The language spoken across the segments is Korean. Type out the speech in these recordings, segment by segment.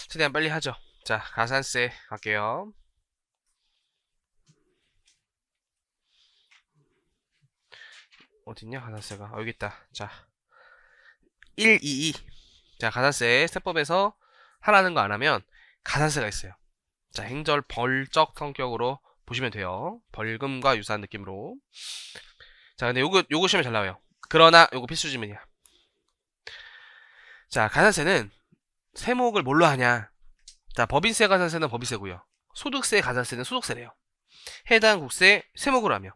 최대한 빨리 하죠. 자, 가산세 갈게요. 어딨냐, 가산세가. 여기 있다. 자, 122. 자, 가산세 세법에서 하라는 거 안 하면 가산세가 있어요. 자, 행절 벌적 성격으로 보시면 돼요. 벌금과 유사한 느낌으로. 자, 근데 요거 시험에 잘 나와요. 그러나 요거 필수 지문이야. 자, 가산세는 세목을 뭘로 하냐? 자, 법인세 가산세는 법인세고요. 소득세 가산세는 소득세래요. 해당 국세 세목으로 하며.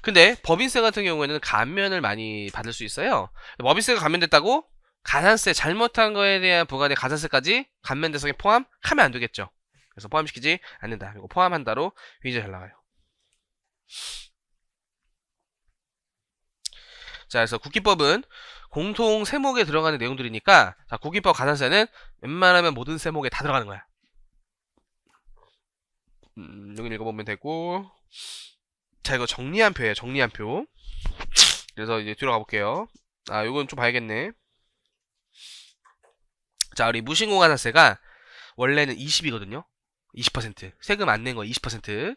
근데 법인세 같은 경우에는 감면을 많이 받을 수 있어요. 법인세가 감면됐다고 가산세 잘못한 거에 대한 부과된 가산세까지 감면 대상에 포함하면 안 되겠죠. 그래서 포함시키지 않는다. 이거 포함한다로 굉장히 잘 나와요. 자, 그래서 국기법은 공통 세목에 들어가는 내용들이니까, 자, 국기법 가산세는 웬만하면 모든 세목에 다 들어가는 거야. 여기 읽어보면 되고. 자, 이거 정리한 표예요. 정리한 표. 그래서 이제 뒤로 가볼게요. 요건 좀 봐야겠네. 자, 우리 무신고 가산세가 원래는 20이거든요. 20%. 세금 안 낸 거 20%.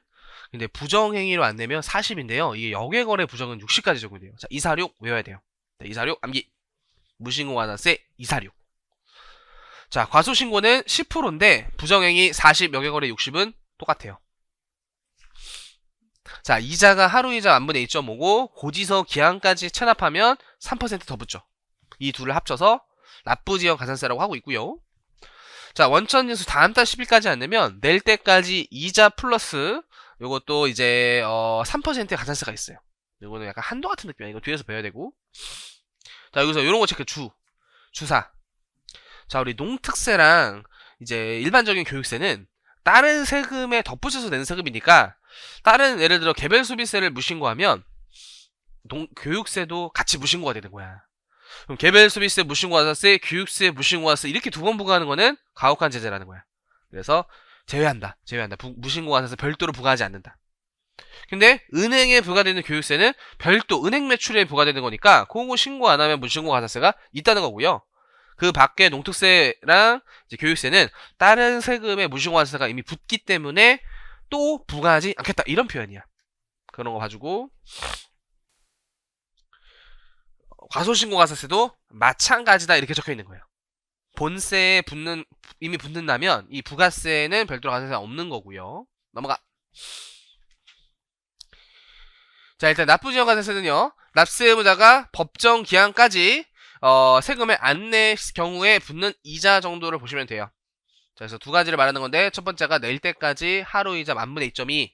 근데 부정행위로 안 내면 40인데요. 이게 역외거래 부정은 60까지 적용돼요. 자, 246 외워야 돼요. 자, 246 암기. 무신고 가산세 246. 자, 과소신고는 10%인데 부정행위 40, 역외거래 60은 똑같아요. 자, 이자가 하루이자 만분의 2.5고 고지서 기한까지 체납하면 3%더 붙죠. 이 둘을 합쳐서 납부지역 가산세라고 하고 있고요. 자, 원천징수 다음 달 10일까지 안 내면 낼 때까지 이자 플러스 요것도 이제 3%의 가산세가 있어요. 요거는 약간 한도 같은 느낌이야. 이거 뒤에서 배워야 되고. 자, 여기서 요런 거 체크. 주사. 자, 우리 농특세랑 이제 일반적인 교육세는 다른 세금에 덧붙여서 내는 세금이니까, 다른 예를 들어 개별 소비세를 무신고하면 교육세도 같이 무신고가 되는 거야. 그럼 개별 소비세 무신고가세, 교육세 무신고가세 이렇게 두 번 부과하는 거는 가혹한 제재라는 거야. 그래서 제외한다. 무신고가세 별도로 부과하지 않는다. 근데 은행에 부과되는 교육세는 별도 은행 매출에 부과되는 거니까 그거 신고 안 하면 무신고가세가 있다는 거고요. 그 밖에 농특세랑 이제 교육세는 다른 세금에 무신고가세가 이미 붙기 때문에 또 부과하지 않겠다. 이런 표현이야. 그런 거 봐주고. 과소신고가세도 마찬가지다 이렇게 적혀 있는 거예요. 본세에 이미 붙는다면 이 부가세는 별도로 가산세가 없는 거고요. 넘어가. 자, 일단 납부지역 가산세는요. 납세 의무자가 법정 기한까지 세금을 안 낼 경우에 붙는 이자 정도를 보시면 돼요. 자, 그래서 두 가지를 말하는 건데 첫 번째가 낼 때까지 하루이자 만분의 2.2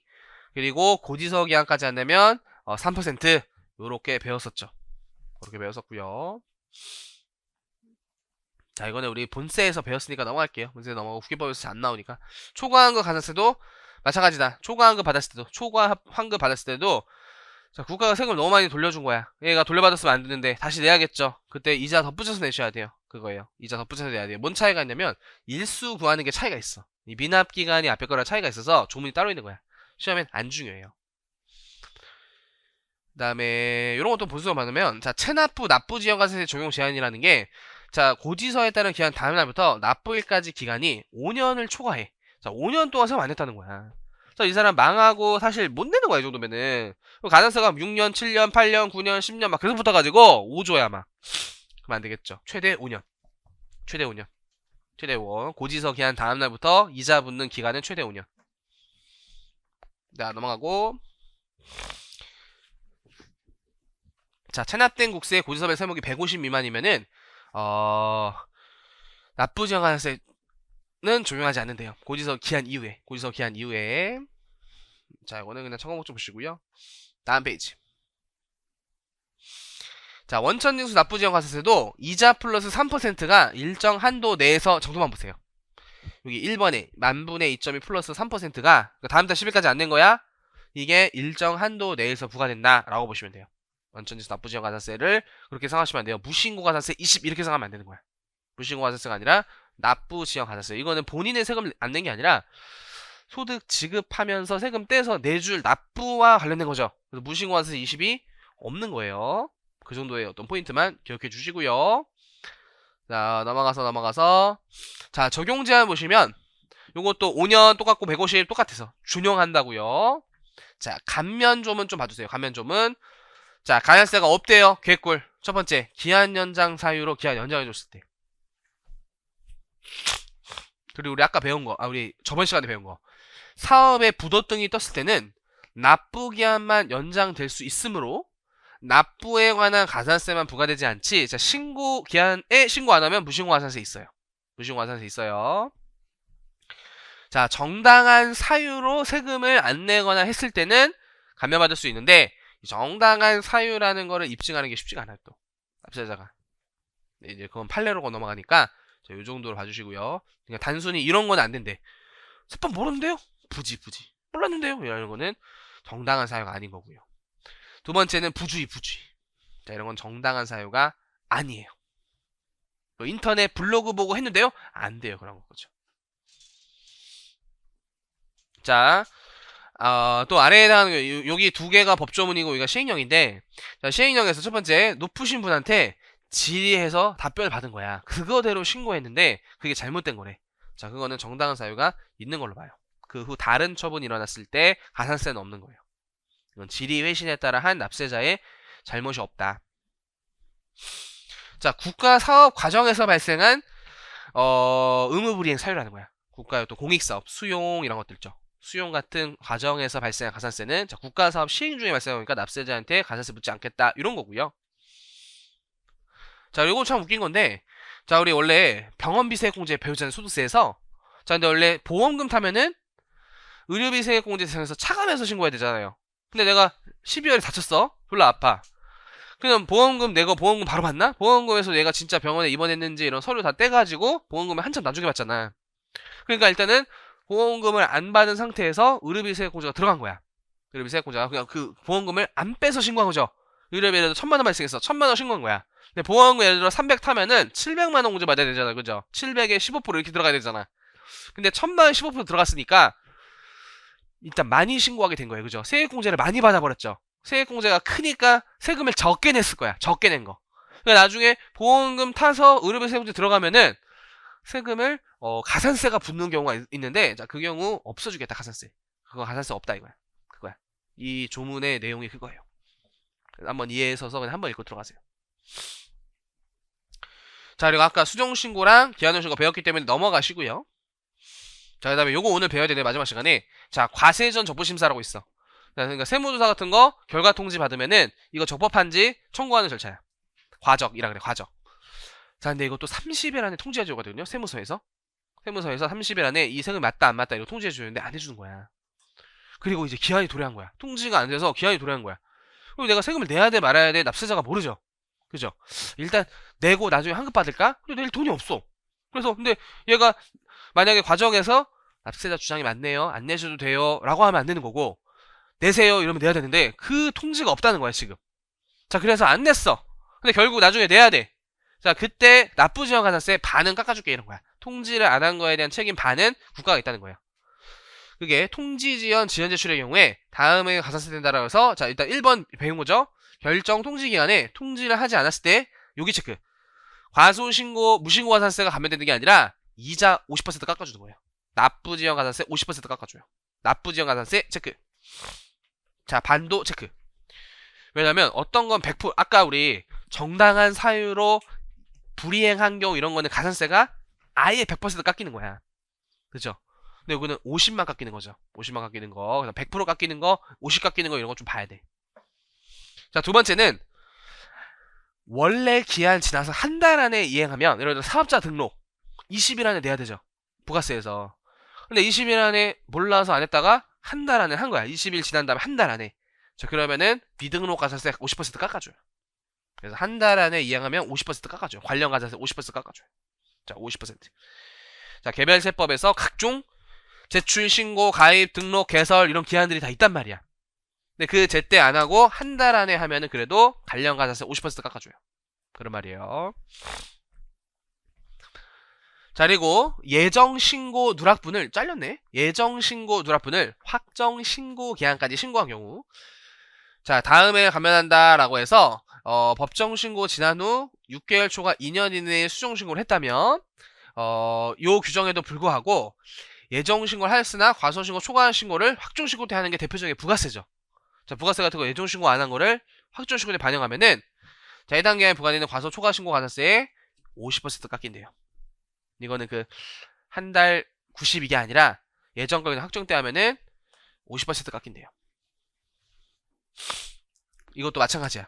그리고 고지서 기한까지 안 내면 3% 요렇게 배웠었죠. 그렇게 배웠었고요. 자, 이거는 우리 본세에서 배웠으니까 넘어갈게요. 본세 넘어가고 국기법에서 안 나오니까. 초과환급 가산세도 마찬가지다. 초과환급 받았을 때도, 초과환급 받았을 때도, 자, 국가가 세금을 너무 많이 돌려준 거야. 얘가 돌려받았으면 안 되는데 다시 내야겠죠. 그때 이자 덧붙여서 내셔야 돼요. 그거예요. 이자 덧붙여서 내야 돼요. 뭔 차이가 있냐면 일수 구하는 게 차이가 있어. 이 미납 기간이 앞에 거랑 차이가 있어서 조문이 따로 있는 거야. 시험엔 안 중요해요. 그다음에 이런 것도 보수가 많으면, 자, 체납부 납부지역가세 적용 제한이라는 게, 자, 고지서에 따른 기한 다음 날부터 납부일까지 기간이 5년을 초과해. 자, 5년 동안 세금 안 냈다는 거야. 그래서 이 사람 망하고 사실 못 내는 거야, 이 정도면은. 가산세가 6년, 7년, 8년, 9년, 10년 막 계속 붙어가지고 5조야 막. 그럼 안 되겠죠. 최대 5년. 최대 5년. 최대 5년. 고지서 기한 다음 날부터 이자 붙는 기간은 최대 5년. 자, 넘어가고. 자, 체납된 국세의 고지서별 세목이 150 미만이면은 납부지역가세는 적용하지 않는데요. 고지서 기한 이후에. 자, 이거는 그냥 청구목 좀 보시고요. 다음 페이지. 자, 원천징수 납부지역가세도 이자 플러스 3%가 일정 한도 내에서 정도만 보세요. 여기 1번에 만분의 2.2 플러스 3%가 다음 달 10일까지 안 낸 거야? 이게 일정 한도 내에서 부과된다 라고 보시면 돼요. 원천징수 납부지역 가산세를 그렇게 생각하시면 안 돼요. 무신고 가산세 20 이렇게 생각하면 안 되는 거야. 무신고 가산세가 아니라 납부지역 가산세. 이거는 본인의 세금 안 낸 게 아니라 소득 지급하면서 세금 떼서 내줄 납부와 관련된 거죠. 그래서 무신고 가산세 20이 없는 거예요. 그 정도의 어떤 포인트만 기억해 주시고요. 자, 넘어가서. 자, 적용 제한 보시면, 요것도 5년 똑같고 150 똑같아서 준용한다고요. 자, 감면좀은 좀 봐주세요. 감면좀은. 자, 가산세가 없대요. 개꿀. 첫 번째, 기한 연장 사유로 기한 연장해줬을 때. 그리고 우리 아까 배운 거, 우리 저번 시간에 배운 거. 사업에 부도등이 떴을 때는 납부 기한만 연장될 수 있으므로 납부에 관한 가산세만 부과되지 않지. 자, 신고 기한에 신고 안 하면 무신고 가산세 있어요. 무신고 가산세 있어요. 자, 정당한 사유로 세금을 안 내거나 했을 때는 감면받을 수 있는데 정당한 사유라는 거를 입증하는 게 쉽지가 않아요. 또 납세자가. 네, 이제 그건 판례로 넘어가니까 자, 요 정도로 봐주시고요. 그러니까 단순히 이런 건 안 된대. 세법 모르는데요? 부지 몰랐는데요? 이런 거는 정당한 사유가 아닌 거고요. 두 번째는 부주의. 자, 이런 건 정당한 사유가 아니에요. 인터넷 블로그 보고 했는데요? 안 돼요. 그런 거죠. 자, 또 아래에 해당하는 여기 두 개가 법조문이고 여기가 시행령인데, 자, 시행령에서 첫 번째 높으신 분한테 질의해서 답변을 받은 거야. 그거대로 신고했는데 그게 잘못된 거래. 자, 그거는 정당한 사유가 있는 걸로 봐요. 그 후 다른 처분이 일어났을 때 가산세는 없는 거예요. 이건 질의 회신에 따라 한 납세자의 잘못이 없다. 자, 국가 사업 과정에서 발생한 의무불이행 사유라는 거야. 국가 또 공익사업, 수용 이런 것들 있죠. 수용 같은 과정에서 발생한 가산세는 자, 국가 사업 시행 중에 발생하니까 납세자한테 가산세 묻지 않겠다 이런 거고요. 자, 이거 참 웃긴 건데, 자, 우리 원래 병원비세액공제 배우잖아요, 소득세에서. 자, 근데 원래 보험금 타면은 의료비세액공제 대상에서 차감해서 신고해야 되잖아요. 근데 내가 12월에 다쳤어. 졸라 아파. 그냥 보험금 내가 보험금 바로 받나? 보험금에서 내가 진짜 병원에 입원했는지 이런 서류 다 떼가지고 보험금을 한참 나중에 받잖아. 그러니까 일단은 보험금을 안 받은 상태에서 의료비세액공제가 들어간 거야. 의료비세액공제가 그냥 그 보험금을 안 빼서 신고한 거죠. 의료비 예를 들어 1000만원 발생했어. 1000만원 신고한 거야. 근데 보험금 예를 들어 300 타면은 700만원 공제 받아야 되잖아. 그죠? 700에 15% 이렇게 들어가야 되잖아. 근데 1000만원 15% 들어갔으니까 일단 많이 신고하게 된 거예요. 그죠? 세액공제를 많이 받아버렸죠. 세액공제가 크니까 세금을 적게 냈을 거야. 적게 낸 거. 그러니까 나중에 보험금 타서 의료비 세액공제 들어가면은 세금을 가산세가 붙는 경우가 있는데 자, 그 경우 없어주겠다. 가산세. 그거 가산세 없다 이거야. 그거야. 이 조문의 내용이 그거예요. 한번 이해해서 그냥 한번 읽고 들어가세요. 자, 그리고 아까 수정신고랑 기한연신고 배웠기 때문에 넘어가시고요. 자, 그 다음에 요거 오늘 배워야 되는 마지막 시간에 자, 과세전 적부심사라고 있어. 그러니까 세무조사 같은 거 결과 통지 받으면은 이거 적법한지 청구하는 절차야. 과적이라 그래. 과적. 자, 근데 이것도 30일 안에 통지해주거든요. 세무서에서 30일 안에 이 세금이 맞다 안 맞다 이거 통지해주는데 안 해주는 거야. 그리고 이제 기한이 도래한 거야. 통지가 안 돼서 기한이 도래한 거야. 그럼 내가 세금을 내야 돼 말아야 돼 납세자가 모르죠. 그죠? 일단 내고 나중에 환급 받을까? 근데 낼 돈이 없어. 그래서 근데 얘가 만약에 과정에서 납세자 주장이 맞네요. 안 내셔도 돼요. 라고 하면 안 되는 거고 내세요 이러면 내야 되는데 그 통지가 없다는 거야 지금. 자, 그래서 안 냈어. 근데 결국 나중에 내야 돼. 자, 그때 납부지원 가산세 반은 깎아줄게 이런 거야. 통지를 안 한 거에 대한 책임 반은 국가가 있다는 거야. 그게 통지지연 지연 제출의 경우에 다음에 가산세 된다라고 해서 자, 일단 1번 배운 거죠. 결정 통지기간에 통지를 하지 않았을 때 여기 체크. 과소신고 무신고 가산세가 감면되는 게 아니라 이자 50% 깎아주는 거예요. 납부지연 가산세 50% 깎아줘요. 납부지연 가산세 체크. 자, 반도 체크. 왜냐면 어떤 건 100% 아까 우리 정당한 사유로 불이행한 경우 이런 거는 가산세가 아예 100% 깎이는 거야. 그죠? 근데 여기는 50만 깎이는 거죠. 50만 깎이는 거, 100% 깎이는 거, 50 깎이는 거 이런 거 좀 봐야 돼. 자, 두 번째는 원래 기한 지나서 한 달 안에 이행하면 예를 들어 사업자 등록 20일 안에 내야 되죠. 부가세에서. 근데 20일 안에 몰라서 안 했다가 한 달 안에 한 거야. 20일 지난 다음에 한 달 안에. 자, 그러면은 비등록 가산세 50% 깎아줘요. 그래서 한 달 안에 이행하면 50% 깎아줘요. 관련 가산세 50% 깎아줘요. 자, 50%. 자, 개별세법에서 각종 제출, 신고, 가입, 등록, 개설 이런 기한들이 다 있단 말이야. 근데 그 제때 안 하고 한 달 안에 하면은 그래도 관련 가산세 50% 깎아줘요. 그런 말이에요. 자, 그리고 예정신고 누락분을 잘렸네. 예정신고 누락분을 확정신고 기한까지 신고한 경우 자, 다음에 감면한다 라고 해서 법정신고 지난 후 6개월 초과 2년 이내에 수정신고를 했다면 요 규정에도 불구하고 예정신고를 하였으나 과소신고 초과신고를 확정신고 때 하는 게 대표적인 부가세죠. 자, 부가세 같은 거 예정신고 안 한 거를 확정신고 때 반영하면은 자, 1단계에 부과되는 과소 초과신고 과세에 50% 깎인대요. 이거는 그 한 달 90이게 아니라 예정가격 확정 때 하면은 50% 깎인대요. 이것도 마찬가지야.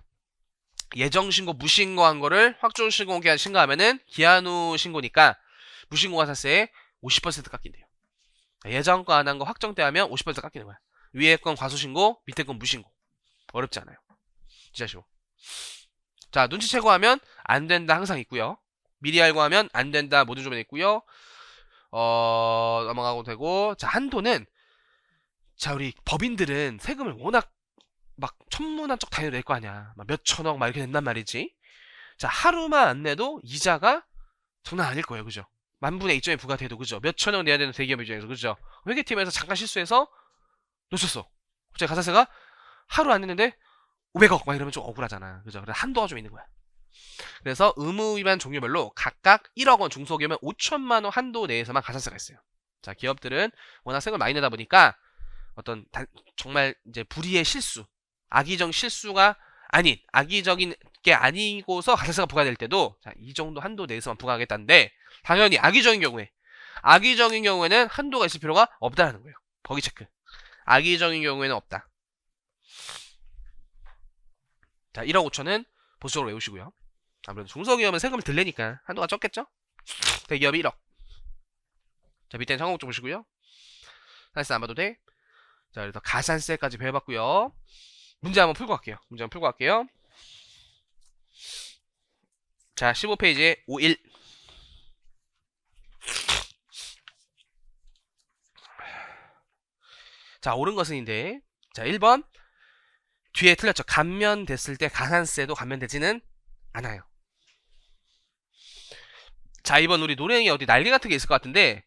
예정신고 무신고한 거를 확정신고 기한 신고하면은 기한 후 신고니까 무신고 과세에 50% 깎인대요. 예정가 안 한 거 확정 때 하면 50% 깎이는 거야. 위에 건 과소신고, 밑에 건 무신고. 어렵지 않아요. 진짜 쉬워. 자, 눈치채고 하면 안 된다 항상 있고요. 미리 알고 하면 안 된다 모든 조건에 있고요. 넘어가고 되고. 자, 한도는 자, 우리 법인들은 세금을 워낙 막 천문학적 단위로 낼 거 아니야. 막 몇천억 막 이렇게 낸단 말이지. 자, 하루만 안 내도 이자가 장난 아닐 거예요. 그죠? 만분의 2점이 부과돼도 그죠? 몇천억 내야 되는 대기업 입장에서 그죠? 회계팀에서 잠깐 실수해서 놓쳤어. 갑자기 가사세가 하루 안 냈는데 500억 막 이러면 좀 억울하잖아. 그죠? 그래서 한도가 좀 있는 거야. 그래서 의무 위반 종류별로 각각 1억 원, 중소기업은 5천만 원 한도 내에서만 가산세가 있어요. 자, 기업들은 워낙 세금을 많이 내다 보니까 어떤 정말 이제 불의의 실수, 악의적 실수가 아닌 악의적인 게 아니고서 가산세가 부과될 때도 자, 이 정도 한도 내에서만 부과하겠다는데 당연히 악의적인 경우에는 한도가 있을 필요가 없다는 거예요. 거기 체크. 악의적인 경우에는 없다. 자, 1억 5천은 보수적으로 외우시고요. 아무래도 중소기업은 세금을 덜 내니까 한도가 적겠죠? 대기업이 1억. 자, 밑에는 상호국 좀 보시고요. 사실상 안 봐도 돼. 자, 그래서 가산세까지 배워봤고요. 문제 한번 풀고 갈게요. 자, 15페이지에 51. 자, 옳은 것은인데. 자, 1번. 뒤에 틀렸죠. 감면됐을 때 가산세도 감면되지는 않아요. 자, 2번 우리 노랭이 어디 난리 같은 게 있을 것 같은데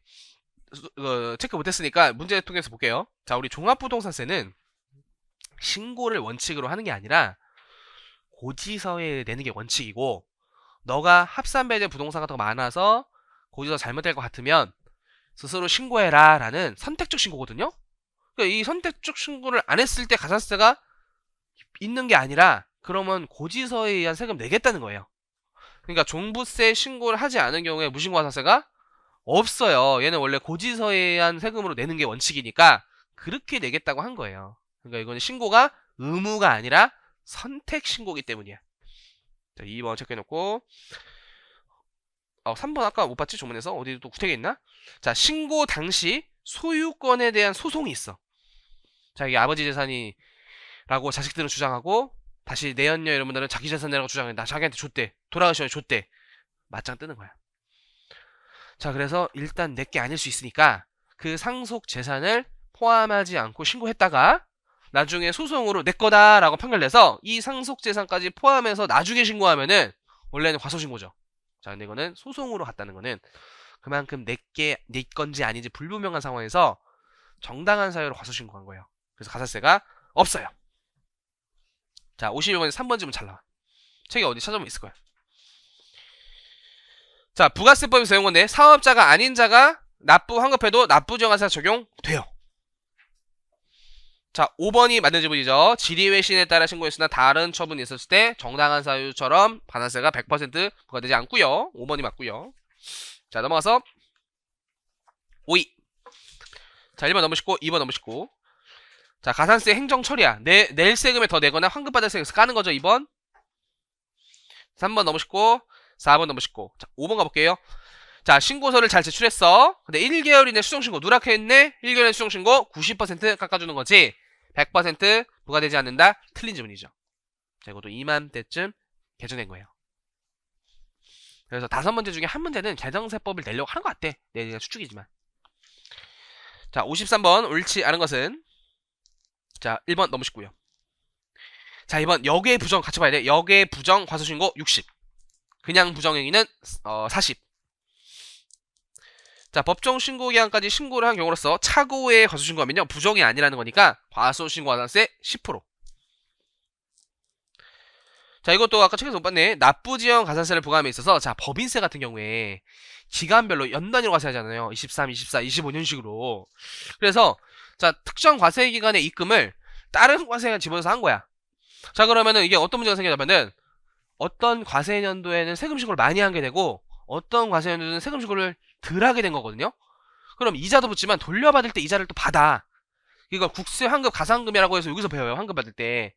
체크 못했으니까 문제 통해서 볼게요. 자, 우리 종합부동산세는 신고를 원칙으로 하는 게 아니라 고지서에 내는 게 원칙이고 너가 합산배제 부동산 같은 거 많아서 고지서 잘못될 것 같으면 스스로 신고해라 라는 선택적 신고거든요. 그러니까 이 선택적 신고를 안 했을 때 가산세가 있는 게 아니라 그러면 고지서에 의한 세금 내겠다는 거예요. 그러니까 종부세 신고를 하지 않은 경우에 무신고 가산세가 없어요. 얘는 원래 고지서에 의한 세금으로 내는 게 원칙이니까 그렇게 내겠다고 한 거예요. 그러니까 이거는 신고가 의무가 아니라 선택 신고이기 때문이야. 자, 2번 체크해놓고 3번 아까 못 봤지? 조문에서 어디 또 구택에 있나? 자, 신고 당시 소유권에 대한 소송이 있어. 자, 이게 아버지 재산이라고 자식들은 주장하고 다시 내연녀 여러분들은 자기 재산이라고 주장해. 나 자기한테 줬대. 돌아가시면 줬대. 맞짱 뜨는 거야. 자, 그래서 일단 내게 아닐 수 있으니까 그 상속 재산을 포함하지 않고 신고했다가 나중에 소송으로 내 거다라고 판결내서 이 상속 재산까지 포함해서 나중에 신고하면은 원래는 과소신고죠. 자, 근데 이거는 소송으로 갔다는 거는 그만큼 내 건지 아닌지 불분명한 상황에서 정당한 사유로 과소신고한 거예요. 그래서 가산세가 없어요. 자, 51번에 3번 질문 잘 나와. 책에 어디 찾아보면 있을 거야. 자, 부가세법에서 배운 건데 사업자가 아닌 자가 납부 환급해도 납부정하세 적용돼요. 자, 5번이 맞는 질문이죠. 질의외신에 따라 신고했으나 다른 처분이 있었을 때 정당한 사유처럼 가산세가 100% 부과되지 않고요. 5번이 맞고요. 자, 넘어가서 5위. 자, 1번 넘으시고 2번 넘으시고. 자, 가산세 행정 처리야. 낼 세금에 더 내거나 환급받을 세금에서 까는 거죠. 2번. 3번 넘으시고 4번 넘으시고. 자, 5번 가볼게요. 자, 신고서를 잘 제출했어. 근데 1개월 이내 수정신고 누락했네. 1개월 이내 수정신고 90% 깎아주는 거지 100% 부과되지 않는다. 틀린 질문이죠. 자, 이것도 이맘때쯤 개정된 거예요. 그래서 5문제 중에 한 문제는 개정세법을 내려고 하는 것 같아. 내가 추측이지만. 자, 53번 옳지 않은 것은 자, 1번 넘으시고요. 자, 2번 역외 부정 같이 봐야 돼. 역외 부정 과소신고 60. 그냥 부정행위는 40. 자, 법정 신고 기한까지 신고를 한 경우로서 차고에 과소신고하면요 부정이 아니라는 거니까 과소신고 가산세 10%. 자, 이것도 아까 책에서 못 봤네. 납부지연 가산세를 부과함에 있어서, 자, 법인세 같은 경우에 기간별로 연 단위로 과세하잖아요. 23, 24, 25년식으로. 그래서 자, 특정 과세 기간의 입금을 다른 과세가 집어넣어서 한 거야. 자, 그러면은 이게 어떤 문제가 생기냐면은 어떤 과세 연도에는 세금 신고를 많이 하게 되고 어떤 과세 연도에는 세금 신고를 덜 하게 된 거거든요. 그럼 이자도 붙지만 돌려받을 때 이자를 또 받아. 이걸 국세 환급 가산금이라고 해서 여기서 배워요. 환급 받을 때.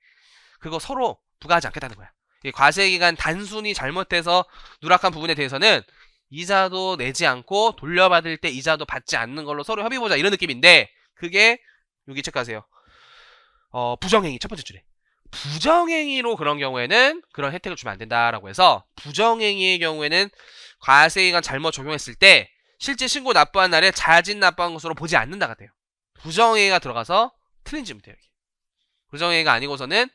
그거 서로 부과하지 않겠다는 거야. 이 과세기간 단순히 잘못해서 누락한 부분에 대해서는 이자도 내지 않고 돌려받을 때 이자도 받지 않는 걸로 서로 협의보자 이런 느낌인데 그게 여기 체크하세요. 부정행위 첫 번째 줄에 부정행위로 그런 경우에는 그런 혜택을 주면 안 된다라고 해서 부정행위의 경우에는 과세기간 잘못 적용했을 때 실제 신고 납부한 날에 자진 납부한 것으로 보지 않는다가 돼요. 부정행위가 들어가서 틀린 질문이 돼요. 부정행위가 아니고서는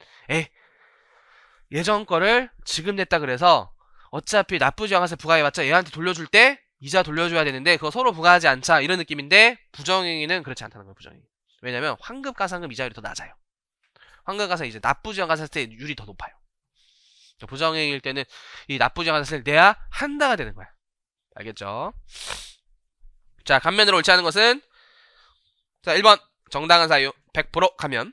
예전 거를 지금 냈다 그래서 어차피 납부지연가세 부과해봤자 얘한테 돌려줄 때 이자 돌려줘야 되는데 그거 서로 부과하지 않자 이런 느낌인데 부정행위는 그렇지 않다는 거예요. 부정행위. 왜냐면 환급 가산금 이자율이 더 낮아요. 환급 가산 이제 납부지연가세율이 더 높아요. 부정행위일 때는 이 납부지연가세를 내야 한다가 되는 거야. 알겠죠? 자, 감면으로 옳지 않은 것은 자 1번 정당한 사유 100% 감면.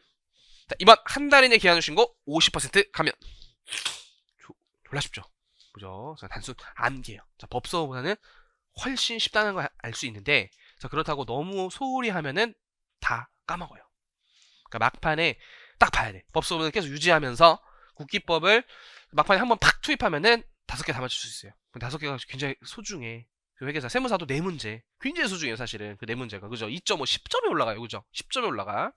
자 2번 한 달 이내 기한 후 신고 50% 감면. 졸라 쉽죠? 그죠? 자, 단순 암기예요. 자, 법서보다는 훨씬 쉽다는 걸 알 수 있는데 자, 그렇다고 너무 소홀히 하면은 다 까먹어요. 그러니까 막판에 딱 봐야 돼. 법서보다는 계속 유지하면서 국기법을 막판에 한번 팍 투입하면은 5개 다 맞출 수 있어요. 5개가 굉장히 소중해. 그 회계사, 세무사도 4문제. 굉장히 소중해요, 사실은. 그 4문제가. 그죠? 2.5, 10점이 올라가요. 그죠? 10점이 올라가.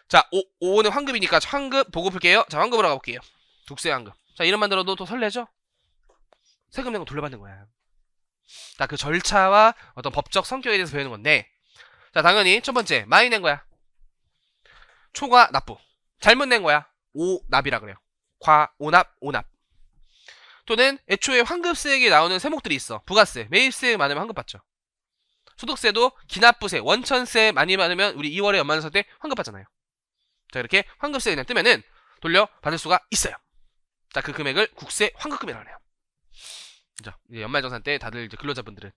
자, 5는 환급이니까 환급 보고 풀게요. 자, 환급으로 가볼게요. 국세 환급. 자, 이름만 들어도 더 설레죠? 세금 낸 거 돌려받는 거야. 자, 그 절차와 어떤 법적 성격에 대해서 배우는 건데, 자, 당연히 첫 번째, 많이 낸 거야. 초과 납부. 잘못 낸 거야. 오납이라 그래요. 오납. 또는 애초에 환급세액이 나오는 세목들이 있어. 부가세, 매입세 많으면 환급 받죠. 소득세도 기납부세, 원천세 많이 받으면 우리 2월에 연말정산 때 환급 받잖아요. 자, 이렇게 환급세 그냥 뜨면은 돌려받을 수가 있어요. 자, 그 금액을 국세 환급금이라고 해요. 자, 이제 연말정산 때 다들 이제 근로자분들은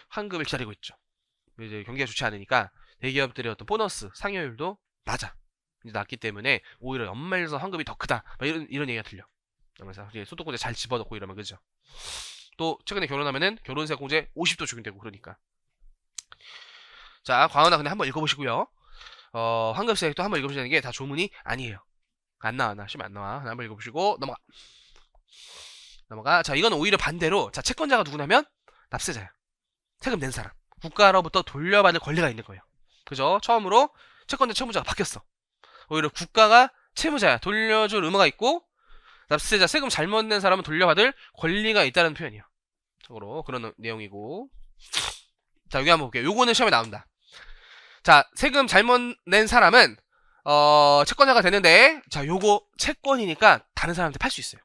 환급을 기다리고 있죠. 이제 경기가 좋지 않으니까 대기업들의 어떤 보너스, 상여율도 낮아. 이제 낮기 때문에 오히려 연말정산 환급이 더 크다. 이런 얘기가 들려. 그래서 소득공제 잘 집어넣고 이러면 그죠. 또 최근에 결혼하면은 결혼세 공제 50도 적용되고 그러니까. 자, 광원아 근데 한번 읽어보시고요. 환급세액도 한번 읽어보시는 게 다 조문이 아니에요. 안 나와. 시험 안 나와. 한번 읽어보시고 넘어가. 자, 이건 오히려 반대로 자, 채권자가 누구냐면 납세자야. 세금 낸 사람. 국가로부터 돌려받을 권리가 있는 거예요. 그죠? 처음으로 채권자 채무자가 바뀌었어. 오히려 국가가 채무자야. 돌려줄 의무가 있고 납세자 세금 잘못 낸 사람은 돌려받을 권리가 있다는 표현이에요. 참고로 그런 내용이고. 자, 여기 한번 볼게요. 요거는 시험에 나온다. 자, 세금 잘못 낸 사람은 채권자가 되는데 자, 요거 채권이니까 다른 사람한테 팔 수 있어요.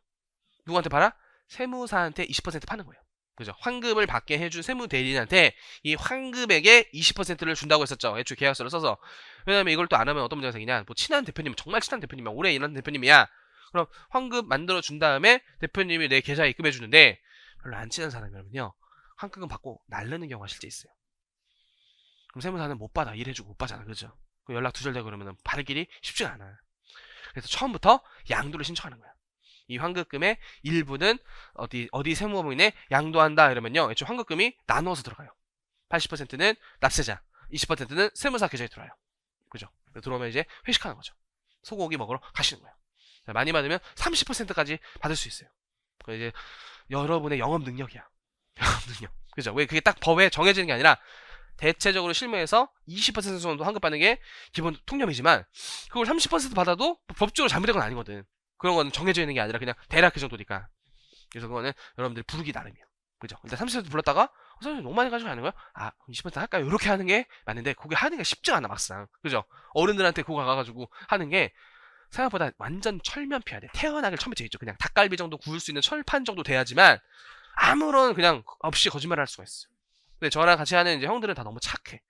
누구한테 팔아? 세무사한테 20% 파는 거예요. 그죠? 환급을 받게 해준 세무대리인한테 이 환급액의 20%를 준다고 했었죠. 애초에 계약서를 써서. 왜냐면 이걸 또 안 하면 어떤 문제가 생기냐. 뭐 친한 대표님, 정말 친한 대표님이야. 오래 일하는 대표님이야. 그럼 환급 만들어 준 다음에 대표님이 내 계좌에 입금해 주는데 별로 안 친한 사람이라면요. 환급금 받고 날르는 경우가 실제 있어요. 그럼 세무사는 못 받아. 일해주고 못 받잖아. 그죠? 연락 두절되고 그러면 받을 길이 쉽지가 않아요. 그래서 처음부터 양도를 신청하는 거야. 이 환급금의 일부는 어디 세무법인에 양도한다 이러면요. 애초에 환급금이 나누어서 들어가요. 80%는 납세자, 20%는 세무사 계좌에 들어와요. 그죠? 들어오면 이제 회식하는 거죠. 소고기 먹으러 가시는 거예요. 많이 받으면 30%까지 받을 수 있어요. 이제 여러분의 영업 능력이야. 영업 능력. 그죠? 왜 그게 딱 법에 정해지는 게 아니라 대체적으로 실무에서 20% 정도 환급받는 게 기본 통념이지만 그걸 30% 받아도 법적으로 잘못된 건 아니거든. 그런 건 정해져 있는 게 아니라 그냥 대략 그 정도니까. 그래서 그거는 여러분들이 부르기 나름이에요. 그죠? 근데 30% 불렀다가 선생님 너무 많이 가지고 가는 거야? 20% 할까요? 이렇게 하는 게 맞는데 그게 하는 게 쉽지가 않아 막상. 그죠? 어른들한테 그거 가가지고 하는 게 생각보다 완전 철면피해야 돼. 태어나길 처음에 제있죠. 그냥 닭갈비 정도 구울 수 있는 철판 정도 돼야지만 아무런 그냥 없이 거짓말을 할 수가 있어요. 근데 저랑 같이 하는 이제 형들은 다 너무 착해.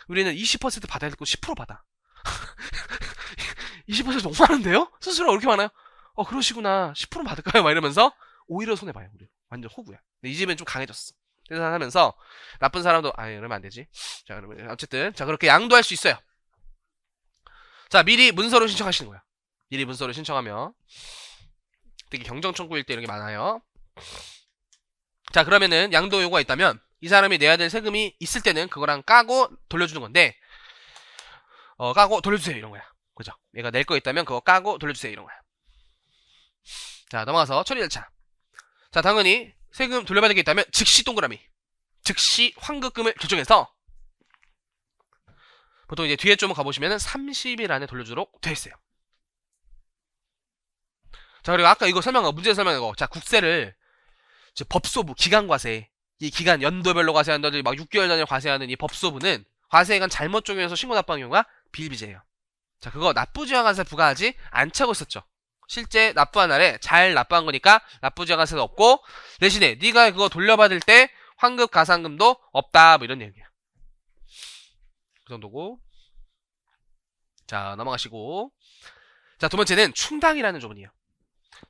우리는 20% 받아야 되고 10% 받아. 20% 너무 많은데요? 수수료가 그렇게 많아요? 그러시구나. 10% 받을까요? 막 이러면서 오히려 손해봐요. 오히려. 완전 호구야. 근데 이 집은 좀 강해졌어. 계산하면서 나쁜 사람도 이러면 안 되지. 자, 그러면 어쨌든 자 그렇게 양도할 수 있어요. 자, 미리 문서로 신청하시는 거야. 미리 문서로 신청하면 되게 경정 청구일 때 이런 게 많아요. 자, 그러면은 양도 요구가 있다면 이 사람이 내야 될 세금이 있을 때는 그거랑 까고 돌려주는 건데 까고 돌려주세요 이런 거야. 그죠? 얘가 낼 거 있다면 그거 까고 돌려주세요 이런 거야. 자, 넘어가서 처리 절차. 자, 당연히 세금 돌려받을 게 있다면 즉시 동그라미, 즉시 환급금을 결정해서 보통 이제 뒤에 좀 가보시면은 30일 안에 돌려주도록 되어 있어요. 자, 그리고 아까 이거 문제 설명한 거. 자, 국세를 법소부, 기간과세, 이 기간 연도별로 과세한다든지 막 6개월 단위로 과세하는 이 법소부는 과세액은 잘못 적용해서 신고 납부한 경우가 비일비재예요. 자, 그거 납부지방과세 부과하지 않자고 있었죠. 실제 납부한 날에 잘 납부한 거니까 납부지방과세도 없고 대신에 네가 그거 돌려받을 때 환급 가산금도 없다 뭐 이런 얘기야. 그 정도고. 자, 넘어가시고. 자, 두 번째는 충당이라는 조문이에요.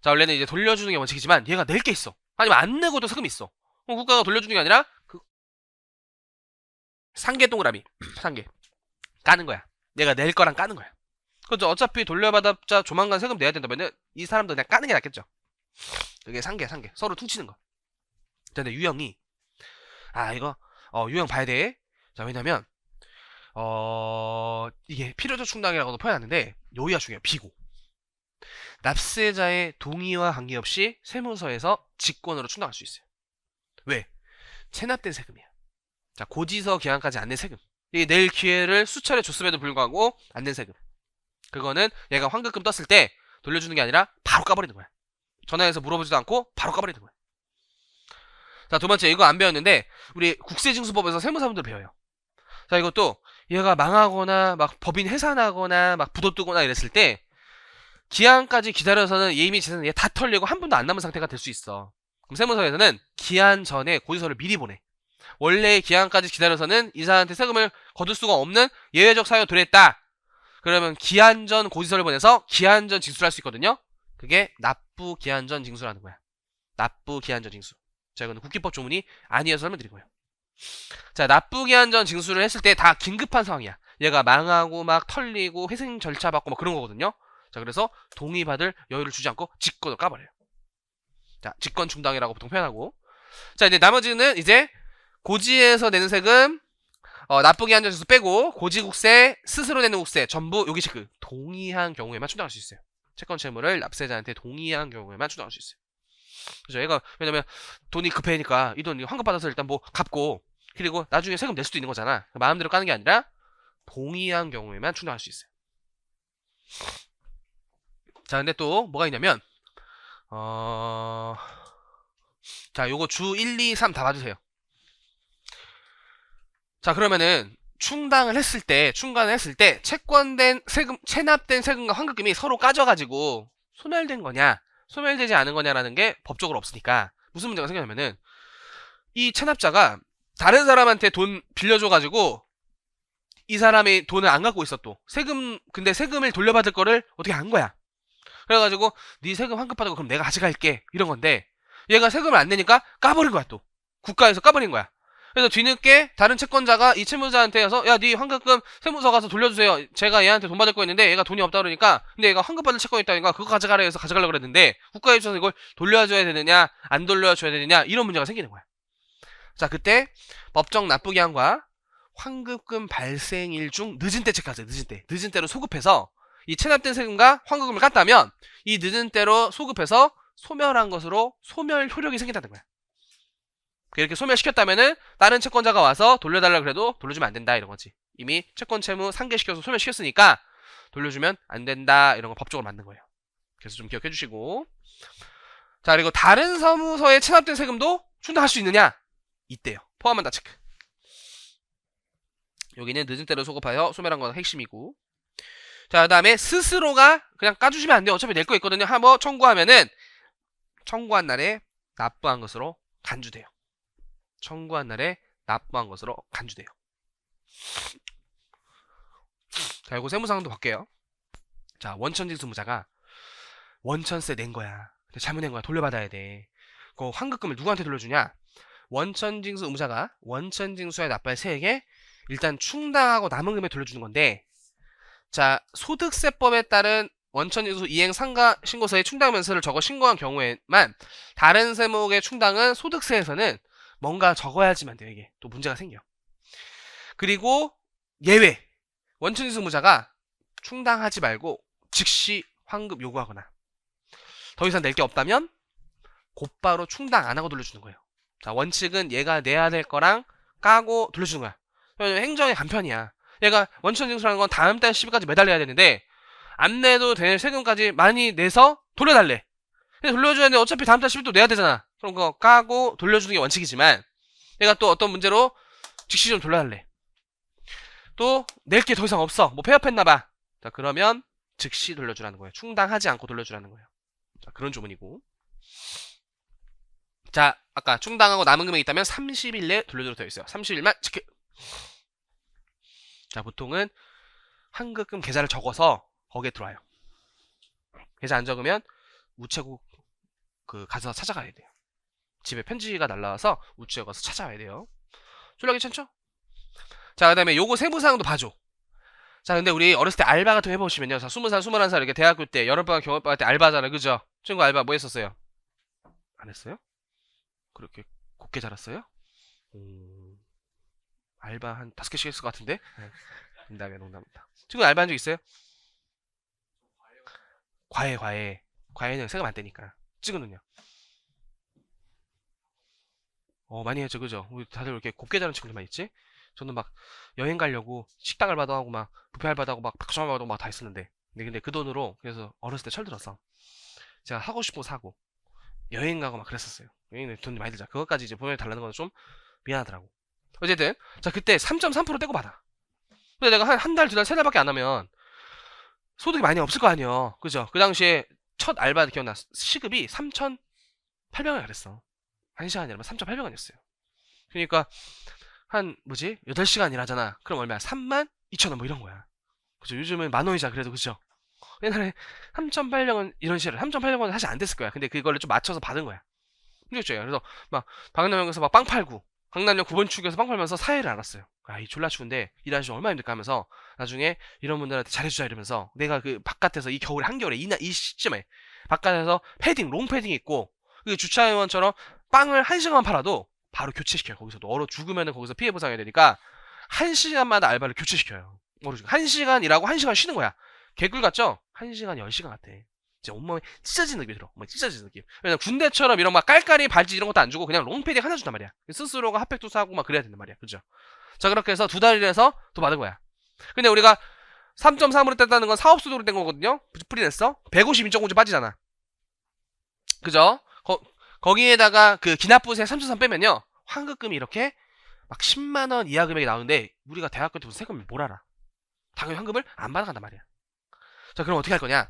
자, 원래는 이제 돌려주는 게 원칙이지만 얘가 낼 게 있어. 아니면 안 내고도 세금이 있어. 그럼 국가가 돌려주는 게 아니라 상계 동그라미 상계 까는 거야. 얘가 낼 거랑 까는 거야. 그죠? 어차피 돌려받았자 조만간 세금 내야 된다면은 이 사람도 그냥 까는 게 낫겠죠. 이게 상계 서로 퉁치는 거. 근데 유형이 이거 유형 봐야 돼. 자, 왜냐면 이게 필요적 충당이라고도 표현하는데 여기가 중요해요. 비고 납세자의 동의와 관계없이 세무서에서 직권으로 충당할 수 있어요. 왜? 체납된 세금이야. 자, 고지서 기한까지 안 낸 세금. 이게 낼 기회를 수차례 줬음에도 불구하고 안 낸 세금. 그거는 얘가 환급금 떴을 때 돌려주는 게 아니라 바로 까버리는 거야. 전화해서 물어보지도 않고 바로 까버리는 거야. 자, 두 번째 이거 안 배웠는데 우리 국세징수법에서 세무사분들 배워요. 자, 이것도 얘가 망하거나 막 법인 해산하거나 막 부도 뜨거나 이랬을 때 기한까지 기다려서는 이미 재산을 얘 다 털리고 한 푼도 안 남은 상태가 될 수 있어. 그럼 세무서에서는 기한 전에 고지서를 미리 보내. 원래 기한까지 기다려서는 이사한테 세금을 거둘 수가 없는 예외적 사유가 도래했다. 그러면 기한 전 고지서를 보내서 기한 전 징수를 할 수 있거든요. 그게 납부 기한 전 징수라는 거야. 납부 기한 전 징수. 자, 이거는 국기법 조문이 아니어서 설명드린 거예요. 자, 납부 기한 전 징수를 했을 때 다 긴급한 상황이야. 얘가 망하고 막 털리고 회생 절차 받고 막 그런 거거든요. 자, 그래서 동의받을 여유를 주지 않고 직권을 까버려요. 자, 직권 충당이라고 보통 표현하고. 자, 이제 나머지는 이제 고지에서 내는 세금, 납부 기한 전 징수 빼고 고지국세, 스스로 내는 국세 전부 여기 체크 동의한 경우에만 충당할 수 있어요. 채권 채무를 납세자한테 동의한 경우에만 충당할 수 있어요. 그죠? 얘가 왜냐면 돈이 급해니까 이 돈 환급 받아서 일단 뭐 갚고 그리고 나중에 세금 낼 수도 있는 거잖아. 마음대로 까는 게 아니라 동의한 경우에만 충당할 수 있어요. 자, 근데 또 뭐가 있냐면 자, 요거 주 1, 2, 3 다 봐주세요. 자, 그러면은 충당을 했을 때 채권된 세금, 체납된 세금과 환급금이 서로 까져가지고 소멸된 거냐 소멸되지 않은 거냐라는 게 법적으로 없으니까 무슨 문제가 생기냐면은 이 체납자가 다른 사람한테 돈 빌려줘가지고 이 사람이 돈을 안 갖고 있어 또 근데 세금을 돌려받을 거를 어떻게 안 거야. 그래가지고 네 세금 환급받고 그럼 내가 가져갈게 이런 건데 얘가 세금을 안 내니까 까버린 거야. 또 국가에서 까버린 거야. 그래서 뒤늦게 다른 채권자가 이 채무자한테 가서 야, 네 환급금 세무서 가서 돌려주세요. 제가 얘한테 돈 받을 거 있는데 얘가 돈이 없다 그러니까 근데 얘가 환급받을 채권이 있다니까 그거 가져가라 해서 가져가려고 그랬는데 국가에 주셔서 이걸 돌려줘야 되느냐 안 돌려줘야 되느냐 이런 문제가 생기는 거야. 자, 그때 법정 납부기한과 환급금 발생일 중 늦은 때 체크하세요. 늦은 때로 소급해서 이 체납된 세금과 환급금을 깠다면 이 늦은 때로 소급해서 소멸한 것으로 소멸 효력이 생긴다는 거야. 이렇게 소멸시켰다면은 다른 채권자가 와서 돌려달라 그래도 돌려주면 안 된다 이런 거지. 이미 채권 채무 상계시켜서 소멸시켰으니까 돌려주면 안 된다 이런 거 법적으로 맞는 거예요. 그래서 좀 기억해 주시고. 자, 그리고 다른 사무소에 체납된 세금도 충당할 수 있느냐? 있대요. 포함한다 체크. 여기는 늦은 때로 소급하여 소멸한 건 핵심이고. 자, 그 다음에 스스로가 그냥 까주시면 안 돼요. 어차피 낼 거 있거든요. 한번 청구하면은 청구한 날에 납부한 것으로 간주돼요. 청구한 날에 납부한 것으로 간주돼요. 자, 이거 세무사항도 볼게요. 자, 원천징수무자가 원천세 낸 거야. 근데 잘못 낸 거야. 돌려받아야 돼. 그 환급금을 누구한테 돌려주냐? 원천징수 의무자가 원천징수에 납부할 세액에 일단 충당하고 남은 금액 돌려주는 건데, 자, 소득세법에 따른 원천징수 이행 상가 신고서에 충당 면세를 적어 신고한 경우에만 다른 세목의 충당은 소득세에서는 뭔가 적어야지만 돼요. 이게 또 문제가 생겨. 그리고 예외, 원천징수 의무자가 충당하지 말고 즉시 환급 요구하거나 더 이상 낼 게 없다면 곧바로 충당 안 하고 돌려주는 거예요. 자, 원칙은 얘가 내야 될 거랑 까고 돌려주는 거야. 왜냐면 행정의 간편이야. 얘가 원천징수라는 건 다음 달 10일까지 매달려야 되는데 안 내도 될 세금까지 많이 내서 돌려달래. 근데 돌려줘야 되는데 어차피 다음 달 10일도 내야 되잖아. 그럼 그거 까고 돌려주는 게 원칙이지만 얘가 또 어떤 문제로 즉시 좀 돌려달래. 또 낼 게 더 이상 없어. 뭐 폐업했나봐. 자, 그러면 즉시 돌려주라는 거예요. 충당하지 않고 돌려주라는 거예요. 자, 그런 조문이고. 자, 아까 충당하고 남은 금액이 있다면 30일 내에 돌려주도록 되어 있어요. 30일만 체크. 자, 보통은 환급금 계좌를 적어서 거기에 들어와요. 계좌 안 적으면 우체국 가서 찾아가야 돼요. 집에 편지가 날라와서 우체국 가서 찾아와야 돼요. 졸라 괜찮죠? 자, 그 다음에 요거 세부사항도 봐줘. 자, 근데 우리 어렸을 때 알바 같은 거 해보시면요. 자, 20살, 21살 이렇게 대학교 때 여름방학, 겨울방학 때 알바잖아. 그죠? 친구 알바 뭐 했었어요? 안 했어요? 그렇게 곱게 자랐어요? 알바 한 5개씩 했을 것 같은데? 농담입니다. 친구 알바 한 적 있어요? 과외는 세금 안 떼니까. 찍은은요? 많이 했죠, 그죠? 우리 다들 이렇게 곱게 자란 친구들만 있지? 저는 막 여행 가려고 식당 알바도 하고 막 뷔페 알바도 하고 막 백화점 알바도 막 다 했었는데, 근데 그 돈으로 그래서 어렸을 때 철들어서 제가 하고 싶은 거 사고 여행 가고 막 그랬었어요. 여행은 돈 많이 들자. 그것까지 이제 보내달라는 건 좀 미안하더라고. 어쨌든 자, 그때 3.3% 떼고 받아. 근데 내가 한 달, 두 달, 세 달밖에 안 하면 소득이 많이 없을 거 아니에요. 그죠? 그 당시에 첫 알바 기억나. 시급이 3,800원 그랬어. 1시간이라면 3,800원이었어요. 그러니까 한 8시간 일하잖아. 그럼 얼마야? 32,000원 뭐 이런 거야. 그죠? 요즘은 10,000원이자 그래도. 그죠? 옛날에 3,800원 이런 식으로 3,800원 사실 안 됐을 거야. 근데 그거를 좀 맞춰서 받은 거야. 그렇죠? 그래서 막 방남역에서 막 빵 팔고 강남역 9번 출구에서 빵 팔면서 사회를 알았어요. 아, 이 졸라 추운데 일하시면 얼마나 힘들까 하면서 나중에 이런 분들한테 잘해주자 이러면서 내가 그 바깥에서 이 겨울에 한겨울에 이 시점에 바깥에서 패딩, 롱 패딩 입고 그 주차회원처럼 빵을 1시간만 팔아도 바로 교체시켜요. 거기서도 얼어 죽으면 거기서 피해 보상해야 되니까 1시간마다 알바를 교체시켜요. 얼어 죽 1시간 일하고 1시간 쉬는 거야. 개꿀 같죠? 1시간 10시간 같아. 진짜 온몸에 찢어지는 느낌이 들어. 찢어지는 느낌. 왜냐면 군대처럼 이런 막 깔깔이 발찌 이런 것도 안 주고 그냥 롱패딩 하나 준단 말이야. 스스로가 핫팩도 사고 막 그래야 된단 말이야. 그죠? 자, 그렇게 해서 2달 일해서 또 받은 거야. 근데 우리가 3.3으로 뗐다는 건 사업소득으로 뗀 거거든요. 프리랜서 152.5주 빠지잖아. 그죠? 거기에다가 그 기납부세 3.3 빼면요, 환급금이 이렇게 막 10만원 이하 금액이 나오는데 우리가 대학교 때 무슨 세금을 뭘 알아? 당연히 환급을 안 받아간단 말이야. 자, 그럼 어떻게 할 거냐?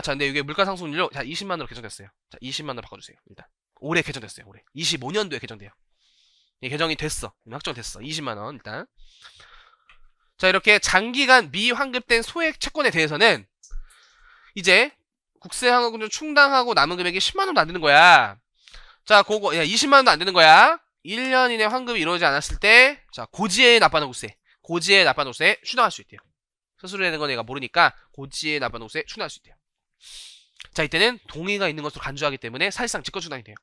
자, 근데 이게 물가상승률로 자 20만원으로 개정됐어요. 자, 20만원으로 바꿔주세요. 일단 올해 개정됐어요. 올해 25년도에 개정돼요. 이 개정이 됐어. 확정됐어. 20만원 일단. 자, 이렇게 장기간 미환급된 소액 채권에 대해서는 이제 국세환급금 좀 충당하고 남은 금액이 10만원도 안 되는 거야. 자, 그거 20만원도 안 되는 거야. 1년 이내 환급이 이루어지지 않았을 때, 자, 고지에 납부하는 국세 추당할 수 있대요. 스스로 내는 건 얘가 모르니까 고지에 납부하는 국세 추당할 수 있대요. 자, 이때는 동의가 있는 것으로 간주하기 때문에 사실상 직권추당이 돼요.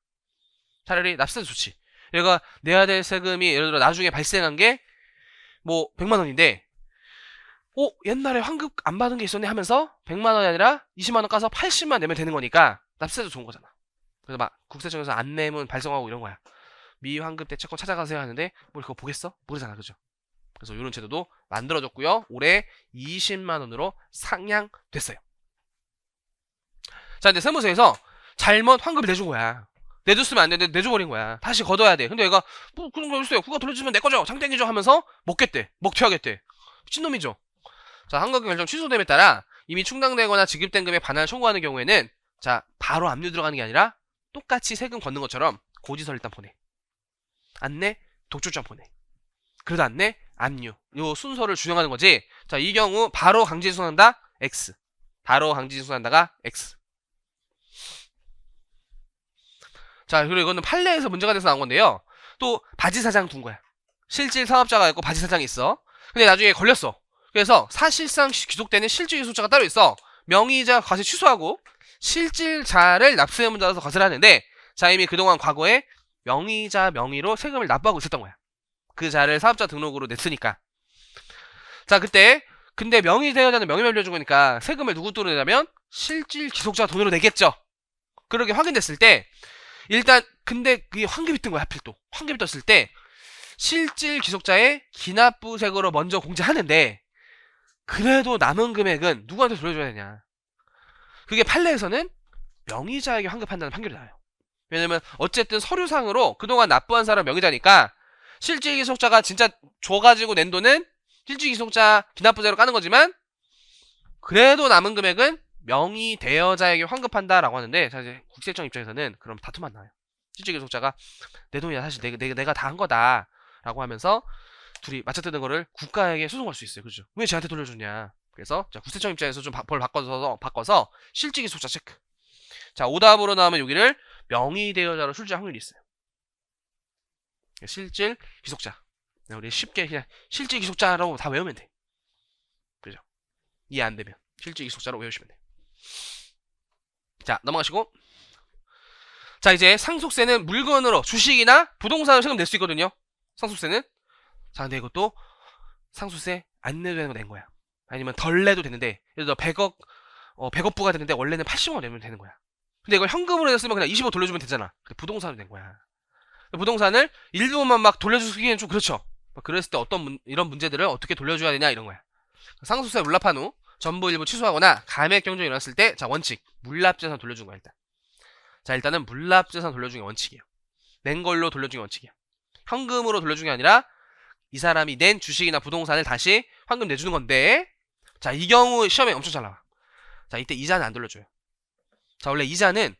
차라리 납세도 좋지. 얘가 내야 될 세금이 예를 들어 나중에 발생한 게 뭐 100만원인데 옛날에 환급 안 받은 게 있었네 하면서 100만원이 아니라 20만원 까서 80만 내면 되는 거니까 납세도 좋은 거잖아. 그래서 막 국세청에서 안 내면 발송하고 이런 거야. 미환급 때 채권 찾아가세요 하는데 뭘 그거 보겠어? 모르잖아. 그죠? 그래서 이런 제도도 만들어졌고요. 올해 20만원으로 상향됐어요. 자, 근데 세무서에서 잘못 환급을 내준 거야. 내줬으면 안 되는데 내줘버린 거야. 다시 걷어야 돼. 근데 얘가 뭐 그런 거 있어요. 그거 돌려주면 내 거죠. 장땡이죠 하면서 먹겠대. 먹튀하겠대. 미친놈이죠. 자, 환급금 결정 취소됨에 따라 이미 충당되거나 지급된 금액 반환을 청구하는 경우에는 자, 바로 압류 들어가는 게 아니라 똑같이 세금 걷는 것처럼 고지서를 일단 보내. 안 내? 독촉장 보내. 그래도 안 내? 압류. 요 순서를 준용하는 거지. 자, 이 경우 바로 강제징수한다? X. 바로 강제징수한다가 X. 자, 그리고 이거는 판례에서 문제가 돼서 나온 건데요. 또 바지 사장 둔 거야. 실질 사업자가 있고 바지 사장이 있어. 근데 나중에 걸렸어. 그래서 사실상 귀속되는 실질 귀속자가 따로 있어. 명의이자 과세 취소하고 실질자를 납세의무자로서 과세를 하는데, 자, 이미 그동안 과거에 명의자 명의로 세금을 납부하고 있었던 거야. 그 자를 사업자 등록으로 냈으니까. 자, 그때 근데 명의 대여자는 명의만 빌려준 거니까 세금을 누구 돈으로 내냐면 실질 귀속자 돈으로 내겠죠. 그렇게 확인됐을 때 일단 근데 그게 환급이 뜬 거야. 하필 또 환급이 떴을 때 실질 귀속자의 기납부색으로 먼저 공제하는데, 그래도 남은 금액은 누구한테 돌려줘야 되냐. 그게 판례에서는 명의자에게 환급한다는 판결이 나와요. 왜냐면 어쨌든 서류상으로 그동안 납부한 사람 명의자니까 실질 귀속자가 진짜 줘가지고 낸 돈은 실질 귀속자 기납부제로 까는 거지만, 그래도 남은 금액은 명의 대여자에게 환급한다라고 하는데, 사실 국세청 입장에서는 그럼 다툼만 나요. 실질 귀속자가 내 돈이야, 사실 내가 다 한 거다 라고 하면서 둘이 맞춰뜨는 거를 국가에게 소송할 수 있어요. 그죠? 왜 쟤한테 돌려줬냐. 그래서 자, 국세청 입장에서 좀 벌 바꿔서 실질 귀속자 체크. 자, 오답으로 나오면 여기를 명의 대여자로 출제할 확률이 있어요. 실질 귀속자. 우리 쉽게 그냥 실질 귀속자라고 다 외우면 돼. 그죠? 이해 안 되면 실질 귀속자로 외우시면 돼. 자, 넘어가시고. 자, 이제 상속세는 물건으로 주식이나 부동산으로 세금 낼 수 있거든요. 상속세는. 자, 근데 이것도 상속세 안 내도 되는 거 낸 거야. 아니면 덜 내도 되는데, 예를 들어 100억 부가 되는데 원래는 80억 원 내면 되는 거야. 근데 이걸 현금으로 냈으면 그냥 20억 돌려주면 되잖아. 근데 부동산으로 낸 거야. 부동산을 일부만 막 돌려주기에는 좀 그렇죠. 그랬을 때 이런 문제들을 어떻게 돌려줘야 되냐 이런 거야. 상속세 물납한 후 전부 일부 취소하거나 감액 경쟁이 일어났을 때, 자, 원칙 물납재산 돌려준 거야. 일단 자, 일단은 물납재산 돌려준 게 원칙이에요. 낸 걸로 돌려준 게 원칙이야. 현금으로 돌려준 게 아니라 이 사람이 낸 주식이나 부동산을 다시 환금 내주는 건데, 자, 이 경우 시험에 엄청 잘 나와. 자, 이때 이자는 안 돌려줘요. 자, 원래 이자는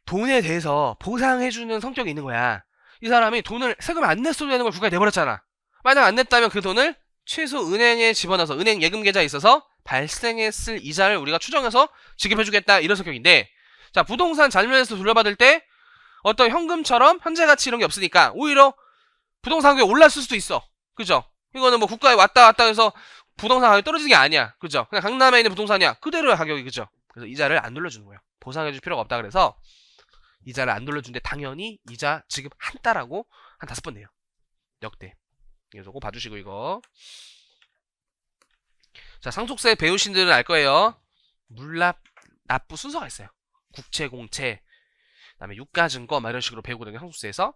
돈에 대해서 보상해주는 성격이 있는 거야. 이 사람이 돈을 세금을 안 냈어도 되는 걸 국가에 내버렸잖아. 만약 안 냈다면 그 돈을 최소 은행에 집어넣어서 은행 예금 계좌에 있어서 발생했을 이자를 우리가 추정해서 지급해주겠다 이런 성격인데, 자, 부동산 잘못해서 돌려받을 때 어떤 현금처럼 현재 가치 이런 게 없으니까 오히려 부동산 가격이 올랐을 수도 있어. 그죠? 이거는 뭐 국가에 왔다 해서 부동산 가격이 떨어지는 게 아니야. 그죠? 그냥 강남에 있는 부동산이야. 그대로의 가격이. 그죠? 그래서 이자를 안 돌려주는 거예요. 보상해줄 필요가 없다 그래서 이자를 안 돌려주는데 당연히 이자 지급한다라고 한 5번 내요. 역대. 그래서 꼭 봐주시고 이거. 자, 상속세 배우신 분들은 알 거예요. 물납 납부 순서가 있어요. 국채, 공채, 그다음에 유가증권 막 이런 식으로 배우거든요. 상속세에서.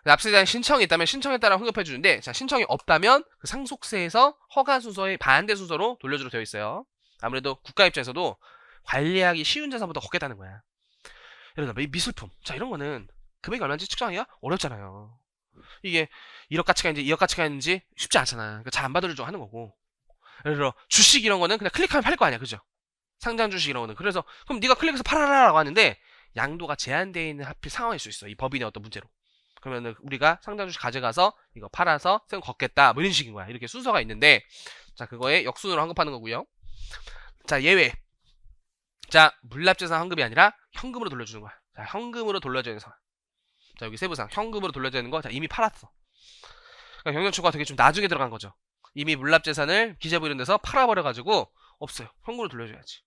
납세에 대한 신청이 있다면 신청에 따라 환급해 주는데, 자, 신청이 없다면 그 상속세에서 허가 순서의 반대 순서로 돌려주로 되어 있어요. 아무래도 국가 입장에서도 관리하기 쉬운 자산보다 걷겠다는 거야. 예를 들어 미술품, 자, 이런 거는 금액이 얼마인지 측정하기가 어렵잖아요. 이게 1억 가치가 있는지 2억 가치가 있는지 쉽지 않잖아. 그러니까 잘 안 받아주려고 하는 거고. 예를 들어 주식 이런 거는 그냥 클릭하면 팔릴 거 아니야. 그죠? 상장 주식 이런 거는. 그래서 그럼 네가 클릭해서 팔아라 라고 하는데 양도가 제한되어 있는 하필 상황일 수 있어. 이 법인의 어떤 문제로. 그러면은 우리가 상장 주식 가져가서 이거 팔아서 세금 걷겠다 뭐 이런 식인 거야. 이렇게 순서가 있는데, 자, 그거에 역순으로 환급하는 거고요. 자, 예외. 자, 물납재산 환급이 아니라 현금으로 돌려주는 거야. 자, 현금으로 돌려주는 상황. 자, 여기 세부상 현금으로 돌려주는 거. 자, 이미 팔았어. 그러니까 경영처가 되게 좀 나중에 들어간 거죠. 이미 물납재산을 기재부 이런 데서 팔아버려가지고 없어요. 현금으로 돌려줘야지.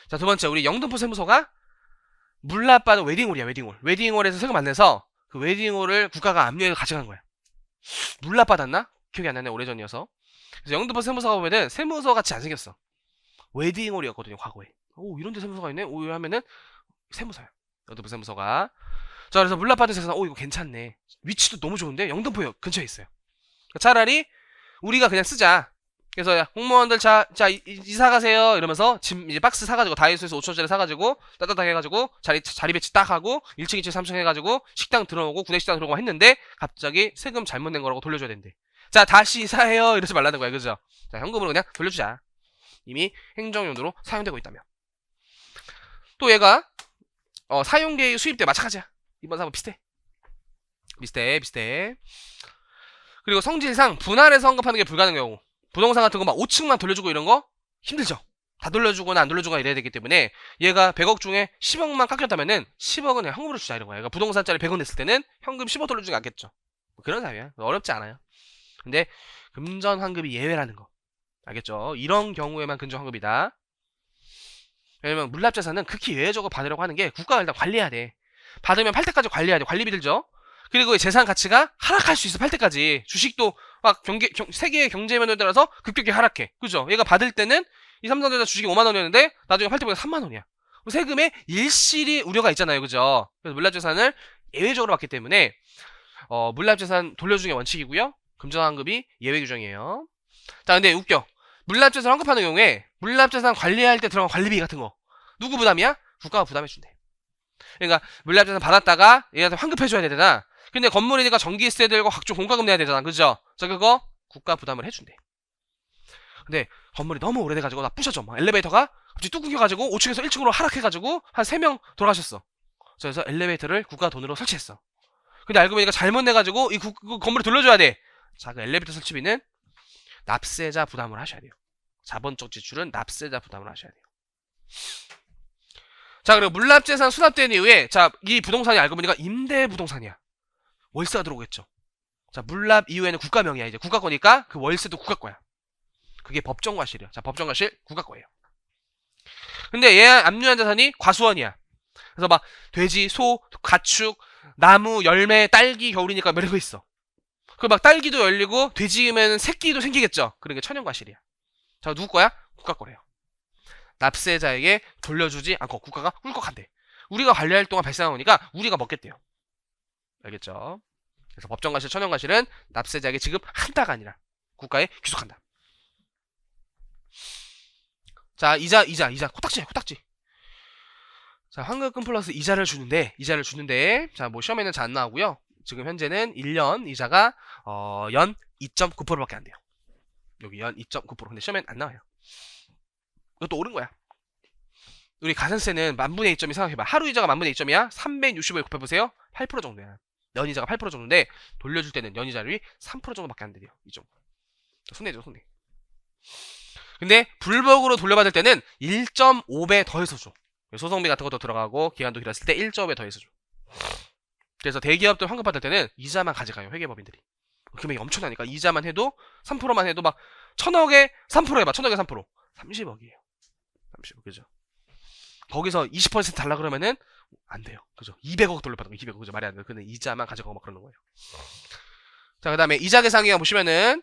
자, 두 번째, 우리 영등포 세무서가 물납받은 웨딩홀이야. 웨딩홀에서 세금 안 내서 그 웨딩홀을 국가가 압류해서 가져간 거야. 물납받았나? 기억이 안 나네. 오래전이어서. 그래서 영등포 세무서가 보면은 세무서 같이 안 생겼어. 웨딩홀이었거든요, 과거에. 오, 이런 데 세무서가 있네? 오, 하면은 세무서야. 영등포 세무서가. 자, 그래서 물납받은 재산, 오, 이거 괜찮네. 위치도 너무 좋은데? 영등포 근처에 있어요. 차라리 우리가 그냥 쓰자. 그래서 야, 공무원들 자 이사 가세요 이러면서 짐 이제 박스 사가지고 다이소에서 5천원짜리 사가지고 따뜻하게 해가지고 자리 배치 딱 하고 1층 2층 3층 해가지고 식당 들어오고 구내식당 들어오고 했는데 갑자기 세금 잘못 낸 거라고 돌려줘야 된대. 자, 다시 이사해요 이러지 말라는 거야. 그죠? 자, 현금으로 그냥 돌려주자. 이미 행정용도로 사용되고 있다면. 또 얘가 사용계획 수입 때 마찬가지야. 이번 사건 비슷해. 그리고 성질상 분할해서 환급하는 게 불가능한 경우, 부동산 같은 거 막 5층만 돌려주고 이런 거 힘들죠. 다 돌려주거나 안 돌려주거나 이래야 되기 때문에 얘가 100억 중에 10억만 깎였다면은 10억은 그냥 현금으로 주자 이런 거야. 그러니까 부동산짜리 100원 냈을 때는 현금 10억 돌려주는 게 낫겠죠. 뭐 그런 사유야. 어렵지 않아요. 근데 금전 환급이 예외라는 거. 알겠죠? 이런 경우에만 금전 환급이다. 왜냐면 물납재산은 극히 예외적으로 받으려고 하는 게 국가가 일단 관리해야 돼. 받으면 팔 때까지 관리해야 돼. 관리비 들죠? 그리고 재산 가치가 하락할 수 있어. 팔 때까지. 주식도 막 세계의 경제면에 따라서 급격히 하락해. 그죠? 얘가 받을 때는 이 삼성전자 주식이 5만 원이었는데 나중에 팔 때 보니까 3만 원이야. 세금에 일실이 우려가 있잖아요. 그죠? 그래서 물납재산을 예외적으로 받기 때문에 물납재산 돌려주는 게 원칙이고요. 금전환급이 예외 규정이에요. 자, 근데 웃겨. 물납재산 환급하는 경우에 물납재산 관리할 때 들어간 관리비 같은 거 누구 부담이야? 국가가 부담해준대. 그러니까 물납재산 받았다가 얘한테 환급해줘야 되잖아. 근데 건물이니까 전기세 들고 각종 공과금 내야 되잖아. 그죠? 자, 그거 국가 부담을 해준대. 근데 건물이 너무 오래돼가지고 나 부셔져. 막 엘리베이터가 갑자기 뚝 끊겨가지고 5층에서 1층으로 하락해가지고 한 3명 돌아가셨어. 그래서 엘리베이터를 국가 돈으로 설치했어. 근데 알고 보니까 잘못 내가지고 이 건물을 돌려줘야 돼. 자, 그 엘리베이터 설치비는 납세자 부담을 하셔야 돼요. 자본적 지출은 납세자 부담을 하셔야 돼요. 자, 그리고 물납재산 수납된 이후에 자, 이 부동산이 알고 보니까 임대부동산이야. 월세가 들어오겠죠. 자, 물납 이후에는 국가 명의야. 이제 국가 거니까 그 월세도 국가 거야. 그게 법정과실이야. 자, 법정과실 국가 거예요. 근데 얘 압류한 자산이 과수원이야. 그래서 막 돼지, 소, 가축, 나무, 열매, 딸기, 겨울이니까 몇 개 있어. 그 막 딸기도 열리고 돼지면 새끼도 생기겠죠. 그런 게 천연과실이야. 자, 누구 거야? 국가 거래요. 납세자에게 돌려주지 않고 국가가 꿀꺽한대. 우리가 관리할 동안 발생한 거니까 우리가 먹겠대요. 알겠죠? 그래서 법정과실, 천연과실은 납세자에게 지급한다가 아니라 국가에 귀속한다. 자, 이자, 코딱지야, 코딱지. 자, 환급금 플러스 이자를 주는데, 자, 뭐 시험에는 잘 안 나오고요. 지금 현재는 1년 이자가 연 2.9%밖에 안 돼요. 여기 연 2.9%. 근데 시험에는 안 나와요. 이것도 옳은 거야. 우리 가산세는 만분의 2점이 생각해봐. 하루 이자가 만분의 2점이야. 365에 곱해보세요. 8% 정도야. 연이자가 8% 정도인데 돌려줄 때는 연이자율이 3% 정도밖에 안 돼요. 이 정도. 손해죠, 손해. 근데 불법으로 돌려받을 때는 1.5배 더해서 줘. 소송비 같은 것도 들어가고 기간도 길었을 때 1.5배 더해서 줘. 그래서 대기업들 환급받을 때는 이자만 가져가요. 회계법인들이. 금액이 엄청나니까 이자만 해도 3%만 해도 막 1000억에 3% 해봐. 1000억에 3%. 30억이에요. 30억. 그죠? 거기서 20% 달라 그러면은 안 돼요. 그죠? 200억 돌려받는 거 200억. 그죠? 말이 안 돼요. 근데 이자만 가져가고 막 그러는 거예요. 자, 그 다음에 이자 계산 기간 보시면은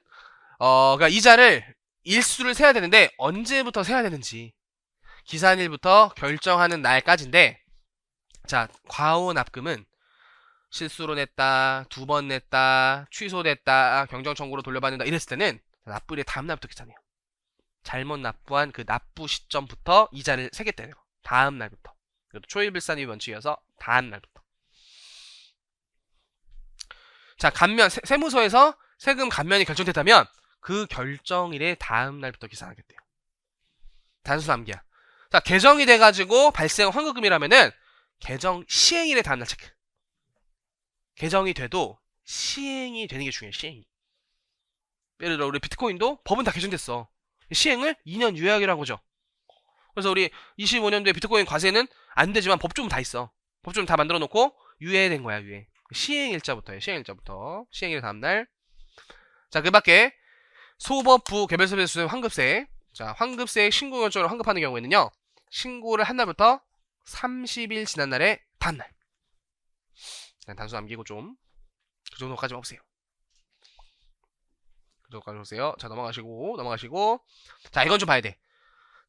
그러니까 이자를 일수를 세야 되는데 언제부터 세야 되는지 기산일부터 결정하는 날까지인데, 자, 과오납금은 실수로 냈다, 2번 냈다, 취소됐다, 경정청구로 돌려받는다 이랬을 때는 납부일의 다음 날부터 계산해요. 잘못 납부한 그 납부 시점부터 이자를 세겠다는 거. 다음 날부터. 이것도 초일불산이 원칙이어서 다음 날부터. 자, 감면 세무서에서 세금 감면이 결정됐다면 그 결정일의 다음 날부터 계산하겠대요. 단수 암기야. 자, 개정이 돼가지고 발생한 환급금이라면은 개정 시행일의 다음날 체크. 개정이 돼도 시행이 되는 게 중요해. 시행이. 예를 들어 우리 비트코인도 법은 다 개정됐어. 시행을 2년 유예하기로 한 거죠. 그래서 우리 25년도에 비트코인 과세는 안 되지만 법조문 다 있어. 법조문 다 만들어 놓고 유예된 거야. 유예. 시행일자부터예요. 시행일자부터. 시행일 다음날. 자, 그 밖에 소법부 개별소비세 수수 환급세. 자, 환급세 신고 결정으로 환급하는 경우에는요, 신고를 한 날부터 30일 지난 날에 다음날. 단수 남기고 좀 그 정도까지만 보세요. 그 정도까지 보세요. 자, 넘어가시고 자, 이건 좀 봐야 돼.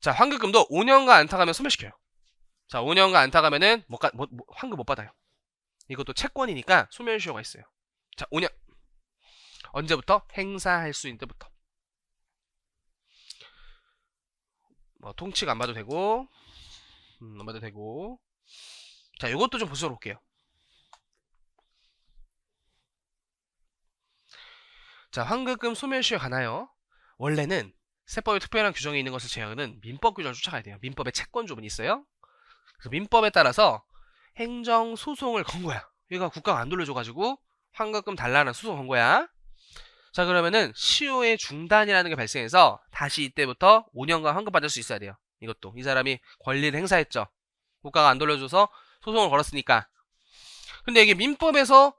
자, 환급금도 5년간 안 타가면 소멸시켜요. 자, 5년간 안 타가면은 환급 못 받아요. 이것도 채권이니까 소멸시효가 있어요. 자, 5년 언제부터? 행사할 수 있는 때부터. 뭐 통치가 안 봐도 되고 안 봐도 되고. 자, 이것도 좀 보시도록 할게요. 자, 환급금 소멸시효에 관하여 원래는 세법에 특별한 규정이 있는 것을 제외하고는 민법 규정을 쫓아가야 돼요. 민법에 채권 조문이 있어요. 그래서 민법에 따라서 행정 소송을 건 거야. 얘가 국가가 안 돌려줘가지고 환급금 달라는 소송 건 거야. 자, 그러면은 시효의 중단이라는 게 발생해서 다시 이때부터 5년간 환급받을 수 있어야 돼요. 이것도 이 사람이 권리를 행사했죠. 국가가 안 돌려줘서 소송을 걸었으니까. 근데 이게 민법에서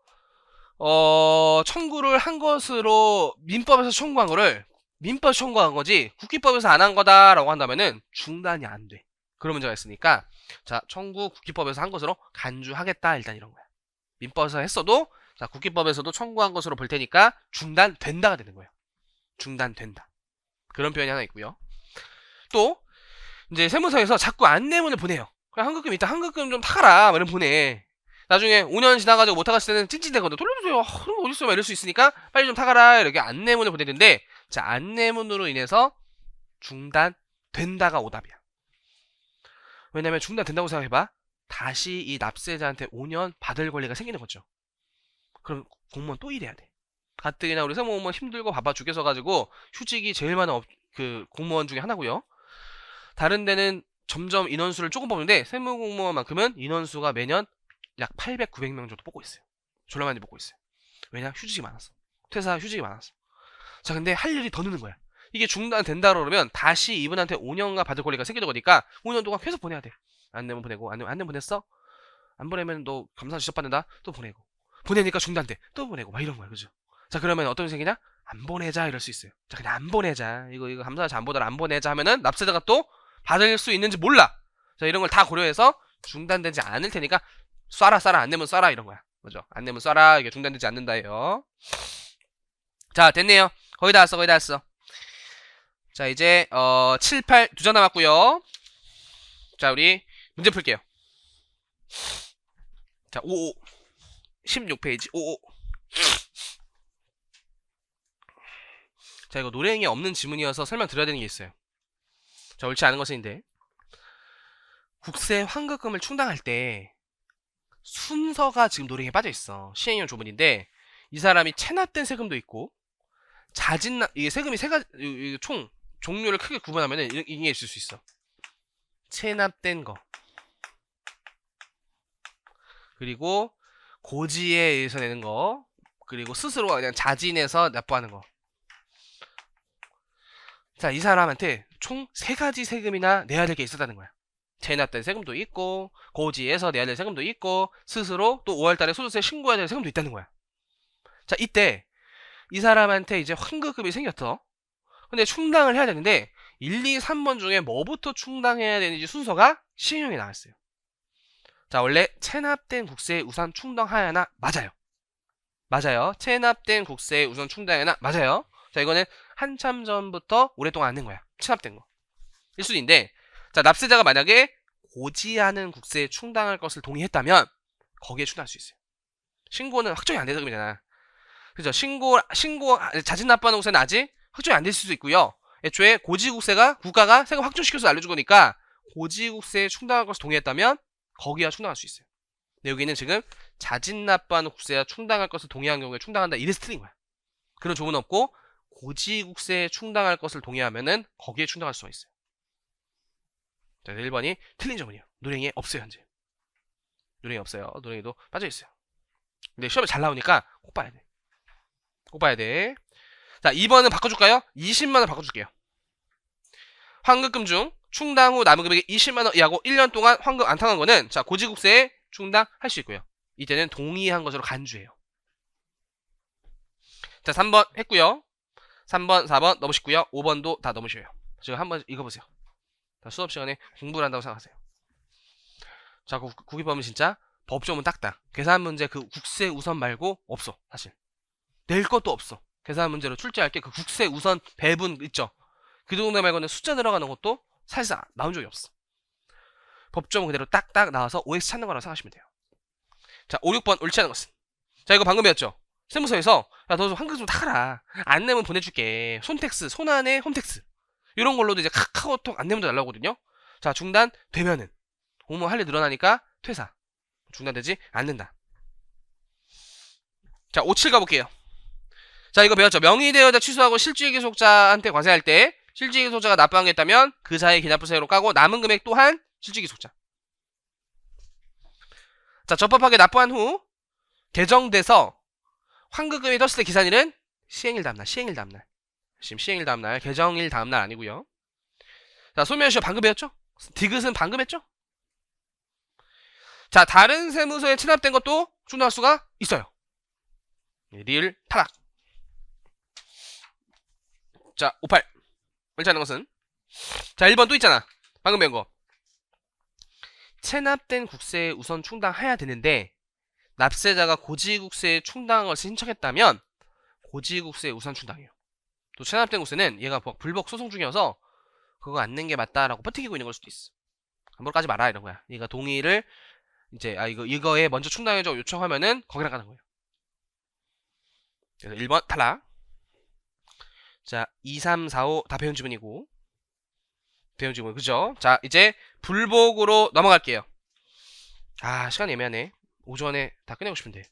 청구를 한 것으로 민법에서 청구한 거를 민법에서 청구한 거지 국기법에서 안 한 거다라고 한다면은 중단이 안 돼. 그런 문제가 있으니까 자 청구 국기법에서 한 것으로 간주하겠다 일단 이런 거야. 민법에서 했어도 자 국기법에서도 청구한 것으로 볼 테니까 중단된다가 되는 거예요. 중단된다. 그런 표현이 하나 있고요. 또 이제 세무서에서 자꾸 안내문을 보내요. 그냥 한급금 있다 한급금 좀 타가라 이런 보내. 나중에 5년 지나가지고 못 타갔을 때는 찐찐대거든. 돌려주세요. 그런 거 어딨어? 이럴 수 있으니까 빨리 좀 타가라 이렇게 안내문을 보내는데 자 안내문으로 인해서 중단된다가 오답이야. 왜냐면 중단된다고 생각해봐. 다시 이 납세자한테 5년 받을 권리가 생기는 거죠. 그럼 공무원 또 일해야 돼. 가뜩이나 우리 세무공무원 힘들고 바빠 죽겠어 가지고 휴직이 제일 많은 그 공무원 중에 하나고요. 다른 데는 점점 인원수를 조금 뽑는데 세무공무원만큼은 인원수가 매년 약 800, 900명 정도 뽑고 있어요. 졸라 많이 뽑고 있어요. 왜냐? 휴직이 많았어. 퇴사 휴직이 많았어. 자, 근데 할 일이 더 느는 거야. 이게 중단된다 그러면 다시 이분한테 5년간 받을 권리가 생기는 거니까 5년 동안 계속 보내야 돼. 안내문 보내고 안내문 보냈어? 안 보내면 너 감사 지적받는다? 또 보내고. 보내니까 중단돼. 또 보내고 막 이런 거야. 그죠? 자, 그러면 어떤 생기냐? 안 보내자 이럴 수 있어요. 자, 그냥 안 보내자. 이거 감사하지 안 보더라 안 보내자 하면은 납세자가 또 받을 수 있는지 몰라. 자, 이런 걸 다 고려해서 중단되지 않을 테니까 쏴라 안내문 쏴라 이런 거야. 그죠? 안내문 쏴라 이게 중단되지 않는다예요. 자, 됐네요. 거의 다 왔어. 자, 이제 7, 8 두 장 남았고요. 자, 우리 문제 풀게요. 자, 55 16페이지 55. 자, 이거 노래행위 없는 지문이어서 설명드려야 되는 게 있어요. 자, 옳지 않은 것인데 국세 환급금을 충당할 때 순서가 지금 노래행위에 빠져있어. 시행령 조문인데 이 사람이 체납된 세금도 있고 이게 세금이 세 가지 총 종류를 크게 구분하면은 이게 있을 수 있어. 체납된 거 그리고 고지에 의해서 내는 거 그리고 스스로 그냥 자진해서 납부하는 거. 자, 이 사람한테 총 3가지 세금이나 내야 될 게 있었다는 거야. 체납된 세금도 있고 고지에서 내야 될 세금도 있고 스스로 또 5월달에 소득세 신고해야 될 세금도 있다는 거야. 자, 이때 이 사람한테 이제 환급금이 생겼어. 근데 충당을 해야 되는데 1, 2, 3번 중에 뭐부터 충당해야 되는지 순서가 시행령에 나왔어요. 자, 원래 체납된 국세에 우선 충당하여나 맞아요. 체납된 국세에 우선 충당하여나 맞아요. 자, 이거는 한참 전부터 오랫동안 안 낸 거야. 체납된 거. 일순인데 자, 납세자가 만약에 고지하는 국세에 충당할 것을 동의했다면 거기에 충당할 수 있어요. 신고는 확정이 안 돼서 그러잖아. 그죠? 신고 자진 납부하는 국세는 아직 확정이 안 될 수도 있고요. 애초에 고지국세가 국가가 세금 확정시켜서 알려준 거니까 고지국세에 충당할 것을 동의했다면 거기야 충당할 수 있어요. 근데 여기는 지금 자진 납부하는 국세와 충당할 것을 동의한 경우에 충당한다 이래서 틀린 거야. 그런 조문은 없고 고지국세에 충당할 것을 동의하면은 거기에 충당할 수가 있어요. 자, 1번이 틀린 조문이에요. 노랭이에 없어요 현재. 노랭이 없어요. 노랭이도 빠져있어요. 근데 시험에 잘 나오니까 꼭 봐야 돼. 꼭 봐야 돼. 자, 2번은 바꿔줄까요? 20만원 바꿔줄게요. 환급금 중 충당 후 남은 금액이 20만원 이하고 1년 동안 환급 안 탕한 거는 자, 고지국세에 충당할 수 있고요. 이때는 동의한 것으로 간주해요. 자, 3번 했고요. 3번, 4번 넘으시고요. 5번도 다 넘으셔요. 지금 한번 읽어보세요. 수업 시간에 공부를 한다고 생각하세요. 자, 국기법은 진짜 법조문 딱딱. 계산 문제 그 국세 우선 말고 없어. 사실 낼 것도 없어. 계산 문제로 출제할 게 그 국세 우선 배분 있죠. 그 정도 말고는 숫자 들어가는 것도 사실상 나온 적이 없어. 법조문 그대로 딱딱 나와서 OX 찾는 거라고 생각하시면 돼요. 자, 5, 6번 옳지 않은 것은 자, 이거 방금 배웠죠. 세무서에서 야, 너 환급 좀 타가라. 안 내면 보내줄게. 손택스, 손안의 홈택스 이런 걸로도 이제 카카오톡 안내문도 날라오거든요. 자, 중단되면은 공무원 할 일 늘어나니까 퇴사. 중단되지 않는다. 자, 5, 7 가볼게요. 자, 이거 배웠죠. 명의대여자 취소하고 실질기속자한테 과세할 때 실질기속자가 납부한 게 있다면 그 사이 기납부세로 까고 남은 금액 또한 실질기속자. 자, 적법하게 납부한 후 개정돼서 환급금이 떴을 때 기산일은 시행일 다음날. 지금 시행일 다음날, 개정일 다음날 아니고요. 자, 소멸시효 방금 배웠죠? 디귿은 방금 했죠? 자, 다른 세무서에 체납된 것도 충당할 수가 있어요. 리을 타락. 자, 58. 옳지 않은 것은? 자, 1번 또 있잖아. 방금 배운 거. 체납된 국세에 우선 충당해야 되는데 납세자가 고지국세에 충당한 것을 신청했다면 고지국세에 우선 충당해요. 또 체납된 국세는 얘가 불복 소송 중이어서 그거 안 낸 게 맞다라고 버티고 있는 걸 수도 있어. 함부로 까지 마라 이런 거야. 얘가 동의를 이제 이거에 먼저 충당해줘 요청하면은 거기랑 가는 거예요. 그래서 1번 탈락. 자, 2, 3, 4, 5 다 배운 지문이고 배운 지문 그죠? 자, 이제 불복으로 넘어갈게요. 아, 시간이 애매하네. 오전에 다 끝내고 싶은데.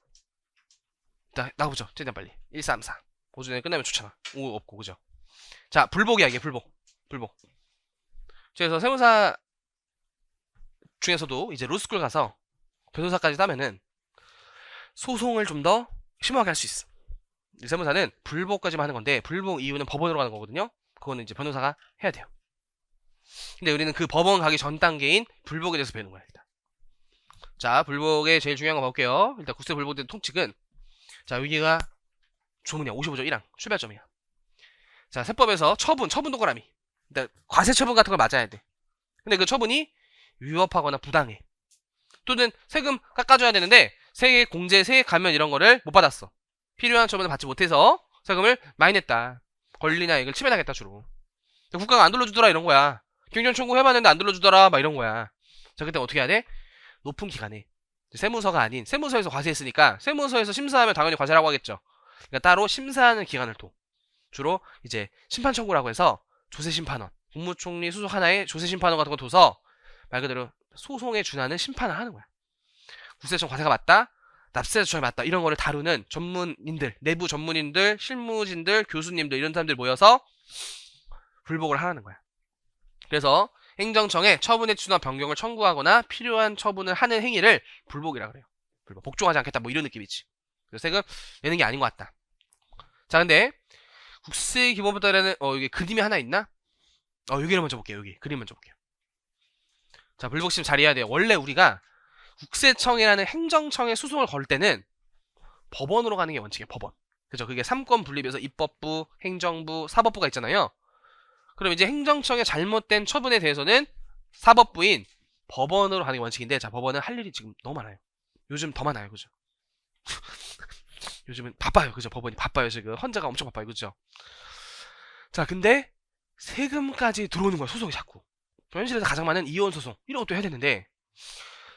나가보죠. 최대한 빨리. 1, 3, 4. 오전에 끝나면 좋잖아. 오 없고 그죠? 자, 불복이야 이게 불복. 그래서 세무사 중에서도 이제 로스쿨 가서 변호사까지 따면은 소송을 좀 더 심하게 할 수 있어. 세무사는 불복까지만 하는 건데 불복 이유는 법원으로 가는 거거든요. 그거는 이제 변호사가 해야 돼요. 근데 우리는 그 법원 가기 전 단계인 불복에 대해서 배우는 거야 일단. 자, 불복의 제일 중요한 거 볼게요. 일단 국세 불복에 대한 통칙은 자, 여기가 조문이야. 55조 1항 출발점이야. 자, 세법에서 처분 동그라미. 일단 과세 처분 같은 걸 맞아야 돼. 근데 그 처분이 위법하거나 부당해. 또는 세금 깎아줘야 되는데 세액 공제, 세액 감면 이런 거를 못 받았어. 필요한 처분을 받지 못해서 세금을 많이 냈다. 권리나 이익을 침해당했다 주로. 국가가 안 돌려주더라 이런 거야. 경영 청구해봤는데 안 돌려주더라 막 이런 거야. 자, 그때 어떻게 해야 돼? 높은 기관에 세무서가 아닌 세무서에서 과세했으니까 세무서에서 심사하면 당연히 과세라고 하겠죠. 그러니까 따로 심사하는 기관을 둬. 주로 이제 심판 청구라고 해서 조세심판원, 국무총리 수석 하나에 조세심판원 같은 거 둬서 말 그대로 소송에 준하는 심판을 하는 거야. 국세청 과세가 맞다, 납세자 조항이 맞다 이런 거를 다루는 전문인들, 내부 전문인들, 실무진들, 교수님들 이런 사람들 모여서 불복을 하라는 거야. 그래서 행정청에 처분에 준하 변경을 청구하거나 필요한 처분을 하는 행위를 불복이라 그래요. 불복. 복종하지 않겠다 뭐 이런 느낌이지. 그래서 세금 내는 게 아닌 것 같다. 자, 근데 국세 기본부터는 여기 그림이 하나 있나? 여기를 먼저 볼게요. 여기 그림 먼저 볼게요. 자, 불복심 잘 이해해야 돼요. 원래 우리가 국세청이라는 행정청에 소송을 걸 때는 법원으로 가는 게 원칙이에요. 법원. 그죠? 그게 3권 분립에서 입법부, 행정부, 사법부가 있잖아요. 그럼 이제 행정청의 잘못된 처분에 대해서는 사법부인 법원으로 가는 게 원칙인데, 자, 법원은 할 일이 지금 너무 많아요. 요즘 더 많아요. 그죠? 요즘은 바빠요. 그죠? 법원이 바빠요. 지금 헌재가 엄청 바빠요. 그죠? 자, 근데 세금까지 들어오는 거야. 소송이 자꾸. 현실에서 가장 많은 이혼 소송 이런 것도 해야 되는데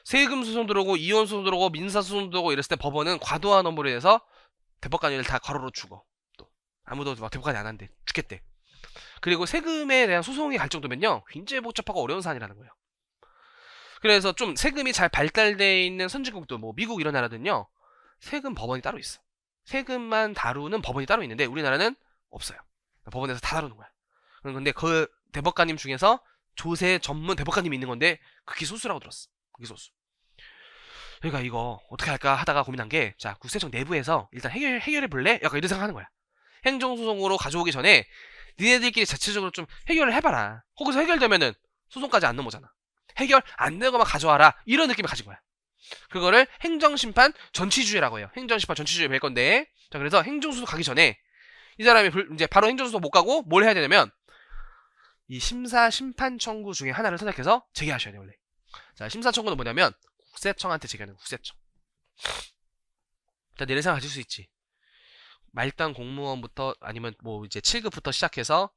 세금 소송 들어오고 이혼 소송 들어오고 민사 소송 들어오고 이랬을 때 법원은 과도한 업무로 인해서 대법관을 다 과로로 죽어. 또 아무도 막 대법관이 안 한대. 죽겠대. 그리고 세금에 대한 소송이 갈 정도면요 굉장히 복잡하고 어려운 사안이라는 거예요. 그래서 좀 세금이 잘 발달되어 있는 선진국도 뭐 미국 이런 나라들은요 세금 법원이 따로 있어. 세금만 다루는 법원이 따로 있는데 우리나라는 없어요. 법원에서 다 다루는 거야. 근데 그 대법관님 중에서 조세 전문 대법관님이 있는 건데 극히 소수라고 들었어. 극히 소수. 그러니까 이거 어떻게 할까 하다가 고민한 게, 자, 국세청 내부에서 일단 해결해 볼래? 약간 이런 생각하는 거야. 행정소송으로 가져오기 전에 니네들끼리 자체적으로 좀 해결을 해봐라. 거기서 해결되면은 소송까지 안 넘어잖아. 해결 안 되는 것만 가져와라. 이런 느낌을 가진 거야. 그거를 행정심판 전치주의라고 해요. 행정심판 전치주의 뵐 건데, 자, 그래서 행정소송 가기 전에 이 사람이 이제 바로 행정소송 못 가고 뭘 해야 되냐면 이 심사 심판 청구 중에 하나를 선택해서 제기하셔야 돼요. 원래. 자, 심사 청구는 뭐냐면 국세청한테 제기하는 국세청. 자, 내일 생각하실 수 있지. 말단 공무원부터 아니면 뭐 이제 7급부터 시작해서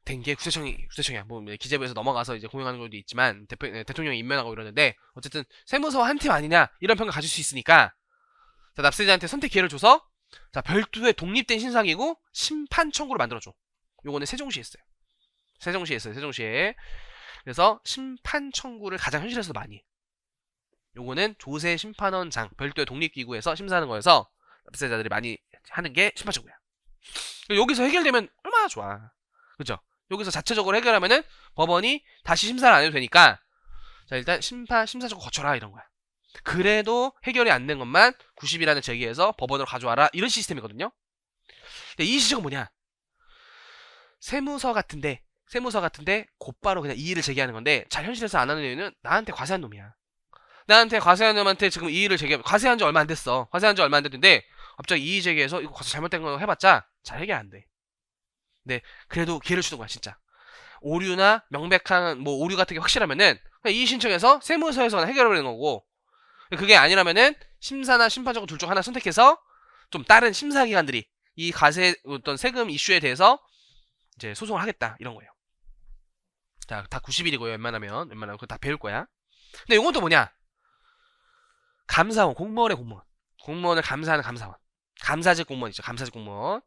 된 게 국세청이야. 뭐 기재부에서 넘어가서 이제 공용하는 것도 있지만 대통령이 임명하고 이러는데 어쨌든 세무서 한 팀 아니냐 이런 평가 가질 수 있으니까, 자, 납세자한테 선택 기회를 줘서 자, 별도의 독립된 신상이고 심판 청구를 만들어줘. 요거는 세종시에 했어요. 세종시에. 그래서 심판 청구를 가장 현실에서 많이 해. 요거는 조세 심판원장 별도의 독립기구에서 심사하는 거여서 납세자들이 많이 하는 게 심판 청구야. 여기서 해결되면 얼마나 좋아. 그죠? 여기서 자체적으로 해결하면은 법원이 다시 심사를 안 해도 되니까, 자, 일단 심사 청구 거쳐라 이런 거야. 그래도 해결이 안 된 것만 90일안을 제기해서 법원으로 가져와라 이런 시스템이거든요. 근데 이 시스템은 뭐냐? 세무서 같은데 세무서 같은데 곧바로 그냥 이의를 제기하는 건데 잘 현실에서 안 하는 이유는 나한테 과세한 놈이야. 나한테 과세한 놈한테 지금 이의를 제기하면 과세한 지 얼마 안 됐어. 과세한 지 얼마 안 됐는데 갑자기 이의 제기해서 이거 과세 잘못된 거 해봤자 잘 해결 안 돼. 근데 그래도 기회를 주는 거야 진짜. 오류나 명백한 뭐 오류 같은 게 확실하면은 그냥 이의 신청해서 세무서에서 해결을 하는 거고, 그게 아니라면은 심사나 심판정고 둘 중 하나 선택해서 좀 다른 심사기관들이 이 과세 어떤 세금 이슈에 대해서 이제 소송을 하겠다 이런 거예요. 자, 다 90일이고요. 웬만하면 그거 다 배울 거야. 근데 이건 또 뭐냐? 감사원, 공무원의 공무원. 공무원을 감사하는 감사원. 감사직 공무원이죠. 감사직 공무원.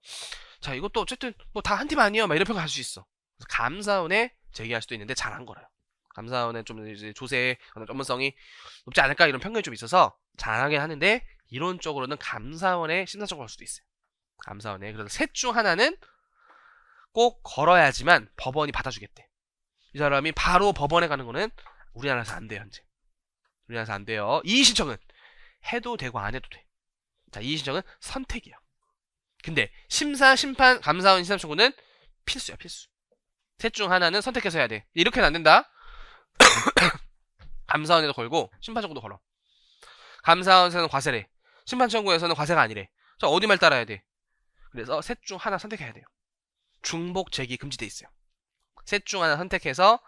자, 이것도 어쨌든 뭐 다 한 팀 아니에요. 막 이런 평가할 수 있어. 그래서 감사원에 제기할 수도 있는데 잘 안 걸어요. 감사원은 좀 이제 조세 전문성이 높지 않을까 이런 편견이 좀 있어서 잘하긴 하는데 이론적으로는 감사원에 심사청구 할 수도 있어요. 감사원에. 그래서 셋 중 하나는 꼭 걸어야지만 법원이 받아주겠대. 이 사람이 바로 법원에 가는 거는 우리나라에서 안 돼요, 현재. 우리나라에서 안 돼요. 이의 신청은 해도 되고 안 해도 돼. 자, 이의 신청은 선택이야. 근데 심사, 심판, 감사원 심사 청구는 필수야, 필수. 셋 중 하나는 선택해서 해야 돼. 이렇게는 안 된다. 감사원에도 걸고 심판 청구도 걸어. 감사원에서는 과세래. 심판 청구에서는 과세가 아니래. 자, 어디 말 따라야 돼? 그래서 셋 중 하나 선택해야 돼요. 중복 제기 금지돼 있어요. 셋 중 하나 선택해서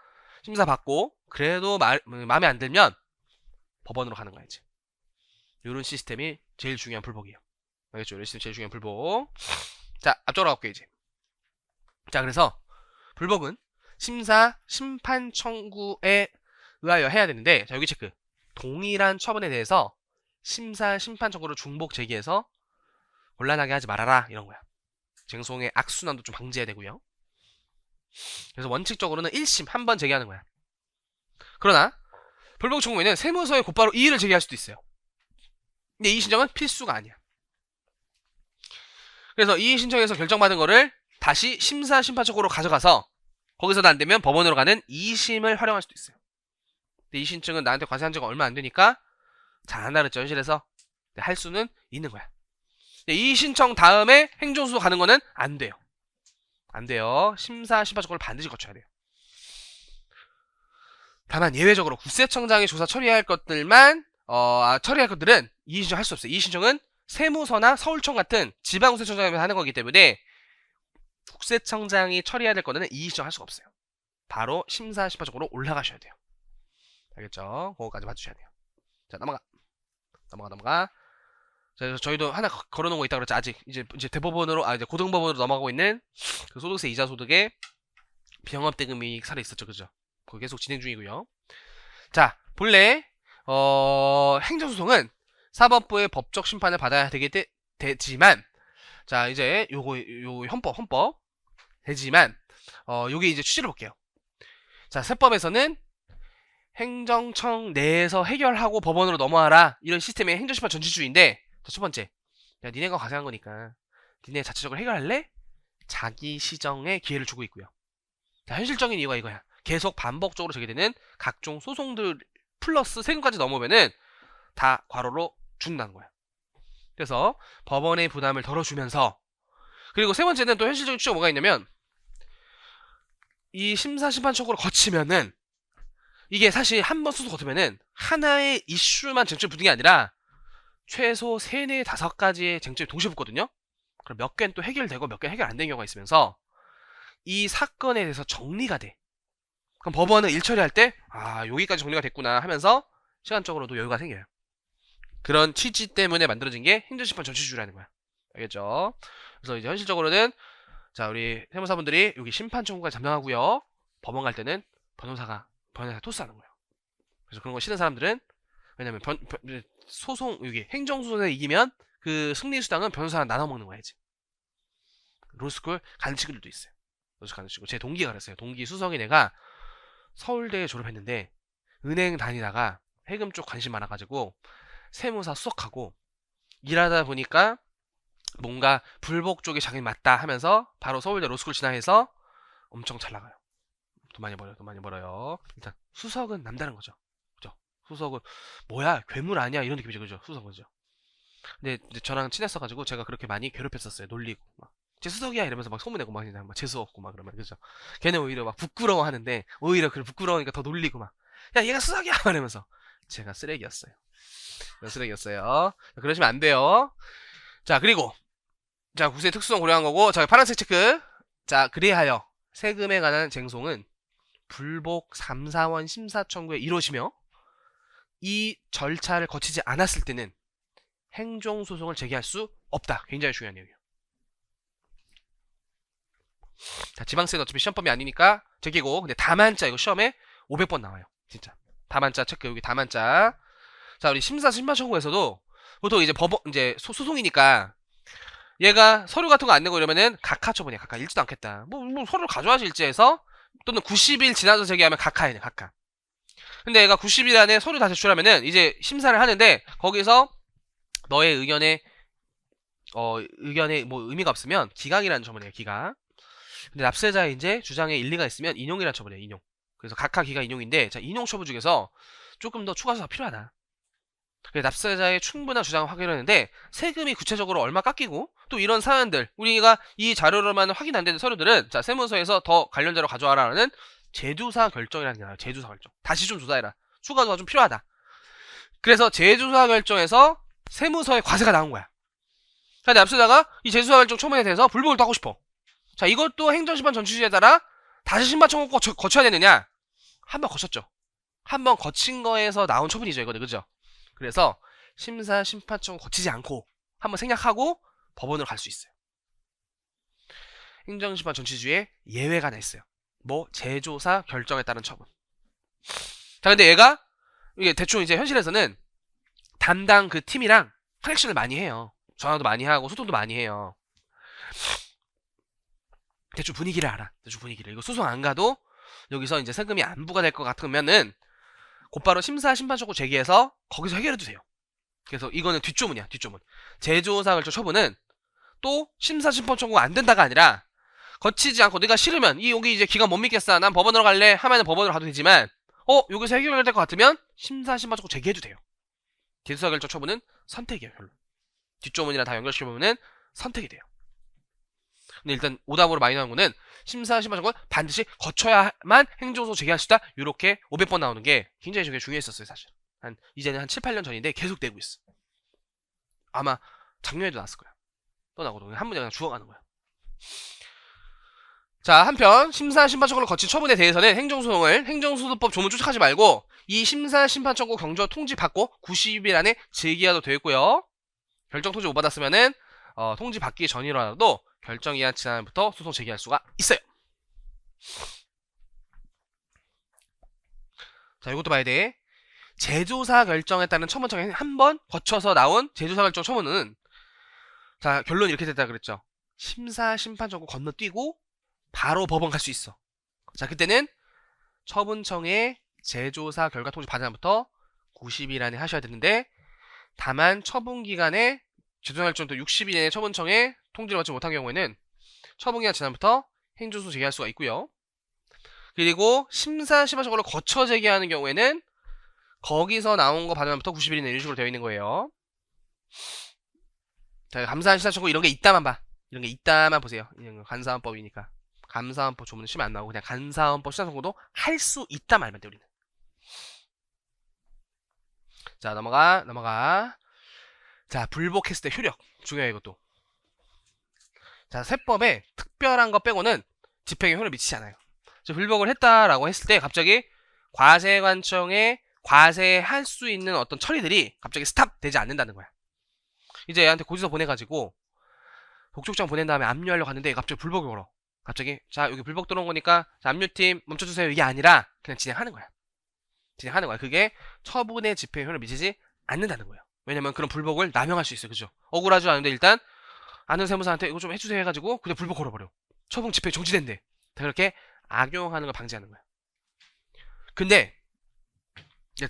심사 받고 그래도 마음에 안 들면 법원으로 가는 거야 이제. 이런 시스템이 제일 중요한 불복이에요. 알겠죠? 이런 시스템 제일 중요한 불복. 자, 앞쪽으로 가볼게요 이제. 자, 그래서 불복은 심사, 심판 청구에 의하여 해야 되는데, 자, 여기 체크. 동일한 처분에 대해서 심사, 심판 청구를 중복 제기해서 곤란하게 하지 말아라 이런 거야. 쟁송의 악순환도 좀 방지해야 되고요. 그래서 원칙적으로는 1심 한 번 제기하는 거야. 그러나 불복 청구에는 세무서에 곧바로 이의를 제기할 수도 있어요. 근데 이의 신청은 필수가 아니야. 그래서 이의 신청에서 결정받은 거를 다시 심사, 심판 청구로 가져가서 거기서도 안 되면 법원으로 가는 2심을 활용할 수도 있어요. 근데 이의 신청은 나한테 과세한 지가 얼마 안 되니까 잘 안 나르죠, 현실에서. 할 수는 있는 거야. 이의 신청 다음에 행정소송 가는 거는 안 돼요. 안 돼요. 심사, 심판 청구를 반드시 거쳐야 돼요. 다만 예외적으로 국세청장이 조사 처리할 것들만 처리할 것들은 이의 신청 할 수 없어요. 이의 신청은 세무서나 서울청 같은 지방국세청장이 하는 거기 때문에 국세청장이 처리해야 될 거는 이의 신청 할 수가 없어요. 바로 심사, 심판 청구로 올라가셔야 돼요. 알겠죠? 그거까지 봐주셔야 돼요. 자, 넘어가. 자, 저희도 하나 걸어놓은 거 있다 그랬죠. 아직 이제 대법원으로 이제 고등법원으로 넘어가고 있는 그 소득세 이자 소득의 병업대금이익 사례 있었죠, 그죠? 그거 계속 진행 중이고요. 자, 본래 행정소송은 사법부의 법적 심판을 받아야 되지만, 자, 이제 요 헌법 되지만 요게 이제 취지를 볼게요. 자, 세법에서는 행정청 내에서 해결하고 법원으로 넘어와라 이런 시스템의 행정심판 전치주의인데, 자, 첫 번째, 야, 니네가 과세한 거니까 니네 자체적으로 해결할래? 자기 시정에 기회를 주고 있고요. 자, 현실적인 이유가 이거야. 계속 반복적으로 제기되는 각종 소송들 플러스 세금까지 넘으면은 다 과로로 준다는 거야. 그래서 법원의 부담을 덜어주면서, 그리고 세 번째는 또 현실적인 취지가 뭐가 있냐면, 이 심사 심판 청구를 거치면은 이게 사실 한 번 소송 거치면은 하나의 이슈만 쟁점이 붙는 게 아니라 최소 3, 4, 5가지의 쟁점이 동시에 붙거든요. 그럼 몇 개는 또 해결되고 몇 개는 해결 안 되는 경우가 있으면서 이 사건에 대해서 정리가 돼. 그럼 법원은 일 처리할 때 여기까지 정리가 됐구나 하면서 시간적으로도 여유가 생겨요. 그런 취지 때문에 만들어진 게 행정심판 전치주의라는 거야. 알겠죠? 그래서 이제 현실적으로는, 자, 우리 세무사분들이 여기 심판 청구까지 담당하고요. 법원 갈 때는 변호사가 토스하는 거예요. 그래서 그런 거 싫은 사람들은, 왜냐면 소송, 여기 행정소송에 이기면 그 승리 수당은 변호사랑 나눠 먹는 거야, 이제. 로스쿨 가는 친구들도 있어요. 로스쿨 가는 친구. 제 동기가 그랬어요. 동기 수석이 내가 서울대에 졸업했는데 은행 다니다가 해금 쪽 관심 많아가지고 세무사 수석하고 일하다 보니까 뭔가 불복 쪽에 자기 맞다 하면서 바로 서울대 로스쿨 진학해서 엄청 잘 나가요. 돈 많이 벌어요. 일단 수석은 남다른 거죠. 그죠? 수석은 뭐야, 괴물 아니야, 이런 느낌이죠. 그죠? 수석은. 그죠? 근데 이제 저랑 친했어가지고 제가 그렇게 많이 괴롭혔었어요. 놀리고 막. 재수석이야 이러면서 막 소문내고 막 그냥 막 재수 없고 막 그러면 그죠. 걔는 오히려 막 부끄러워하는데 오히려 그 부끄러우니까 더 놀리고 막 야 얘가 수석이야 이러면서 제가 쓰레기였어요. 쓰레기였어요. 그러시면 안 돼요. 자 그리고 자 국세 특수성 고려한 거고 자 파란색 체크. 자 그리하여 세금에 관한 쟁송은 불복 3, 4원 심사 청구에 이루어지며 이 절차를 거치지 않았을 때는 행정소송을 제기할 수 없다. 굉장히 중요한 내용이에요. 자, 지방세는 어차피 시험범위 아니니까 제기고 근데 다만자 이거 시험에 500번 나와요. 진짜. 다만자 체크 여기 다만자. 자, 우리 심사 청구에서도 보통 이제 법원 이제 소송이니까 얘가 서류 같은 거 안 내고 이러면은 각하 처분이야. 각하 읽지도 않겠다. 뭐 서류를 가져와야지 일제해서 또는 90일 지나서 제기하면 각하해야 돼. 각하. 근데 얘가 90일 안에 서류 다 제출하면은 이제 심사를 하는데 거기서 너의 의견에 뭐 의미가 없으면 기각이라는 처분이에요. 기각. 근데 납세자의 이제 주장에 일리가 있으면 인용이라는 처분이에요. 인용. 그래서 각하 기각 인용인데 자 인용 처분 중에서 조금 더 추가 조사가 필요하다. 그래서 납세자의 충분한 주장을 확인하는데 세금이 구체적으로 얼마 깎이고 또 이런 사안들 우리가 이 자료로만 확인 안 되는 서류들은 자 세무서에서 더 관련 자료 가져와라는 제조사 결정이라는 게 나와요. 제조사 결정. 다시 좀 조사해라. 추가 조사 좀 필요하다. 그래서 제조사 결정에서 세무서에 과세가 나온 거야. 자, 납세자가 이 제조사 결정 처분에 대해서 불복을 또 하고 싶어. 자, 이것도 행정심판 전취지에 따라 다시 심판 청구 꼭 거쳐야 되느냐? 한 번 거쳤죠. 한 번 거친 거에서 나온 처분이죠, 이거는. 그죠? 그래서 심사 심판 청구 거치지 않고 한번 생략하고 법원으로 갈 수 있어요. 행정심판 전취주에 예외가 하나 있어요. 뭐 제조사 결정에 따른 처분. 자, 근데 얘가 이게 대충 이제 현실에서는 담당 그 팀이랑 커넥션을 많이 해요. 전화도 많이 하고 소통도 많이 해요. 대충 분위기를 알아. 대충 분위기를. 이거 소송 안 가도 여기서 이제 세금이 안 부과될 것 같으면은 곧바로 심사 심판 청구 제기해서 거기서 해결해 주세요. 그래서 이거는 뒷조문이야. 뒷조문. 제조사 결정 처분은 또 심사 심판 청구가 안 된다가 아니라 거치지 않고 네가 싫으면 여기 이제 기간 못 믿겠어. 난 법원으로 갈래. 하면은 법원으로 가도 되지만 여기서 해결될 것 같으면 심사 심판 청구 제기해 주세요. 제조사 결정 처분은 선택이에요. 별로. 뒷조문이랑 다 연결시켜보면은 선택이 돼요. 근데 일단 오답으로 많이 나오는 거는 심사 심판 청구는 반드시 거쳐야만 행정소송 제기할 수 있다. 이렇게 500번 나오는 게 굉장히 저게 중요했었어요. 사실. 이제는 한 7, 8년 전인데 계속 되고 있어. 아마 작년에도 나왔을 거야. 또 나오고 한 문제 그냥 죽어가는 거야. 자, 한편 심사 심판 청구를 거친 처분에 대해서는 행정소송법 조문 쫓아가지 말고 이 심사 심판 청구 경조 통지 받고 90일 안에 제기하도록 되어 있고요. 결정 통지 못 받았으면은 통지 받기 전이라도 결정기한 지난부터 소송 제기할 수가 있어요. 자, 이것도 봐야 돼. 제조사 결정에 따른 처분청에 한번 거쳐서 나온 제조사 결정 처분은 자 결론 이렇게 됐다 그랬죠. 심사 심판 청구 건너뛰고 바로 법원 갈 수 있어. 자 그때는 처분청에 제조사 결과 통지 받은 날부터 90일 안에 하셔야 되는데 다만 처분기간에 제조사 결정도 60일 이내 처분청에 통지를 받지 못한 경우에는 처분기간 지난부터 행정소송 제기할 수가 있고요. 그리고 심사 심판 청구를 거쳐 제기하는 경우에는 거기서 나온 거 받은 날부터 90일 이내 이런 식으로 되어 있는 거예요. 자, 감사한 심사 청구 이런 게 있다만 봐. 이런 게 있다만 보세요. 이런 거 감사원법이니까. 감사원법 조문은 시험 안 나오고 그냥 감사원법 심사 청구도 할 수 있다 말만 돼 우리는. 자, 넘어가. 자, 불복했을 때 효력 중요해 이것도. 자, 세법에 특별한 거 빼고는 집행에 효력을 미치지 않아요. 불복을 했다라고 했을 때 갑자기 과세관청에 과세할 수 있는 어떤 처리들이 갑자기 스탑 되지 않는다는 거야. 이제 얘한테 고지서 보내가지고 독촉장 보낸 다음에 압류하려고 하는데 갑자기 불복을 걸어. 갑자기 자 여기 불복 들어온 거니까 자, 압류팀 멈춰주세요. 이게 아니라 그냥 진행하는 거야. 그게 처분의 집행에 효력을 미치지 않는다는 거예요. 왜냐면 그런 불복을 남용할 수 있어요. 그죠? 억울하지 않은데 일단 아는 세무사한테 이거 좀 해주세요 해가지고 그냥 불복 걸어버려. 처분 집행 정지된대. 그렇게 악용하는 걸 방지하는 거야. 근데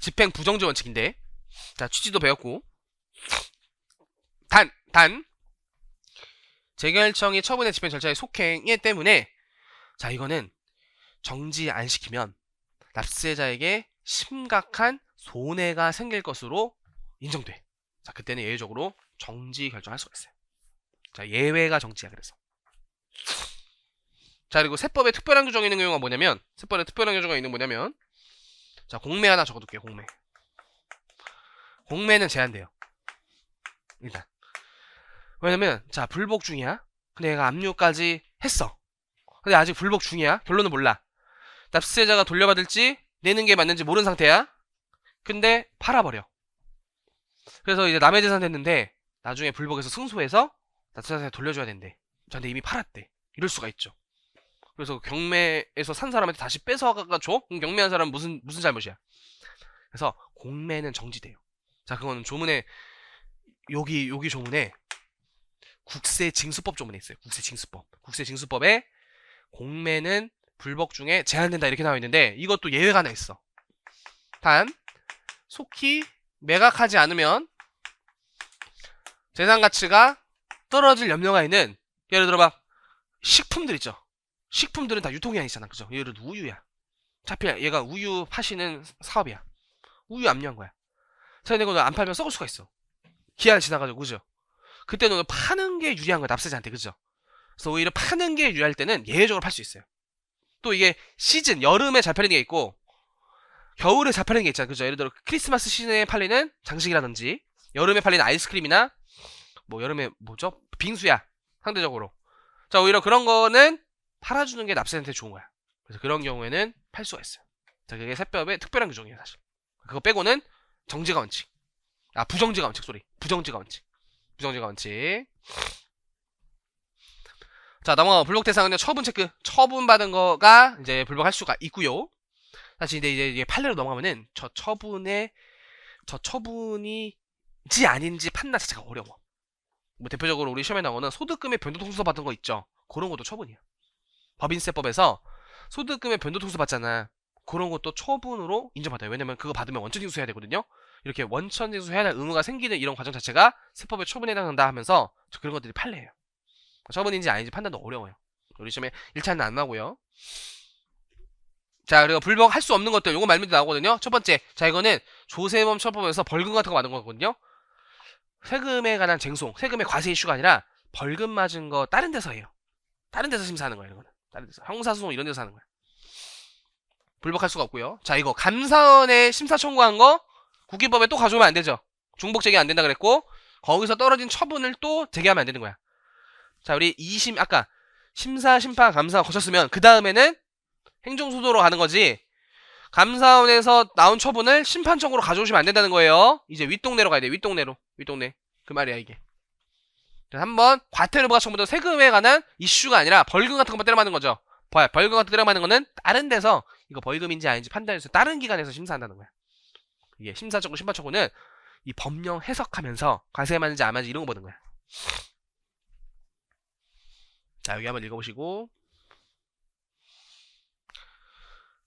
집행 부정지 원칙인데 자 취지도 배웠고 단 재결청이 처분의 집행 절차의 속행에 때문에 자 이거는 정지 안 시키면 납세자에게 심각한 손해가 생길 것으로 인정돼. 자 그때는 예외적으로 정지 결정할 수가 있어요. 자 예외가 정지야. 그래서 자, 그리고 세법에 특별한 규정이 있는 경우가 뭐냐면, 세법에 특별한 규정이 있는 뭐냐면, 자, 공매 하나 적어둘게요. 공매. 공매는 제한돼요. 일단. 왜냐면, 자, 불복 중이야. 근데 얘가 압류까지 했어. 근데 아직 불복 중이야. 결론은 몰라. 납세자가 돌려받을지 내는 게 맞는지 모르는 상태야. 근데 팔아버려. 그래서 이제 남의 재산 됐는데 나중에 불복에서 승소해서 납세자한테 돌려줘야 된대. 자, 근데 이미 팔았대. 이럴 수가 있죠. 그래서 경매에서 산 사람한테 다시 뺏어가 줘? 그럼 경매한 사람은 무슨 잘못이야? 그래서 공매는 정지돼요. 자, 그거는 조문에 여기 조문에 국세징수법 조문에 있어요. 국세징수법. 국세징수법에 공매는 불복 중에 제한된다 이렇게 나와 있는데 이것도 예외가 하나 있어. 단 속히 매각하지 않으면 재산 가치가 떨어질 염려가 있는, 예를 들어 막 식품들 있죠. 식품들은 다 유통이 아니잖아. 그죠? 예를 들어 우유야. 어차피 얘가 우유 파시는 사업이야. 우유 압류한 거야. 자, 근데 이거 안 팔면 썩을 수가 있어. 기한 지나가지고. 그죠? 그때는 파는 게 유리한 거야. 납세자한테. 그죠? 그래서 오히려 파는 게 유리할 때는 예외적으로 팔 수 있어요. 또 이게 시즌, 여름에 잘 팔리는 게 있고 겨울에 잘 팔리는 게 있잖아. 그죠? 예를 들어 크리스마스 시즌에 팔리는 장식이라든지 여름에 팔리는 아이스크림이나 뭐 여름에 뭐죠? 빙수야. 상대적으로. 자, 오히려 그런 거는 팔아주는 게 납세자한테 좋은 거야. 그래서 그런 경우에는 팔 수가 있어요. 자, 그게 세법의 특별한 규정이에요, 사실. 그거 빼고는 정지가 원칙. 아, 부정지가 원칙, 소리. 부정지가 원칙. 부정지가 원칙. 자, 넘어가. 불복 대상은요, 처분 체크. 처분받은 거가 이제 불복할 수가 있고요. 사실 이제 판례로 넘어가면은 저 처분이지 아닌지 판단 자체가 어려워. 뭐 대표적으로 우리 시험에 나오는 소득금의 변동통수 받은 거 있죠. 그런 것도 처분이야. 법인세법에서 소득금의 변동통수 받잖아. 그런 것도 처분으로 인정받아요. 왜냐면 그거 받으면 원천징수 해야 되거든요. 이렇게 원천징수 해야 할 의무가 생기는 이런 과정 자체가 세법의 처분에 해당한다 하면서 그런 것들이 판례예요. 처분인지 아닌지 판단도 어려워요. 우리 시험에 1차는 안 나오고요. 자, 그리고 불복 할 수 없는 것들 요거 말문이 나오거든요. 첫 번째, 자, 이거는 조세범 처법에서 벌금 같은 거 맞은 거거든요. 세금에 관한 쟁송, 세금의 과세 이슈가 아니라 벌금 맞은 거 다른 데서 해요. 다른 데서 심사하는 거예요. 이거는 다른 데서 형사소송 이런 데서 하는 거야. 불복할 수가 없고요. 자, 이거 감사원에 심사 청구한 거 국기법에 또 가져오면 안 되죠. 중복 제기 안 된다 그랬고 거기서 떨어진 처분을 또 제기하면 안 되는 거야. 자, 우리 2심 아까 심사, 심판, 감사 거쳤으면 그 다음에는 행정소송으로 가는 거지. 감사원에서 나온 처분을 심판청구로 가져오시면 안 된다는 거예요. 이제 윗동네로 가야 돼. 윗동네로. 윗동네. 그 말이야 이게. 한번 과태료부과 처분도 세금에 관한 이슈가 아니라 벌금 같은 것만 때려 맞는 거죠. 벌금 같은 거 때려 맞는 거는 다른 데서 이거 벌금인지 아닌지 판단해서 다른 기관에서 심사한다는 거야. 이게 심사청구, 심판청구는 이 법령 해석하면서 과세에 맞는지 안 맞는지 이런 거 보는 거야. 자, 여기 한번 읽어보시고.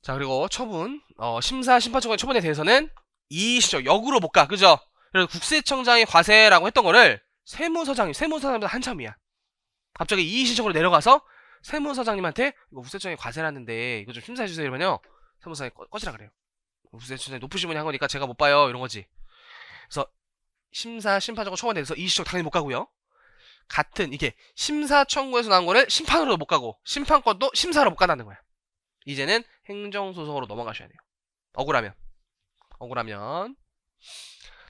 자, 그리고 처분, 심사, 심판청구의 처분에 대해서는 이의시적, 역으로 못 가. 그죠? 그래서 국세청장이 과세라고 했던 거를 세무서장님보다 한참이야. 갑자기 이의시적으로 내려가서 세무서장님한테 이거 국세청이 과세라는데 이거 좀 심사해주세요 이러면요. 세무서장이 꺼지라 그래요. 국세청장이 높으신 분이 한 거니까 제가 못 봐요. 이런 거지. 그래서 심사, 심판청구 처분에 대해서 이의시적 당연히 못 가고요. 같은 이게 심사 청구에서 나온 거를 심판으로 못 가고 심판권도 심사로 못 간다는 거야. 이제는 행정소송으로 넘어가셔야 돼요. 억울하면.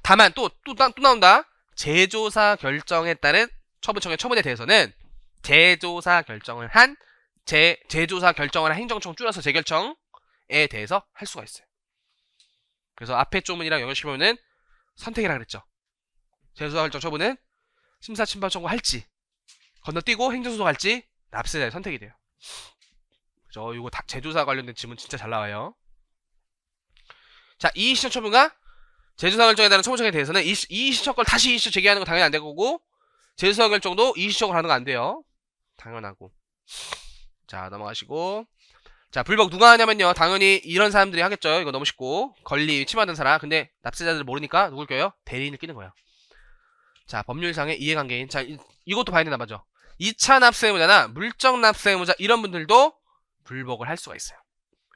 다만 또 나온다. 제조사 결정에 따른 처분청의 처분에 대해서는 제조사 결정을 한 행정청 줄여서 재결청에 대해서 할 수가 있어요. 그래서 앞에 조문이랑 연결시키면은 선택이라 그랬죠. 제조사 결정 처분은 심사 심판 청구 할지 건너뛰고 행정소송 할지 납세자의 선택이 돼요. 그죠? 이거 제조사 관련된 지문 진짜 잘 나와요. 자, 이의시청 처분과 제조사 결정에 따른 처분청에 대해서는 이의시청 걸 다시 이의시청 제기하는 거 당연히 안 될 거고 제조사 결정도 이의시청으로 하는 거 안 돼요. 당연하고. 자, 넘어가시고. 자, 불복 누가 하냐면요. 당연히 이런 사람들이 하겠죠. 이거 너무 쉽고. 권리 침해받은 사람. 근데 납세자들 모르니까 누굴 껴요? 대리인을 끼는 거예요. 자, 법률상의 이해관계인. 자, 이것도 봐야 된다 맞죠? 2차 납세의무자나 물적 납세의무자 이런 분들도 불복을 할 수가 있어요.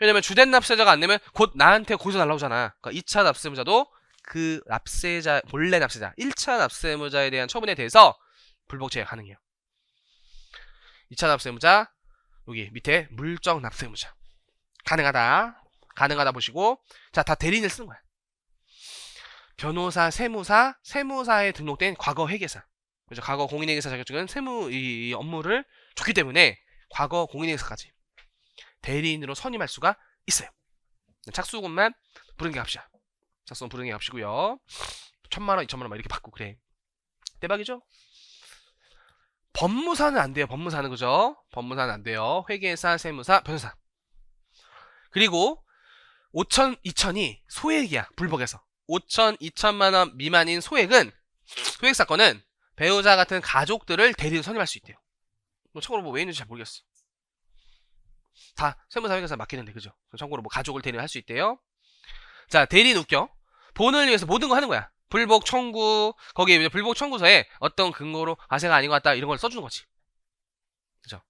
왜냐면 주된 납세자가 안 내면 곧 나한테 고소 날라오잖아. 그러니까 2차 납세의무자도 그 납세자, 본래 납세자, 1차 납세의무자에 대한 처분에 대해서 불복 제외 가능해요. 2차 납세무자 여기 밑에 물적 납세무자 가능하다 보시고 자 다 대리인을 쓰는 거야. 변호사, 세무사에 등록된 과거 회계사. 그죠? 과거 공인회계사 자격증은 세무 이 업무를 줬기 때문에 과거 공인회계사까지 대리인으로 선임할 수가 있어요. 착수금만 부르는 게 값이야. 착수금 부르는 게 값이고요. 1000만원, 2000만원 막 이렇게 받고 그래. 대박이죠? 법무사는 안 돼요. 법무사는 그죠? 법무사는 안 돼요. 회계사, 세무사, 변호사. 그리고 5천, 2천이 소액이야. 불법에서. 5천, 2천만원 미만인 소액은 소액 사건은 배우자 같은 가족들을 대리로 선임할 수 있대요. 뭐 참고로 뭐 왜 있는지 잘 모르겠어. 다 세무사 회계사 맡기는데 그죠? 참고로 뭐 가족을 대리할 수 있대요. 자, 대리인 웃겨. 본을 위해서 모든 거 하는 거야. 불복 청구 거기에 이제 불복 청구서에 어떤 근거로 아세가 아닌 것 같다 이런 걸 써주는 거지. 그죠?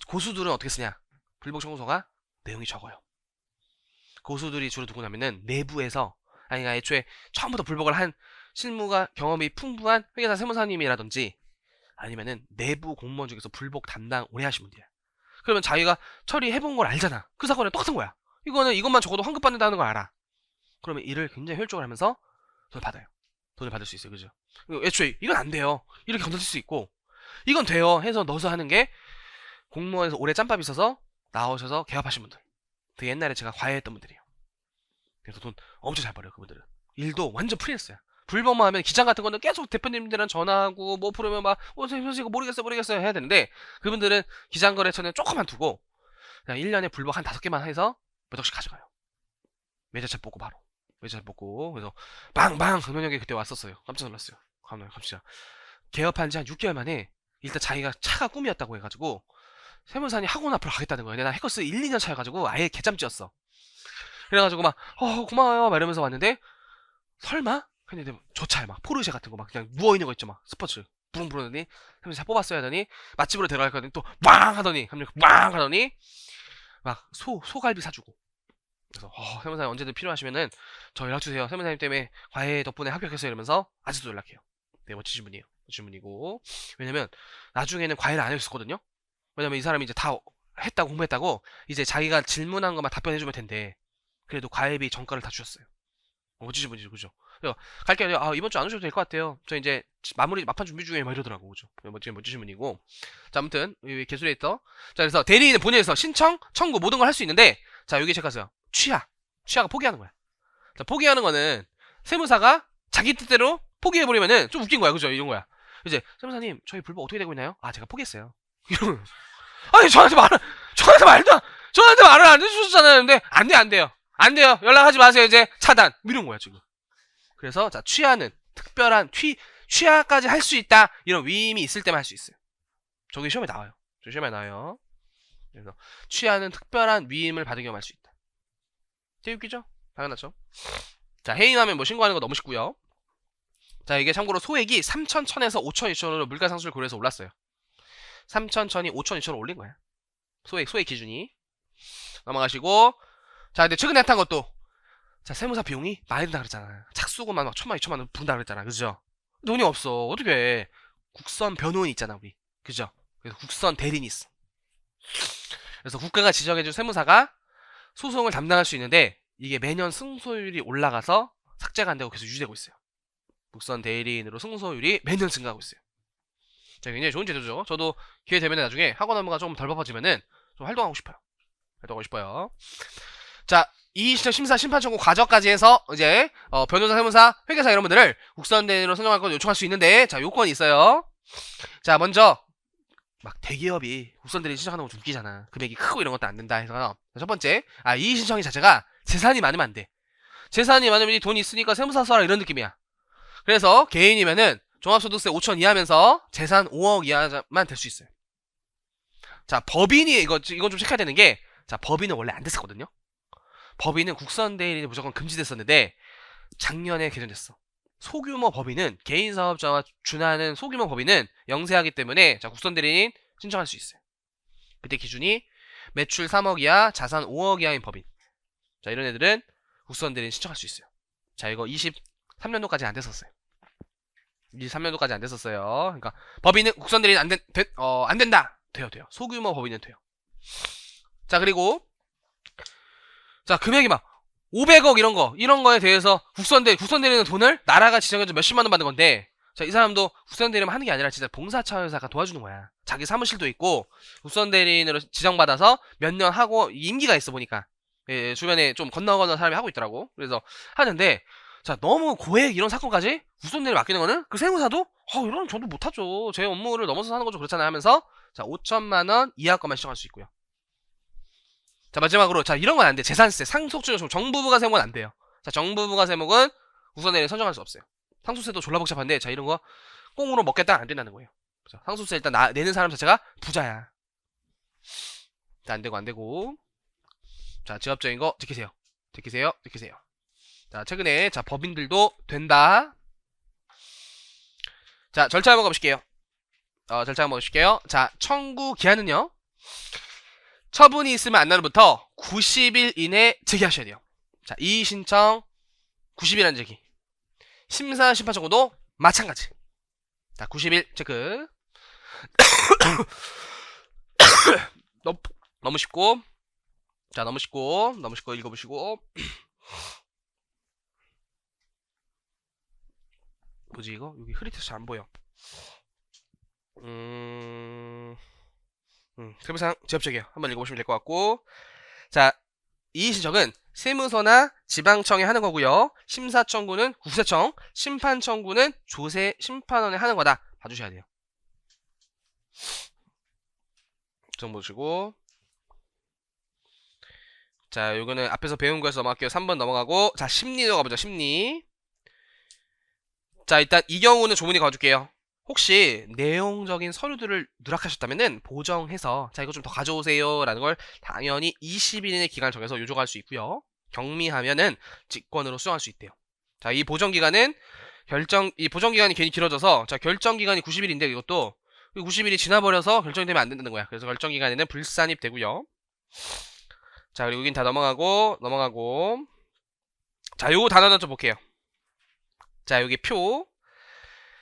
고수들은 어떻게 쓰냐? 불복 청구서가 내용이 적어요. 고수들이 주로 누구냐면은 내부에서 아니 애초에 처음부터 불복을 한 실무가 경험이 풍부한 회계사 세무사님이라든지 아니면은 내부 공무원 중에서 불복 담당 오래 하신 분들이야. 그러면 자기가 처리해본 걸 알잖아. 그 사건은 똑같은 거야. 이거는 이것만 적어도 환급 받는다는 걸 알아. 그러면 일을 굉장히 효율적으로 하면서 돈을 받아요. 돈을 받을 수 있어요. 그죠? 애초에 이건 안 돼요. 이렇게 건너뛸 수 있고 이건 돼요 해서 넣어서 하는 게 공무원에서 오래 짬밥 있어서 나오셔서 개업하신 분들. 되게 옛날에 제가 과외했던 분들이에요. 그래서 돈 엄청 잘 벌어요. 그분들은. 일도 완전 프리랜서야. 불법만 하면 기장 같은 거는 계속 대표님들이랑 전화하고 뭐 부르면 막 선생님 이거 모르겠어요 해야 되는데 그분들은 기장 거래처는 조금만 두고 그냥 1년에 불법 한 5개만 해서 몇 억씩 가져가요. 매자차 뽑고 바로. 매자차 뽑고 그래서 빵빵 금연역에 그때 왔었어요. 깜짝 놀랐어요. 깜짝 개업한 지 한 6개월 만에 일단 자기가 차가 꿈이었다고 해가지고 세무사님 학원 앞으로 가겠다는 거예요. 내가 해커스 1, 2년 차여가지고 아예 개짬찌였어. 그래가지고 막 고마워요 막 이러면서 왔는데 설마? 했는데 저 차에 막 포르쉐 같은 거 막 그냥 누워있는 거 있죠 막 스포츠 부릉 부르더니 세무사 뽑았어요 하더니 맛집으로 데려갈거니 또 왕 하더니 왕 하더니 막 소갈비 사주고 그래서 세무사님 언제든 필요하시면은 저 연락주세요. 세무사님 때문에 과외 덕분에 합격했어요 이러면서 아직도 연락해요. 네 멋지신 분이에요. 멋지신 분이고 왜냐면 나중에는 과외를 안 해줬었거든요. 왜냐면 이 사람이 이제 다 했다고 공부했다고 이제 자기가 질문한 것만 답변해주면 된대. 그래도 과외비 정가를 다 주셨어요. 멋지신 분이죠 그죠? 갈게요. 이번 주 안 오셔도 될 것 같아요. 저 이제 마무리 막판 준비 중에 막 이러더라고 그죠? 멋지신 분이고 자 아무튼 개수레이터 자 그래서 대리인은 본인에서 신청, 청구 모든 걸 할 수 있는데 자 여기 체크하세요. 취하가 포기하는 거야. 자 포기하는 거는 세무사가 자기 뜻대로 포기해버리면은 좀 웃긴 거야 그죠? 이런 거야. 이제 세무사님 저희 불법 어떻게 되고 있나요? 제가 포기했어요. 이러면 아니 저한테 말을 안 해주셨잖아요. 근데 안 돼요. 연락하지 마세요. 이제 차단. 이런 거야 지금. 그래서 자 취하는 특별한 취하까지 할 수 있다. 이런 위임이 있을 때만 할 수 있어요. 저기 시험에 나와요. 그래서 취하는 특별한 위임을 받은 경우 할 수 있다. 되게 웃기죠? 당연하죠. 자 해임하면 뭐 신고하는 거 너무 쉽고요. 자 이게 참고로 소액이 3천, 1000에서 5천, 2천으로 물가 상승을 고려해서 올랐어요. 3천, 1000이 5천, 2천으로 올린 거야. 소액 기준이. 넘어가시고 자 근데 최근에 핫한 것도 자 세무사 비용이 많이 든다 그랬잖아. 착수금만 막 1000만, 2000만원 든다 그랬잖아. 그죠? 돈이 없어. 어떻게 해. 국선 변호인 있잖아 우리. 그죠? 그래서 국선 대리인이 있어. 그래서 국가가 지정해준 세무사가 소송을 담당할 수 있는데 이게 매년 승소율이 올라가서 삭제가 안 되고 계속 유지되고 있어요. 국선 대리인으로 승소율이 매년 증가하고 있어요. 자, 굉장히 좋은 제도죠. 저도 기회 되면 나중에 학원 업무가 조금 덜 바빠지면은 좀 활동하고 싶어요. 자, 이의신청 심사 심판 청구 과정까지 해서 이제 변호사, 세무사, 회계사 이런 분들을 국선 대리인으로 선정할 건 요청할 수 있는데 자, 요건이 있어요. 자, 먼저 막 대기업이 국선 대리인 신청하는 거 좀 웃기잖아. 금액이 크고 이런 것도 안 된다 해서 첫 번째, 이의 신청이 자체가 재산이 많으면 안 돼. 재산이 많으면 돈이 있으니까 세무사 써라 이런 느낌이야. 그래서 개인이면은 종합소득세 5천 이하면서 재산 5억 이하만 될 수 있어요. 자, 법인이 이건 좀 체크해야 되는 게 자, 법인은 원래 안 됐었거든요. 법인은 국선 대리인이 무조건 금지됐었는데 작년에 개정됐어. 소규모 법인은 개인 사업자와 준하는 소규모 법인은 영세하기 때문에 자, 국선 대리인 신청할 수 있어요. 그때 기준이 매출 3억 이하, 자산 5억 이하인 법인. 자, 이런 애들은 국선 대리인 신청할 수 있어요. 자, 이거 23년도까지 안 됐었어요. 23년도까지 안 됐었어요. 그러니까 법인은 국선 대리인 안 된다. 돼요. 소규모 법인은 돼요. 자, 그리고 자, 금액이 막 500억 이런 거에 대해서 국선 대리는 돈을 나라가 지정해서 몇십만 원 받는 건데, 자, 이 사람도 국선 대리만 하는 게 아니라 진짜 봉사차에서 약간 도와주는 거야. 자기 사무실도 있고 국선 대리인으로 지정받아서 몇 년 하고 임기가 있어 보니까 예, 주변에 좀 건너 사람이 하고 있더라고. 그래서 하는데, 자, 너무 고액 이런 사건까지 국선 대리 맡기는 거는 그 세무사도 이런 저도 못하죠. 제 업무를 넘어서 하는 거죠. 그렇잖아요 하면서 자, 5천만 원 이하 것만 시정할 수 있고요. 자, 마지막으로 자, 이런 건 안 돼. 재산세, 상속증여, 정부부가 세목은 안 돼요. 자, 정부부가 세목은 국선 대리인 선정할 수 없어요. 상속세도 졸라 복잡한데, 자, 이런 거 꽁으로 먹겠다 안 된다는 거예요. 자, 상속세 일단 내는 사람 자체가 부자야. 자, 안 되고. 자, 지합적인 거 지키세요. 자, 최근에 자, 법인들도 된다. 자, 절차 한번 가보실게요. 자, 청구 기한은요, 처분이 있으면 안 날로부터 90일 이내 제기하셔야 돼요. 자, 이의 신청 90일 안 제기. 심사 심판 청구도 마찬가지. 자, 90일 체크. 너무 쉽고. 자, 너무 쉽고 읽어보시고. 뭐지 이거? 여기 흐릿해서 잘 안 보여. 세무상 지합적이에요. 한번 읽어보시면 될 것 같고. 자, 이의신청은 세무서나 지방청에 하는 거고요. 심사청구는 국세청, 심판청구는 조세심판원에 하는 거다. 봐주셔야 돼요. 좀 보시고. 자, 요거는 앞에서 배운 거에서 넘어갈게요. 3번 넘어가고. 자, 심리로 가보자. 심리. 자, 일단 이 경우는 조문이 가줄게요. 혹시 내용적인 서류들을 누락하셨다면은 보정해서 자, 이거 좀 더 가져오세요 라는 걸 당연히 20일의 기간을 정해서 요청할 수 있고요. 경미하면은 직권으로 수정할 수 있대요. 자, 이 보정기간은 이 보정기간이 괜히 길어져서, 자, 결정기간이 90일인데 이것도 90일이 지나버려서 결정이 되면 안 된다는 거야. 그래서 결정기간에는 불산입 되고요. 자, 그리고 여긴 다 넘어가고. 자, 요거 단어는 좀 볼게요. 자, 여기 표.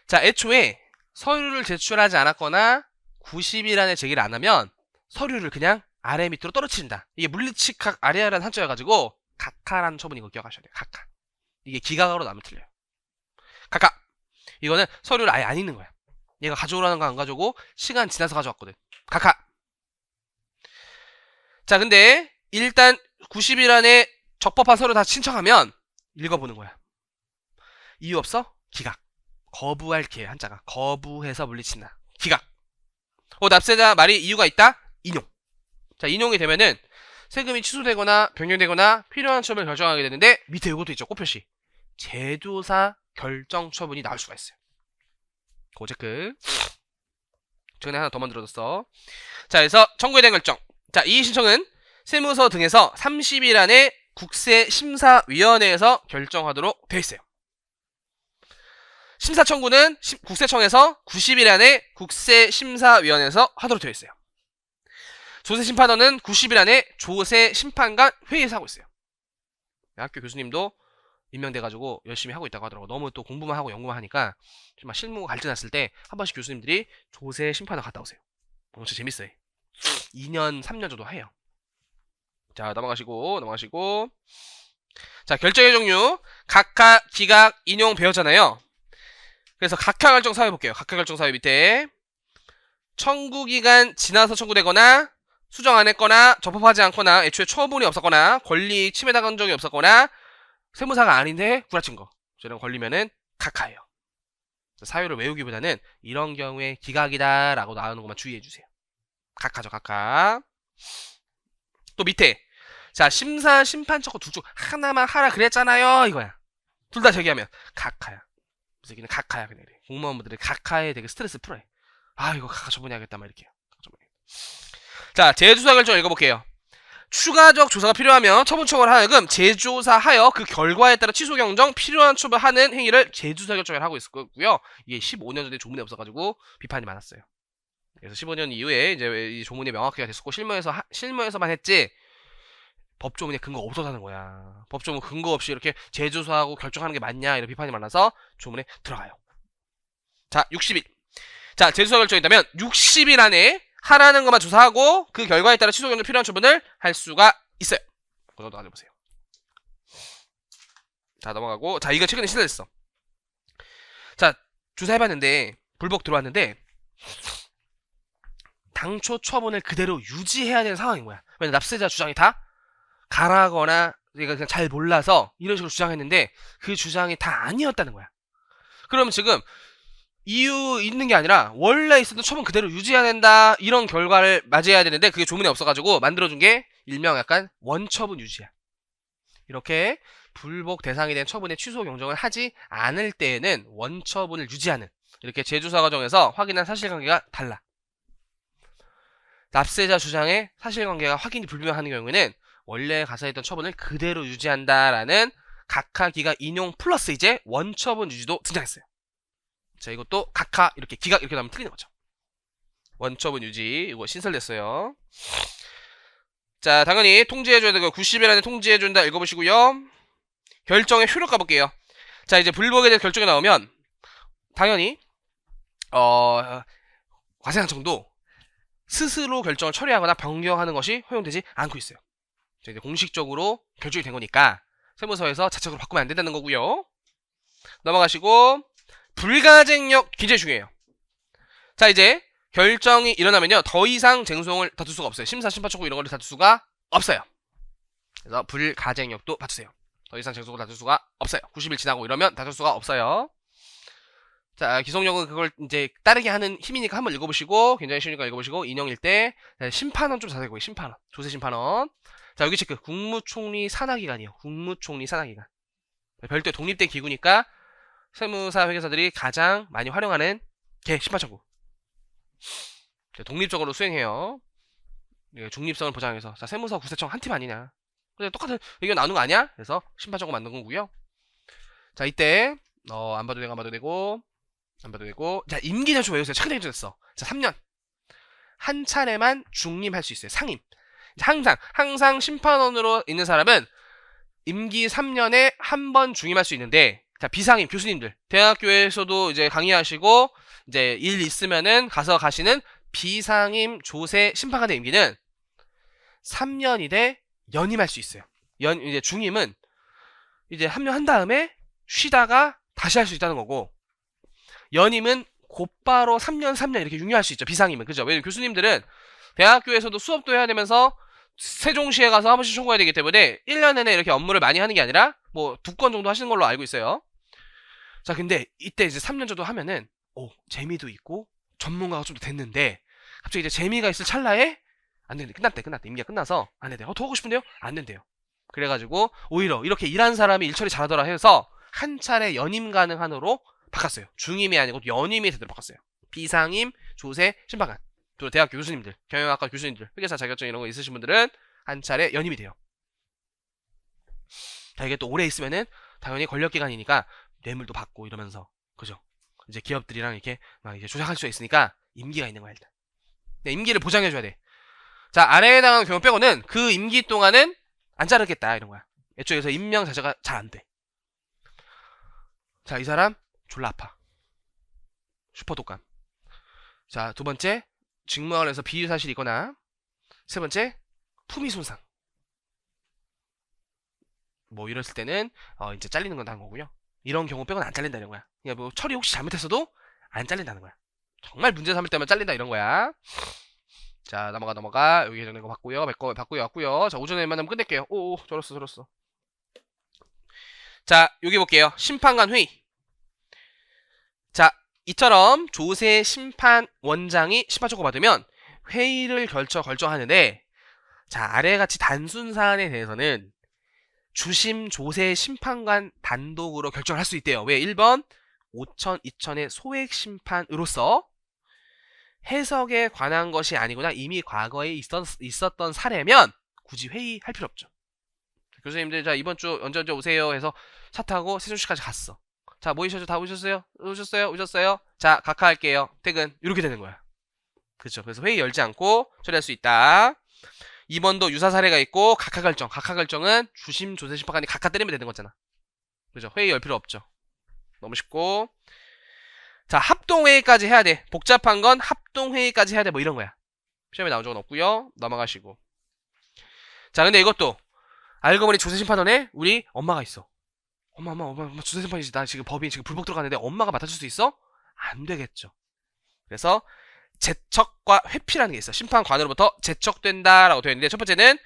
자, 애초에 서류를 제출하지 않았거나 90일 안에 제기를 안 하면 서류를 그냥 아래 밑으로 떨어뜨린다. 이게 물리치각 아래라는 한자여가지고 각하라는 처분인 거 기억하셔야 돼요. 각하. 이게 기각으로 나면 틀려요. 각하. 이거는 서류를 아예 안 읽는 거야. 얘가 가져오라는 거 안 가져오고 시간 지나서 가져왔거든. 각하. 자, 근데 일단 90일 안에 적법한 서류 다 신청하면 읽어보는 거야. 이유 없어? 기각. 거부할 기회 한자가 거부해서 물리친다. 기각. 납세자 말이 이유가 있다? 인용. 자, 인용이 되면은 세금이 취소되거나 변경되거나 필요한 처분을 결정하게 되는데, 밑에 이것도 있죠. 꽃표시. 제조사 결정 처분이 나올 수가 있어요. 그거 체크. 최근에 하나 더 만들어졌어. 자, 그래서 청구에 대한 결정. 자, 이의 신청은 세무서 등에서 30일 안에 국세심사위원회에서 결정하도록 되어 있어요. 심사 청구는 국세청에서 90일 안에 국세심사위원회에서 하도록 되어 있어요. 조세심판원은 90일 안에 조세심판관 회의에서 하고 있어요. 학교 교수님도 임명돼가지고 열심히 하고 있다고 하더라고. 너무 또 공부만 하고 연구만 하니까 정말 실무가 갈증났을 때 한 번씩 교수님들이 조세심판원 갔다 오세요. 엄청 재밌어요. 2년, 3년 정도 해요. 자, 넘어가시고. 자, 결정의 종류. 각하, 기각, 인용 배웠잖아요. 그래서 각하 결정 사유 볼게요. 각하 결정 사유 밑에 청구 기간 지나서 청구되거나 수정 안 했거나 적법하지 않거나 애초에 처분이 없었거나 권리 침해당한 적이 없었거나 세무사가 아닌데 구라친 거, 이런 거 걸리면은 각하예요. 사유를 외우기보다는 이런 경우에 기각이다 라고 나오는 것만 주의해주세요. 각하죠. 각하. 또 밑에 자, 심사 심판 청구 둘 중 하나만 하라 그랬잖아요 이거야. 둘 다 제기하면 각하야. 그래서 각하야. 그냥 공무원분들이 각하에 되게 스트레스 풀어요. 아, 이거 각하 처분해야겠다 막 이렇게요. 자, 재조사 결정 읽어볼게요. 추가적 조사가 필요하면 처분청을 하여금 재조사하여 그 결과에 따라 취소 경정 필요한 처분하는 행위를 재조사 결정을 하고 있었고요. 이게 15년 전에 조문이 없어가지고 비판이 많았어요. 그래서 15년 이후에 이제 이 조문이 명확하게 됐었고 실무에서만 했지 법조문에 근거 없어서하는 거야. 법조문 근거 없이 이렇게 재조사하고 결정하는 게 맞냐 이런 비판이 많아서 조문에 들어가요. 자, 60일. 자, 재조사 결정이 있다면 60일 안에 하라는 것만 조사하고 그 결과에 따라 취소 경정 필요한 처분을 할 수가 있어요. 그 정도 가져보세요. 자, 넘어가고. 자, 이거 최근에 시사됐어. 자, 조사해봤는데 불복 들어왔는데 당초 처분을 그대로 유지해야 되는 상황인 거야. 왜냐면 납세자 주장이 다 가라거나 얘가 그냥 잘 몰라서 이런 식으로 주장했는데 그 주장이 다 아니었다는 거야. 그러면 지금 이유 있는 게 아니라 원래 있었던 처분 그대로 유지해야 된다 이런 결과를 맞이해야 되는데 그게 조문에 없어가지고 만들어준 게 일명 약간 원처분 유지야. 이렇게 불복 대상이 된 처분의 취소 경정을 하지 않을 때에는 원처분을 유지하는 이렇게 재조사 과정에서 확인한 사실관계가 달라. 납세자 주장의 사실관계가 확인이 불분명한 경우에는 원래 가사했던 처분을 그대로 유지한다라는 각하기각 인용 플러스 이제 원처분 유지도 등장했어요. 자, 이것도 각하 이렇게 기각 이렇게 나오면 틀리는 거죠. 원처분 유지 이거 신설됐어요. 자, 당연히 통지해줘야 되고 90일 안에 통지해준다 읽어보시고요. 결정의 효력 가볼게요. 자, 이제 불복에 대한 결정이 나오면 당연히 과세관청도 스스로 결정을 처리하거나 변경하는 것이 허용되지 않고 있어요. 자, 이제 공식적으로 결정이 된 거니까 세무서에서 자체적으로 바꾸면 안 된다는 거고요. 넘어가시고 불가쟁력 굉장히 중요해요. 자, 이제 결정이 일어나면요 더 이상 쟁송을 다툴 수가 없어요. 심사, 심판청구 이런 거를 다툴 수가 없어요. 그래서 불가쟁력도 봐주세요. 더 이상 쟁송을 다툴 수가 없어요. 90일 지나고 이러면 다툴 수가 없어요. 자, 기성력은 그걸 이제 따르게 하는 힘이니까 한번 읽어보시고 굉장히 쉬우니까 읽어보시고 인용일 때 심판원 좀 자세히 보기. 심판원, 조세 심판원. 자, 여기 체크. 국무총리 산하기관이에요. 국무총리 산하기관. 별도의 독립된 기구니까 세무사 회계사들이 가장 많이 활용하는 게 심판청구. 독립적으로 수행해요. 중립성을 보장해서. 자, 세무서 구세청 한 팀 아니냐. 근데 똑같은 의견 나오는 거 아니야? 그래서 심판청구 만든 거고요. 자, 이때 안 봐도 되고 안 봐도 되고 안 봐도 되고. 자, 임기 단축 외우세요. 최근에 해줬어. 자, 3년 한 차례만 중임할 수 있어요. 상임. 항상 심판원으로 있는 사람은 임기 3년에 한 번 중임할 수 있는데, 자, 비상임 교수님들 대학교에서도 이제 강의하시고 이제 일 있으면은 가서 가시는 비상임 조세 심판관의 임기는 3년이돼 연임할 수 있어요. 이제 중임은 이제 합류한 다음에 쉬다가 다시 할 수 있다는 거고, 연임은 곧바로 3년 이렇게 융유할 수 있죠. 비상임은. 그죠? 왜냐면 교수님들은 대학교에서도 수업도 해야 되면서 세종시에 가서 한 번씩 청구해야 되기 때문에 1년 내내 이렇게 업무를 많이 하는 게 아니라 뭐 2건 정도 하시는 걸로 알고 있어요. 자, 근데 이때 이제 3년 정도 하면은 재미도 있고 전문가가 좀 됐는데 갑자기 이제 재미가 있을 찰나에 안 된대. 끝났대. 임기가 끝나서 안 된대요. 더 하고 싶은데요? 안 된대요. 그래가지고 오히려 이렇게 일한 사람이 일 처리 잘하더라 해서 한 차례 연임 가능한으로 바꿨어요. 중임이 아니고 연임이 되도록 바꿨어요. 비상임, 조세, 심판관. 또 대학 교수님들, 경영학과 교수님들, 회계사 자격증 이런 거 있으신 분들은 한 차례 연임이 돼요. 자, 이게 또 오래 있으면은 당연히 권력기관이니까 뇌물도 받고 이러면서, 그죠? 이제 기업들이랑 이렇게 막 이제 조작할 수가 있으니까 임기가 있는 거야, 일단. 네, 임기를 보장해줘야 돼. 자, 아래에 해당하는 경우 빼고는 그 임기 동안은 안 자르겠다, 이런 거야. 애초에서 임명 자체가 잘 안 돼. 자, 이 사람 졸라 아파. 슈퍼 독감. 자, 두 번째, 직무원에서 비유 사실이 있거나, 세 번째, 품위 손상. 뭐 이랬을 때는 이제 잘리는 건 다른 거고요. 이런 경우 빼고는 안 잘린다는 거야. 그냥 뭐 처리 혹시 잘못했어도 안 잘린다는 거야. 정말 문제 삼을 때만 잘린다 이런 거야. 자, 넘어가. 여기 전에 거 봤고요. 바꾸요 왔고요. 자, 오전에 만나면 끝낼게요. 오, 저랬어. 자, 여기 볼게요. 심판관 회의. 자, 이처럼 조세 심판원장이 심판 청구 받으면 회의를 결정하는데, 자, 아래같이 단순 사안에 대해서는 주심 조세 심판관 단독으로 결정을 할 수 있대요. 왜? 1번 5천, 2천의 소액 심판으로서 해석에 관한 것이 아니구나 이미 과거에 있었던 사례면 굳이 회의할 필요 없죠. 교수님들, 자, 이번 주 언제 오세요 해서 차 타고 세종시까지 갔어. 자, 모이셔서 다 오셨어요? 오셨어요? 자, 각하할게요. 퇴근. 이렇게 되는 거야. 그렇죠. 그래서 회의 열지 않고 처리할 수 있다. 2번도 유사 사례가 있고 각하 결정은 주심 조세 심판관이 각하 때리면 되는 거잖아. 그죠? 회의 열 필요 없죠. 너무 쉽고. 자, 합동회의까지 해야 돼. 복잡한 건 합동회의까지 해야 돼. 뭐 이런 거야. 시험에 나온 적은 없고요. 넘어가시고. 자, 근데 이것도 알고 보니 조세심판원에 우리 엄마가 있어. 엄마, 조세심판이지. 나 지금 법인 지금 불복 들어갔는데 엄마가 맡아줄 수 있어? 안 되겠죠. 그래서 제척과 회피라는 게 있어. 심판관으로부터 제척된다라고 되어 있는데, 첫 번째는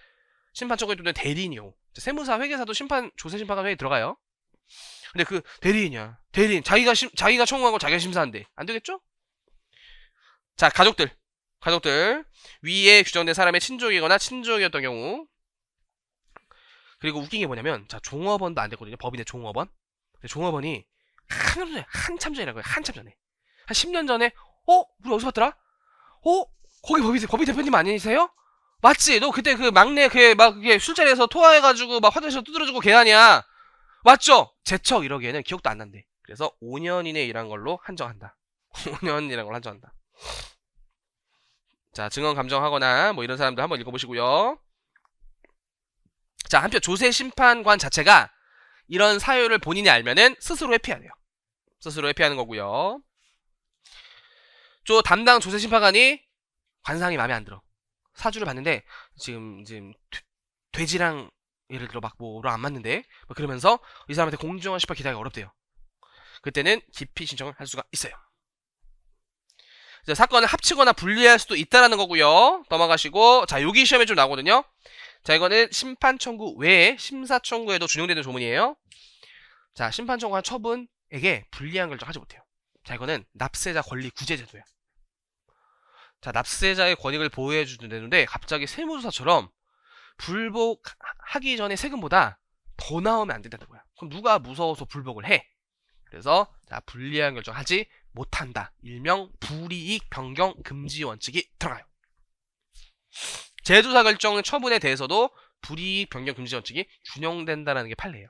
심판 청구에 또는 대리인이요. 세무사 회계사도 조세심판관 회의에 들어가요. 근데 그 대리인이야. 대리인 자기가 청구한 거 자기가 심사한대. 안 되겠죠? 자, 가족들 위에 규정된 사람의 친족이거나 친족이었던 경우. 그리고 웃긴 게 뭐냐면, 자, 종업원도 안 됐거든요. 법인의 종업원. 종업원이 한참 전이라고요. 한참 전에. 한 10년 전에, 우리 어디서 봤더라? 거기 법인 대표님 아니세요? 맞지? 너 그때 그 막내 그게 술자리에서 토하해가지고 막 화장실에서 두드려주고 걔 아니야? 맞죠? 제척 이러기에는 기억도 안 난대. 그래서 5년 이내에 일한 걸로 한정한다. 5년 이란 걸 한정한다. 자, 증언 감정하거나 뭐 이런 사람들 한번 읽어보시고요. 자, 한편 조세심판관 자체가 이런 사유를 본인이 알면은 스스로 회피해야 돼요. 스스로 회피하는 거고요. 담당 조세심판관이 관상이 마음에 안 들어. 사주를 봤는데 지금 돼지랑 예를 들어 막 뭐로 안 맞는데 그러면서 이 사람한테 공정한 심판 기다리기가 어렵대요. 그때는 기피 신청을 할 수가 있어요. 사건을 합치거나 분리할 수도 있다라는 거고요. 넘어가시고, 자, 여기 시험에 좀 나오거든요. 자, 이거는 심판 청구 외에 심사 청구에도 준용되는 조문이에요. 자, 심판 청구한 처분에게 불리한 결정 하지 못해요. 자, 이거는 납세자 권리 구제 제도야. 자, 납세자의 권익을 보호해 주는데 갑자기 세무조사처럼 불복하기 전에 세금보다 더 나오면 안 된다는 거야. 그럼 누가 무서워서 불복을 해? 그래서 자, 불리한 결정하지 못한다. 일명 불이익 변경 금지 원칙이 들어가요. 재조사 결정 처분에 대해서도 불이익 변경 금지 원칙이 준용된다는 게 판례예요.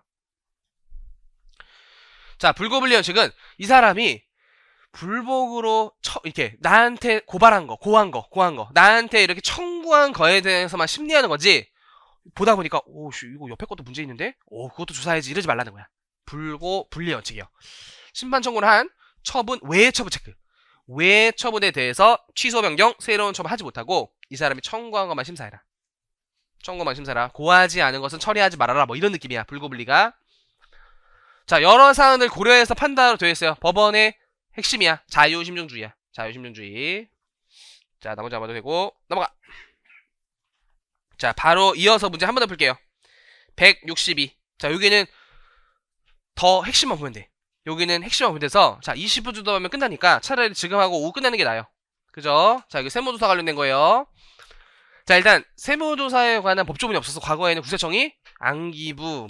자, 불고불리 원칙은 이 사람이 불복으로 이렇게 나한테 고한 거 나한테 이렇게 청구한 거에 대해서만 심리하는 거지, 보다 보니까 이거 옆에 것도 문제 있는데 그것도 조사해야지 이러지 말라는 거야. 불고불리 원칙이요. 심판 청구를 한 처분 외의 처분 체크. 외의 처분에 대해서 취소 변경 새로운 처분 하지 못하고 이 사람이 청구한 것만 심사해라. 청구만 심사해라. 고하지 않은 것은 처리하지 말아라. 뭐 이런 느낌이야. 불고불리가. 자, 여러 사안을 고려해서 판단으로 되어 있어요. 법원의 핵심이야. 자유심증주의야. 자유심증주의. 자, 나머지 안 봐도 되고 넘어가. 자, 바로 이어서 문제 한 번 더 풀게요. 162. 자, 여기는 더 핵심만 보면 돼. 여기는 핵심만 보면 돼서, 자, 20분 정도 하면 끝나니까 차라리 지금 하고 오후 끝나는 게 나아요. 그죠? 자, 이거 세무조사 관련된 거예요. 자, 일단 세무조사에 관한 법조문이 없어서 과거에는 국세청이 안기부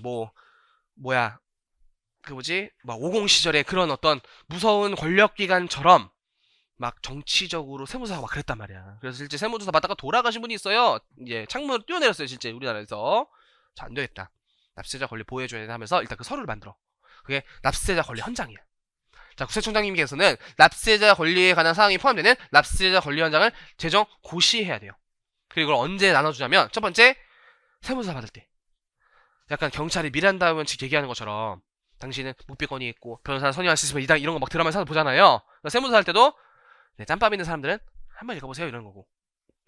막 50 시절에 그런 어떤 무서운 권력기관처럼 막 정치적으로 세무조사가 막 그랬단 말이야. 그래서 실제 세무조사 받다가 돌아가신 분이 있어요. 이제 창문으로 뛰어내렸어요, 실제 우리나라에서. 자, 안 되겠다. 납세자 권리 보호해줘야 된다 하면서 일단 그 서류를 만들어. 그게 납세자 권리 헌장이야. 자, 국세청장님께서는 납세자 권리에 관한 사항이 포함되는 납세자 권리 헌장을 제정 고시해야 돼요. 그리고 이걸 언제 나눠주냐면, 첫 번째, 세무조사 받을 때. 약간 경찰이 미란다 원칙 얘기하는 것처럼 당신은 묵비권이 있고 변호사 선임할 수 있으면 이런 거 막 드라마에서 보잖아요. 그러니까 세무조사 할 때도 짬밥 있는 사람들은 한번 읽어보세요 이런 거고,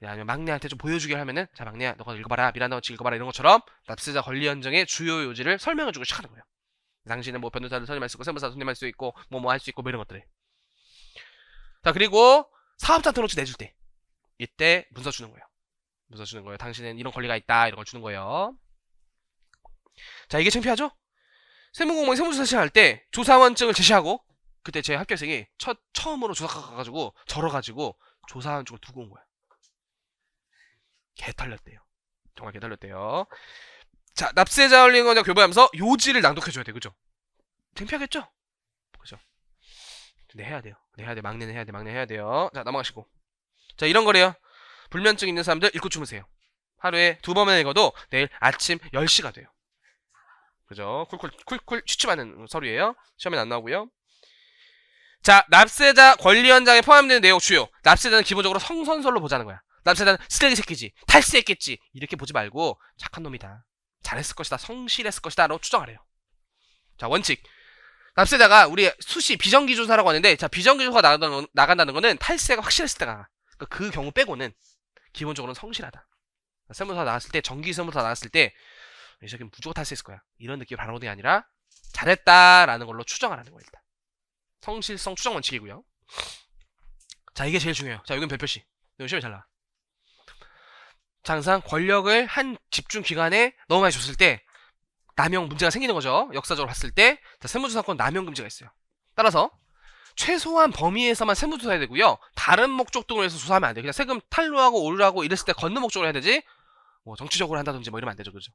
아니면 막내한테 좀 보여주게 하면은, 자, 막내야 너가 읽어봐라, 미란다 원칙 읽어봐라, 이런 것처럼 납세자 권리 헌정의 주요 요지를 설명해주고 시작하는 거예요. 당신은 뭐 변호사를 선임할 수 있고 세무사 선임할 수 있고 뭐 할 수 있고 뭐 이런 것들을. 자, 그리고 사업자 등록증 내줄 때 이때 문서 주는 거예요. 문서 주는 거예요. 당신은 이런 권리가 있다, 이런 걸 주는 거예요. 자, 이게 창피하죠? 세무공무원 세무조사 시작할 때 조사원증을 제시하고, 그때 제 합격생이 처음으로 조사과 가가지고 절어가지고 조사원증을 두고 온 거야. 개털렸대요. 정말 개털렸대요. 자, 납세자 권리 헌장 교부하면서 요지를 낭독해줘야 돼. 그죠? 창피하겠죠? 그죠? 네, 해야 돼요. 네, 해야 돼. 막내는 해야 돼. 막내 해야 돼요. 자, 넘어가시고. 자, 이런 거래요. 불면증 있는 사람들 읽고 주무세요. 하루에 2번만 읽어도 내일 아침 10시가 돼요. 그죠? 쿨쿨 취침하는 서류예요. 시험에 안 나오고요. 자, 납세자 권리 헌장에 포함되는 내용 주요. 납세자는 기본적으로 성선설로 보자는 거야. 납세자는 쓰레기 새끼지, 탈세했겠지, 이렇게 보지 말고 착한 놈이다, 잘했을 것이다, 성실했을 것이다 라고 추정하래요. 자, 원칙. 납세자가 우리 수시 비정기조사라고 하는데, 자, 비정기조사가 나간다는 거는 탈세가 확실했을 때가, 그러니까 그 경우 빼고는 기본적으로는 성실하다. 세무사 나왔을 때, 정기 세무사 나왔을 때 이 새끼는 무조건 탈세했을 거야. 이런 느낌이 바라는 게 아니라 잘했다라는 걸로 추정하라는 거야. 일단 성실성 추정 원칙이고요. 자, 이게 제일 중요해요. 자, 여긴 별표시. 이거 시험에 잘 나와. 자, 항상 권력을 한 집중 기관에 너무 많이 줬을 때 남용 문제가 생기는 거죠. 역사적으로 봤을 때. 자, 세무조사권 남용 금지가 있어요. 따라서 최소한 범위에서만 세무조사해야 되고요. 다른 목적 등으로 해서 조사하면 안 돼. 그냥 세금 탈루하고 오류하고 이랬을 때 걷는 목적으로 해야 되지. 뭐 정치적으로 한다든지 뭐 이러면 안 되죠. 그죠?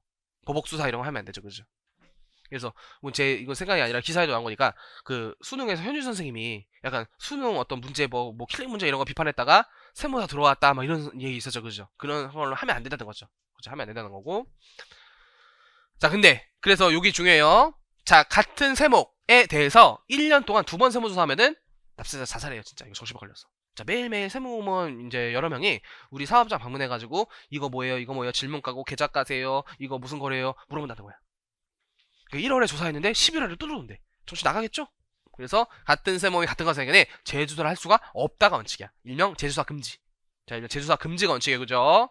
보복수사 이런 거 하면 안 되죠. 그죠? 그래서 뭐 제 이거 생각이 아니라 기사에도 나온 거니까 그 수능에서 현주 선생님이 약간 수능 어떤 문제 뭐 킬링 문제 이런 거 비판했다가 세무사 들어왔다 막 이런 얘기 있었죠. 그죠? 그런 걸로 하면 안 된다는 거죠. 그죠? 하면 안 된다는 거고. 자, 근데 그래서 여기 중요해요. 자, 같은 세목에 대해서 1년 동안 2번 세무조사하면은 납세자 자살해요. 진짜 이거 정신병 걸렸어. 자, 매일매일 세무공무원 이제 여러 명이 우리 사업장 방문해가지고 이거 뭐예요? 이거 뭐예요? 질문 까고 계좌 까세요? 이거 무슨 거래요? 물어본다는 거야. 1월에 조사했는데 11월에 또 들어온대. 정신 나가겠죠? 그래서 같은 세목이 같은 과세에게 재조사를 할 수가 없다가 원칙이야. 일명 재조사 금지. 자, 일명 재조사 금지가 원칙이에요. 그죠?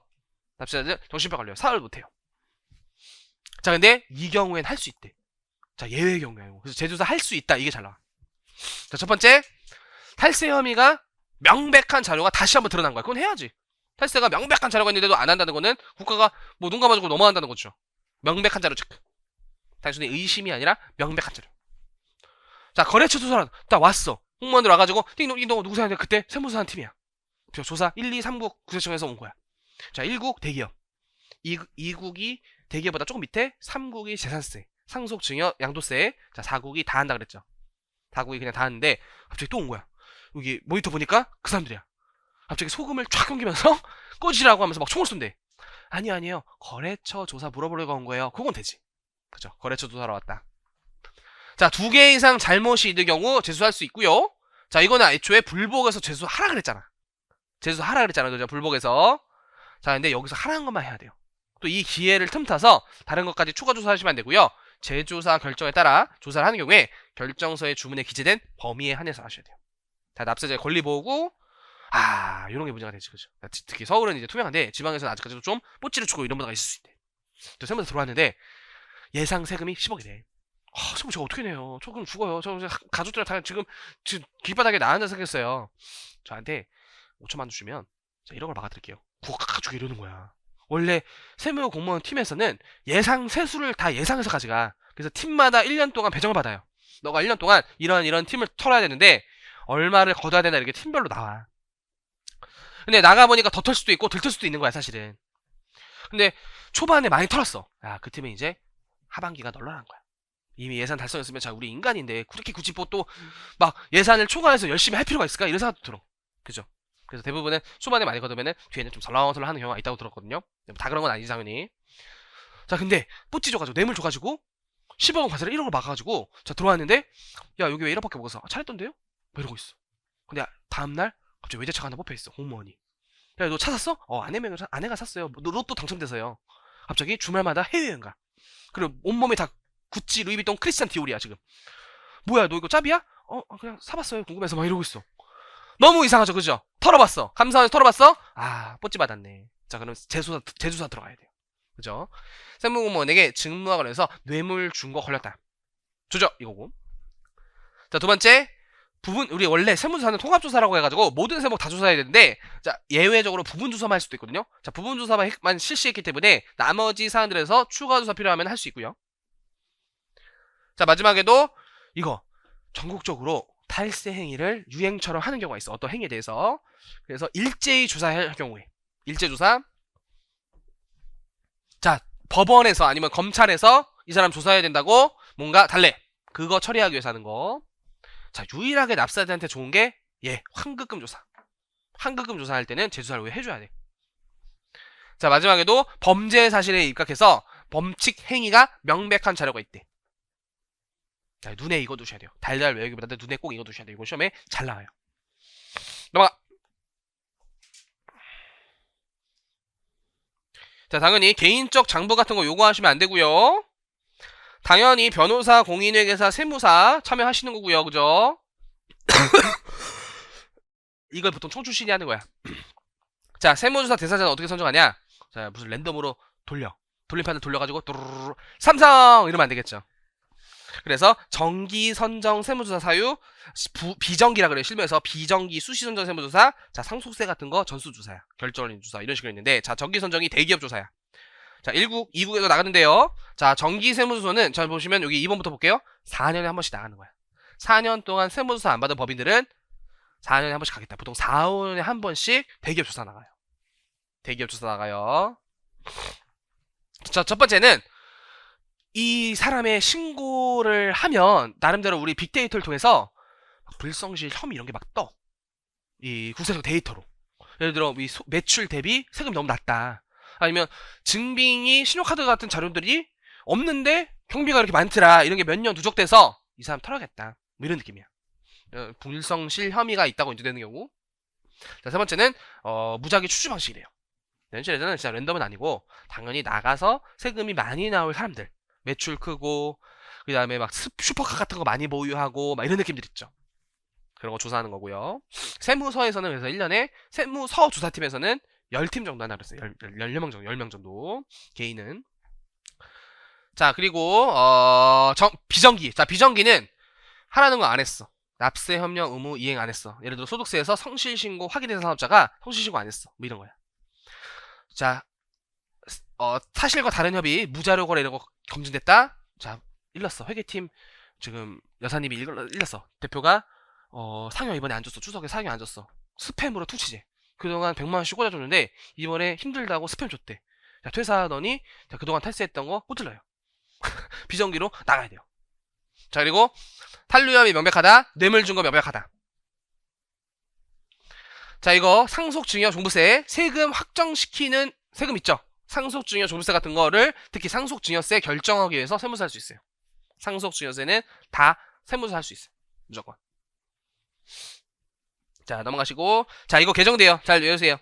납세자들 정신병 걸려요. 사업을 못해요. 자, 근데 이 경우엔 할 수 있대. 자, 예외의 경우에요. 그래서 재조사 할 수 있다. 이게 잘 나와. 자, 첫 번째, 탈세 혐의가 명백한 자료가 다시 한번 드러난 거야. 그건 해야지. 탈세가 명백한 자료가 있는데도 안 한다는 거는 국가가 뭐 눈 감아주고 넘어간다는 거죠. 명백한 자료 체크. 단순히 의심이 아니라 명백한 자료. 자, 거래처 조사 딱 왔어. 공무원들 와가지고 띵동 누구세요? 그때 세무조사한 팀이야. 조사 1, 2, 3국 구세청에서 온 거야. 자, 1국 대기업, 2국이 대기업보다 조금 밑에, 3국이 재산세, 상속 증여 양도세. 자, 4국이 다 한다 그랬죠. 4국이 그냥 다 하는데 갑자기 또 온 거야. 여기 모니터 보니까 그 사람들이야. 갑자기 소금을 쫙 넘기면서 꺼지라고 하면서 막 총을 쏜대. 아니에요. 거래처 조사 물어보려고 온 거예요. 그건 되지. 그죠? 거래처 조사하러 왔다. 자, 2개 이상 잘못이 있는 경우 재수할 수 있고요. 자, 이거는 애초에 불복에서 재수하라 그랬잖아. 재수하라 그랬잖아. 그죠? 불복에서. 자, 근데 여기서 하라는 것만 해야 돼요. 또 이 기회를 틈타서 다른 것까지 추가 조사하시면 안 되고요. 재조사 결정에 따라 조사를 하는 경우에 결정서의 주문에 기재된 범위에 한해서 하셔야 돼요. 자, 납세자의 권리 보호구. 이런 게 문제가 되지. 그죠? 특히 서울은 이제 투명한데 지방에서는 아직까지도 좀 뽀찌를 주고 이런 문제가 있을 수 있대. 또 세무서 들어왔는데 예상 세금이 10억이 돼. 세금 제가 어떻게 내요? 저 그럼 죽어요. 저 가족들 다 지금 길바닥에 나앉아 생겼어요. 저한테 5천만 원 주면 자, 이런 걸 막아드릴게요. 그거 가지고 이러는 거야. 원래 세무 공무원 팀에서는 예상 세수를 다 예상해서 가져가. 그래서 팀마다 1년 동안 배정을 받아요. 너가 1년 동안 이런 팀을 털어야 되는데 얼마를 걷어야 되나 이렇게 팀별로 나와. 근데 나가보니까 더 털 수도 있고 덜 털 수도 있는 거야 사실은. 근데 초반에 많이 털었어. 그 팀은 이제 하반기가 널널한 거야. 이미 예산 달성했으면 자 우리 인간인데 그렇게 굳이 뭐 또 막 예산을 초과해서 열심히 할 필요가 있을까? 이런 생각도 들어. 그죠? 그래서 대부분은 초반에 많이 걷으면은 뒤에는 좀 설렁설렁 하는 경우가 있다고 들었거든요. 다 그런 건 아니지 당연히. 자, 근데 뽀찌 줘가지고 뇌물 줘가지고 10억 원 과세를 1억을 막아가지고 자 들어왔는데 야 여기 왜 1억밖에 먹었어? 잘했던데요? 뭐 이러고 있어. 근데 다음날 갑자기 외제차가 하나 뽑혀있어. 공무원이. 야 너 차 샀어? 아내가 샀어요. 로또 당첨돼서요. 갑자기 주말마다 해외여행 가. 그리고 온몸에 다 구찌, 루이비통, 크리스찬 디올이야 지금. 뭐야 너 이거 짭이야? 그냥 사봤어요. 궁금해서 막 이러고 있어. 너무 이상하죠, 그죠? 털어봤어. 감사원에서 털어봤어? 뽀찌 받았네. 자, 그럼 재수사 들어가야 돼요. 그죠? 세무공무원에게 직무와 관련해서 뇌물 준 거 걸렸다. 조져 이거고. 자, 두 번째 우리 원래 세무조사는 통합조사라고 해가지고 모든 세목 다 조사해야 되는데 자 예외적으로 부분조사만 할 수도 있거든요. 자, 부분조사만 실시했기 때문에 나머지 사안들에서 추가조사 필요하면 할 수 있고요. 자, 마지막에도 이거 전국적으로 탈세 행위를 유행처럼 하는 경우가 있어. 어떤 행위에 대해서. 그래서 일제히 조사할 경우에 일제조사. 자, 법원에서 아니면 검찰에서 이 사람 조사해야 된다고 뭔가 달래. 그거 처리하기 위해서 하는 거. 자, 유일하게 납세자한테 좋은 게 환급금 조사. 환급금 조사할 때는 재조사를 왜 해줘야 돼. 자, 마지막에도 범죄 사실에 입각해서 범칙 행위가 명백한 자료가 있대. 자, 눈에 이거 두셔야 돼요. 달달 외우기보다 눈에 꼭 이거 두셔야 돼요. 이거 시험에 잘 나와요. 넘어가. 자, 당연히 개인적 장부 같은 거 요구하시면 안 되고요. 당연히 변호사, 공인회계사, 세무사 참여하시는 거고요. 그죠? 이걸 보통 총출신이 하는 거야. 자, 세무조사 대상자는 어떻게 선정하냐? 자, 무슨 랜덤으로 돌림판을 돌려가지고 뚜루루루 삼성 이러면 안 되겠죠. 그래서 정기 선정 세무조사 사유, 비정기라 그래요. 실무에서 비정기 수시 선정 세무조사, 자 상속세 같은 거 전수조사야, 결정원인 조사 이런 식으로 있는데, 자 정기 선정이 대기업 조사야. 자 1국, 2국에도 나가는데요. 자 정기 세무조사는 잘 보시면 여기 2번부터 볼게요. 4년에 한 번씩 나가는 거야. 4년 동안 세무조사 안 받은 법인들은 4년에 한 번씩 가겠다. 보통 4, 5년에 한 번씩 대기업 조사 나가요. 대기업 조사 나가요. 자, 첫 번째는 이 사람의 신고를 하면 나름대로 우리 빅데이터를 통해서 불성실 혐의 이런 게 막 떠. 이 국세청 데이터로. 예를 들어 이 매출 대비 세금이 너무 낮다. 아니면 증빙이 신용카드 같은 자료들이 없는데 경비가 이렇게 많더라. 이런 게 몇 년 누적돼서 이 사람 털어야겠다. 뭐 이런 느낌이야. 불성실 혐의가 있다고 인정되는 경우. 자, 세 번째는 무작위 추주 방식이래요. 현실에서는 진짜 랜덤은 아니고 당연히 나가서 세금이 많이 나올 사람들, 매출 크고 그 다음에 막 슈퍼카 같은 거 많이 보유하고 막 이런 느낌들 있죠. 그런 거 조사하는 거고요. 세무서에서는 그래서 1년에 세무서 조사팀에서는 10팀 정도 하나 그랬어요. 10명 정도, 10명 정도 개인은. 자, 그리고 비정기. 자, 비정기는 하라는 거 안 했어. 납세 협력 의무 이행 안 했어. 예를 들어 소득세에서 성실신고 확인된 사업자가 성실신고 안 했어. 뭐 이런 거야. 자, 사실과 다른 협의, 무자료 거래 이런 거 검증됐다. 자, 일렀어. 회계팀 지금 여사님이 일렀어. 대표가 상여 이번에 안 줬어. 추석에 상여 안 줬어. 스팸으로 투치제. 그동안 100만원씩 꽂아줬는데 이번에 힘들다고 스팸 줬대. 자, 퇴사하더니 자, 그동안 탈세했던 거 꽂을러요. 비정기로 나가야 돼요. 자, 그리고 탈루염이 명백하다. 뇌물 준 거 명백하다. 자, 이거 상속증여 종부세 세금 확정시키는 세금 있죠. 상속증여 종부세 같은 거를 특히 상속증여세 결정하기 위해서 세무서 할 수 있어요. 상속증여세는 다 세무서 할 수 있어요. 무조건. 자, 넘어가시고. 자, 이거 개정돼요. 잘 외우세요.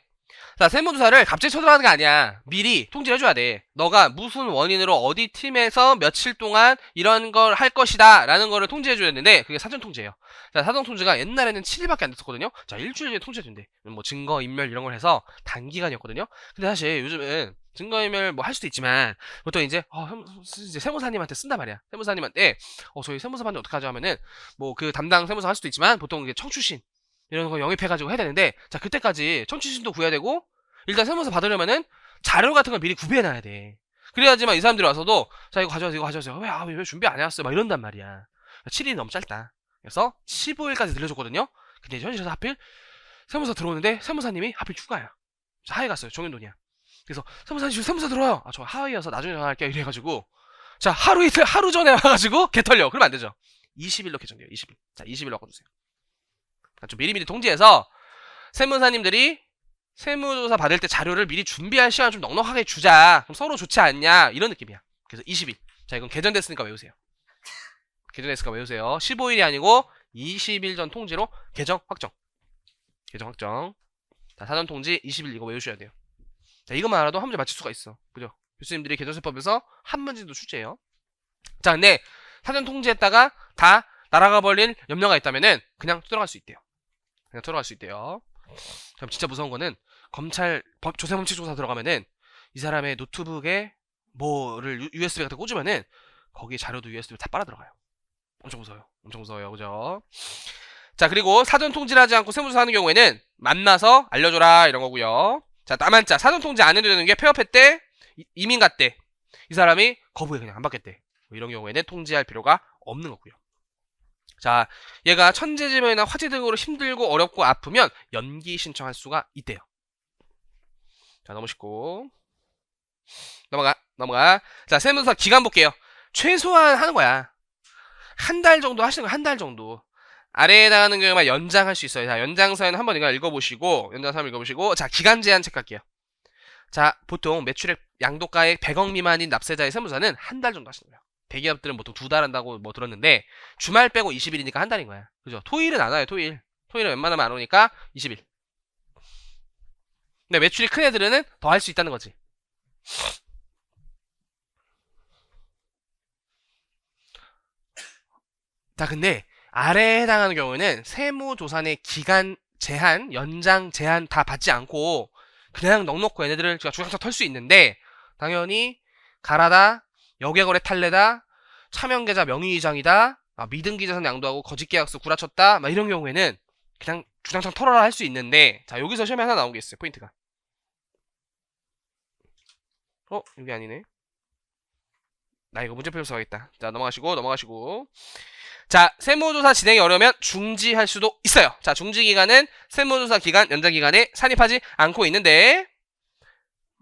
자, 세무조사를 갑자기 쳐들어가는 게 아니야. 미리 통지를 해줘야 돼. 너가 무슨 원인으로 어디 팀에서 며칠 동안 이런 걸 할 것이다 라는 거를 통지해줘야 되는데 그게 사전통지예요. 자, 사전통지가 옛날에는 7일밖에 안 됐었거든요. 자, 일주일 전에 통지해준대. 뭐 증거인멸 이런 걸 해서 단기간이었거든요. 근데 사실 요즘은 증거인멸 뭐 할 수도 있지만 보통 이제 이제 세무사님한테 쓴단 말이야. 세무사님한테 저희 세무사 받는 어떡하죠 하면은 뭐 그 담당 세무사 할 수도 있지만 보통 이게 청취신 이런 거 영입해가지고 해야 되는데, 자, 그때까지 청취신도 구해야 되고, 일단 세무서 받으려면은 자료 같은 걸 미리 구비해놔야 돼. 그래야지만 이 사람들이 와서도, 자, 이거 가져와서, 이거 가져와서, 왜 준비 안 해왔어요? 막 이런단 말이야. 7일이 너무 짧다. 그래서 15일까지 늘려줬거든요? 근데 현실에서 하필 세무서 들어오는데, 세무사님이 하필 휴가야. 하와이 갔어요. 정현돈이야. 그래서, 세무사님 지금 세무서 들어와요. 저 하와이여서 나중에 전화할게요. 이래가지고, 자, 하루 전에 와가지고, 개 털려. 그러면 안 되죠. 20일로 개정돼요. 20일. 자, 20일 바꿔주세요. 좀 미리미리 통지해서 세무사님들이 세무조사 받을 때 자료를 미리 준비할 시간 좀 넉넉하게 주자. 그럼 서로 좋지 않냐 이런 느낌이야. 그래서 20일. 자, 이건 개정됐으니까 외우세요. 개정됐으니까 외우세요. 15일이 아니고 20일 전 통지로 개정 확정. 개정 확정. 자, 사전 통지 20일 이거 외우셔야 돼요. 자, 이것만 알아도 한 문제 맞출 수가 있어. 그죠? 교수님들이 개정세법에서 한 문제도 출제해요. 자, 근데 사전 통지했다가 다 날아가 버릴 염려가 있다면은 그냥 들어갈 수 있대요. 그냥 들어갈 수 있대요. 그럼 진짜 무서운 거는 검찰 조세범칙 조사 들어가면은 이 사람의 노트북에 뭐를 USB 같은 거 꽂으면은 거기에 자료도 USB 다 빨아 들어가요. 엄청 무서워요. 엄청 무서워요. 그죠? 자, 그리고 사전 통지를 하지 않고 세무조사 하는 경우에는 만나서 알려줘라 이런 거고요. 자, 나만자 사전 통지 안 해도 되는 게 폐업했대, 이민 갔대, 이 사람이 거부해 그냥 안 받겠대. 뭐 이런 경우에는 통지할 필요가 없는 거고요. 자, 얘가 천재지변이나 화재 등으로 힘들고 어렵고 아프면 연기 신청할 수가 있대요. 자, 넘으시고 넘어가. 자, 세무조사 기간 볼게요. 최소한 하는 거야. 한 달 정도 하시는 거야. 한 달 정도. 아래에 나가는 경우만 연장할 수 있어요. 자, 연장서에는 한번 이거 읽어보시고, 연장서 읽어보시고, 자, 기간 제한 체크할게요. 자, 보통 매출액 양도가액 100억 미만인 납세자의 세무조사는 한 달 정도 하시는 거예요. 대기업들은 보통 2달 한다고 뭐 들었는데, 주말 빼고 20일이니까 한 달인 거야. 그죠? 토일은 안 와요, 토일은 웬만하면 안 오니까 20일. 근데 매출이 큰 애들은 더 할 수 있다는 거지. 자, 근데 아래에 해당하는 경우에는 세무조사 내 기간 제한, 연장 제한 다 받지 않고 그냥 넉넉고 얘네들을 제가 주장창 털 수 있는데, 당연히 가라다, 역외거래 탈례다, 차명계좌 명의이장이다, 미등기재산 양도하고 거짓계약서 구라쳤다, 막 이런 경우에는 그냥 주장창 털어라 할 수 있는데, 자 여기서 시험에 하나 나온 게 있어요. 포인트가. 여기 아니네. 나 이거 문제표 써야겠다. 자 넘어가시고 자 세무조사 진행이 어려우면 중지할 수도 있어요. 자 중지기간은 세무조사 기간 연장기간에 산입하지 않고 있는데,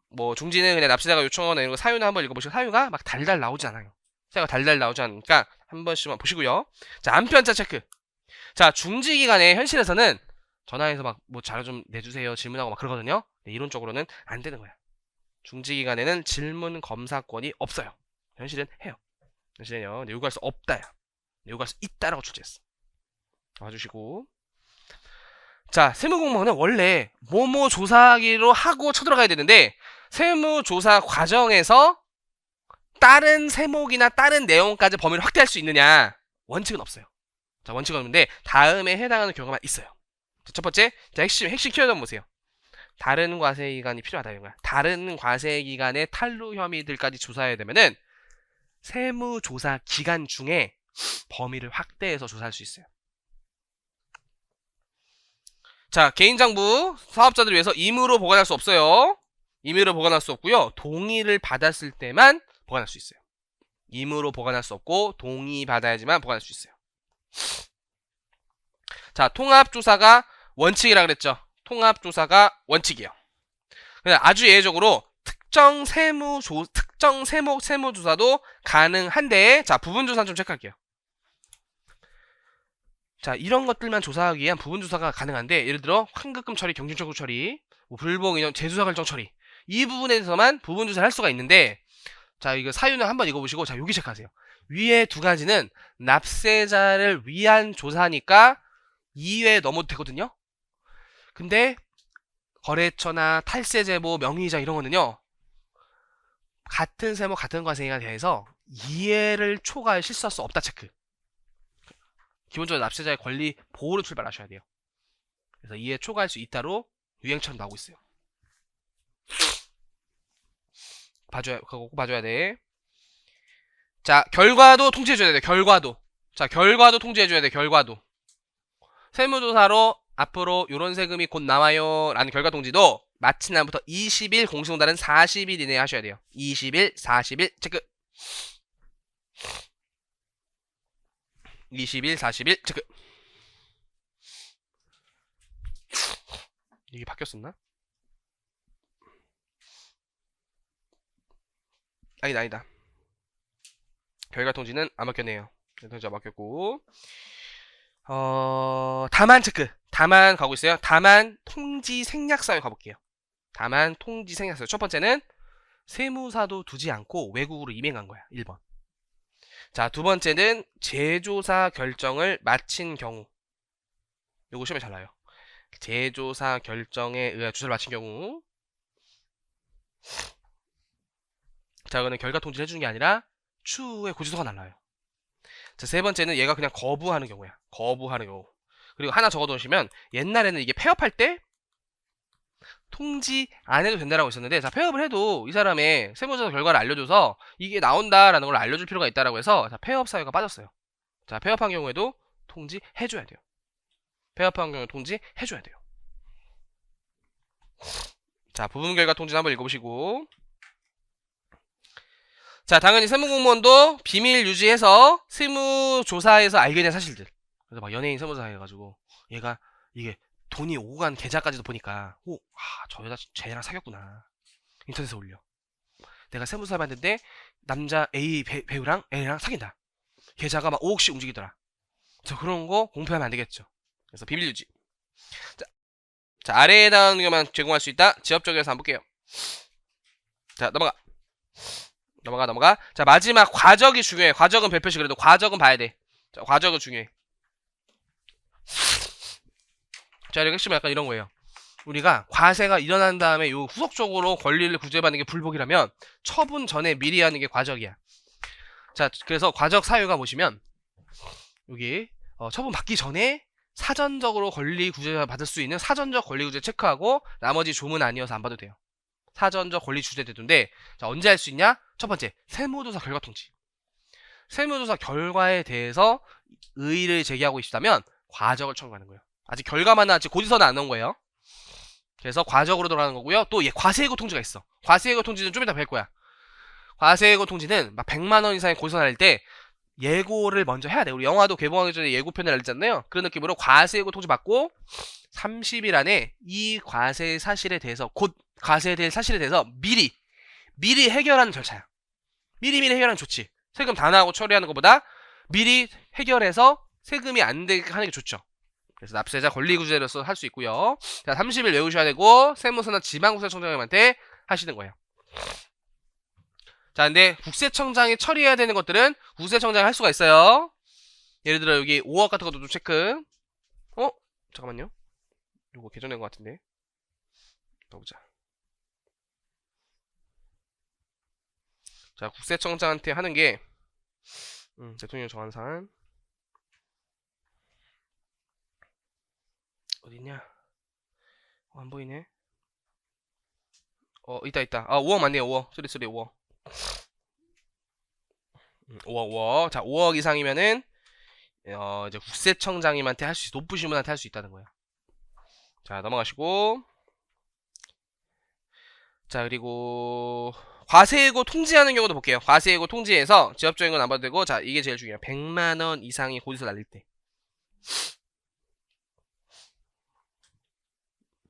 뭐 중지는 그냥 납세자가 요청하거나 이런 거 사유나 한번 읽어보시고, 사유가 막 달달 나오지 않아요. 사유가 달달 나오지 않으니까 한 번씩만 보시고요. 자 안편자 체크. 자 중지기간에 현실에서는 전화해서 막 뭐 자료 좀 내주세요 질문하고 막 그러거든요. 네, 이론적으로는 안 되는 거야. 중지기간에는 질문 검사권이 없어요. 현실은 해요. 현실은요 요구할 수 없다야. 요구할 수 있다라고 출제했어. 봐주시고. 자 세무공무원은 원래 뭐뭐 조사하기로 하고 쳐들어가야 되는데, 세무조사 과정에서 다른 세목이나 다른 내용까지 범위를 확대할 수 있느냐, 원칙은 없어요. 자 원칙은 없는데 다음에 해당하는 경우만 있어요. 자, 첫 번째, 자 핵심 키워드 한번 보세요. 다른 과세기간이 필요하다 이런 거야. 다른 과세기간의 탈루 혐의들까지 조사해야 되면은 세무조사 기간 중에 범위를 확대해서 조사할 수 있어요. 자 개인장부 사업자들을 위해서 임의로 보관할 수 없어요. 임의로 보관할 수 없고요. 동의를 받았을 때만 보관할 수 있어요. 임의로 보관할 수 없고 동의 받아야지만 보관할 수 있어요. 자 통합조사가 원칙이라 그랬죠. 통합조사가 원칙이에요. 그냥 아주 예외적으로 특정 세목 세무조사도 가능한데, 자 부분조사 좀 체크할게요. 자 이런 것들만 조사하기 위한 부분조사가 가능한데, 예를 들어 환급금 처리, 경증청구 처리, 뭐 불복 인연, 재수사 결정 처리, 이 부분에 대해서만 부분조사를 할 수가 있는데, 자 이거 사유는 한번 읽어보시고, 자 여기 체크하세요. 위에 두 가지는 납세자를 위한 조사니까 2회 넘어도 되거든요. 근데 거래처나 탈세제보, 명의이자 이런 거는요, 같은 세목 같은 과세기간에 대해서 이해를 초과할 실수할 수 없다 체크. 기본적으로 납세자의 권리 보호로 출발하셔야 돼요. 그래서 이해 초과할 수 있다로 유행처럼 나오고 있어요. 그거 꼭 봐줘야 돼. 자 결과도 통지해줘야 돼. 결과도. 자 결과도 통지해줘야 돼. 결과도. 세무조사로 앞으로 요런 세금이 곧 나와요 라는 결과 통지도 마친 날부터 20일, 공시송 달은 40일 이내에 하셔야 돼요. 20일, 40일 체크. 20일, 40일 체크. 이게 바뀌었었나? 아니다. 결과 통지는 안 바뀌었네요. 통지가 바뀌었고, 다만 체크. 다만 가고 있어요. 다만 통지 생략사유 가볼게요. 다만 통지 생략사유. 첫 번째는 세무사도 두지 않고 외국으로 이행한 거야. 1번. 자, 두 번째는 재조사 결정을 마친 경우. 요거 시험에 잘 나와요. 재조사 결정에 의해 조사를 마친 경우. 자, 이거는 결과 통지를 해주는 게 아니라 추후에 고지서가 날라요. 자, 세 번째는 얘가 그냥 거부하는 경우야. 거부하는 경우. 그리고 하나 적어두시면, 옛날에는 이게 폐업할 때 통지 안 해도 된다라고 있었는데, 자 폐업을 해도 이 사람의 세무조사 결과를 알려줘서 이게 나온다라는 걸 알려줄 필요가 있다라고 해서, 자 폐업 사유가 빠졌어요. 자 폐업한 경우에도 통지해줘야 돼요. 폐업한 경우에 통지해줘야 돼요. 자 부분 결과 통지 한번 읽어보시고, 자 당연히 세무공무원도 비밀 유지해서 세무조사에서 알게 된 사실들, 그래서 막 연예인 세무조사 해가지고 얘가 이게 돈이 오고 간 계좌까지도 보니까, 저 여자 쟤랑 사귀었구나. 인터넷에 올려. 내가 세무조사 해봤는데 남자 A 배우랑 A랑 사귄다. 계좌가 막 5억씩 움직이더라. 저 그런 거 공표하면 안 되겠죠. 그래서 비밀 유지. 자 아래에 해당하는 것만 제공할 수 있다. 지역적에서 한번 볼게요. 자 넘어가. 자 마지막 과적이 중요해. 과적은 별표시. 그래도 과적은 봐야 돼. 자 과적은 중요해. 자 이렇게 핵심은 약간 이런 거예요. 우리가 과세가 일어난 다음에 요 후속적으로 권리를 구제받는 게 불복이라면 처분 전에 미리 하는 게 과적이야. 자 그래서 과적 사유가 보시면 여기 처분 받기 전에 사전적으로 권리구제 받을 수 있는 사전적 권리구제 체크하고 나머지 조문 아니어서 안 봐도 돼요. 사전적 권리구제 제도인데 자, 언제 할 수 있냐? 첫 번째, 세무조사 결과통지. 세무조사 결과에 대해서 의의를 제기하고 있다면 과적을 청구하는 거예요. 아직 결과만 나왔지 고지서는 안 나온 거예요. 그래서 과적으로 들어가는 거고요. 또 과세예고 통지가 있어. 과세예고 통지는 좀 이따 뵐 거야. 과세예고 통지는 막 100만 원 이상의 고지서 날 때 예고를 먼저 해야 돼. 우리 영화도 개봉하기 전에 예고편을 알렸잖아요. 그런 느낌으로 과세예고 통지 받고 30일 안에 이 과세 사실에 대해서 곧 과세될 사실에 대해서 미리 해결하는 절차야. 미리 해결하는 좋지. 세금 다 나가고 처리하는 것보다 미리 해결해서 세금이 안 되게 하는 게 좋죠. 그래서 납세자 권리구제로서 할 수 있고요. 자, 30일 외우셔야 되고 세무서나 지방국세청장님한테 하시는 거예요. 자, 근데 국세청장이 처리해야 되는 것들은 국세청장이 할 수가 있어요. 예를 들어 여기 5억 같은 것도 좀 체크. 잠깐만요. 이거 개정된 것 같은데. 보자. 자, 국세청장한테 하는 게 대통령 정한 사안 어딨냐? 안 보이네. 있다. 5억 맞네요. 5억. 쏘리 5억. 5억. 자, 5억 이상이면은 이제 국세청장님한테 할 수 높으신 분한테 할 수 있다는 거예요. 자, 넘어가시고. 자, 그리고 과세예고 통지하는 경우도 볼게요. 과세예고 통지에서 지역적인 건 안 봐도 되고, 자, 이게 제일 중요해요. 100만 원 이상의 고지서 날릴 때.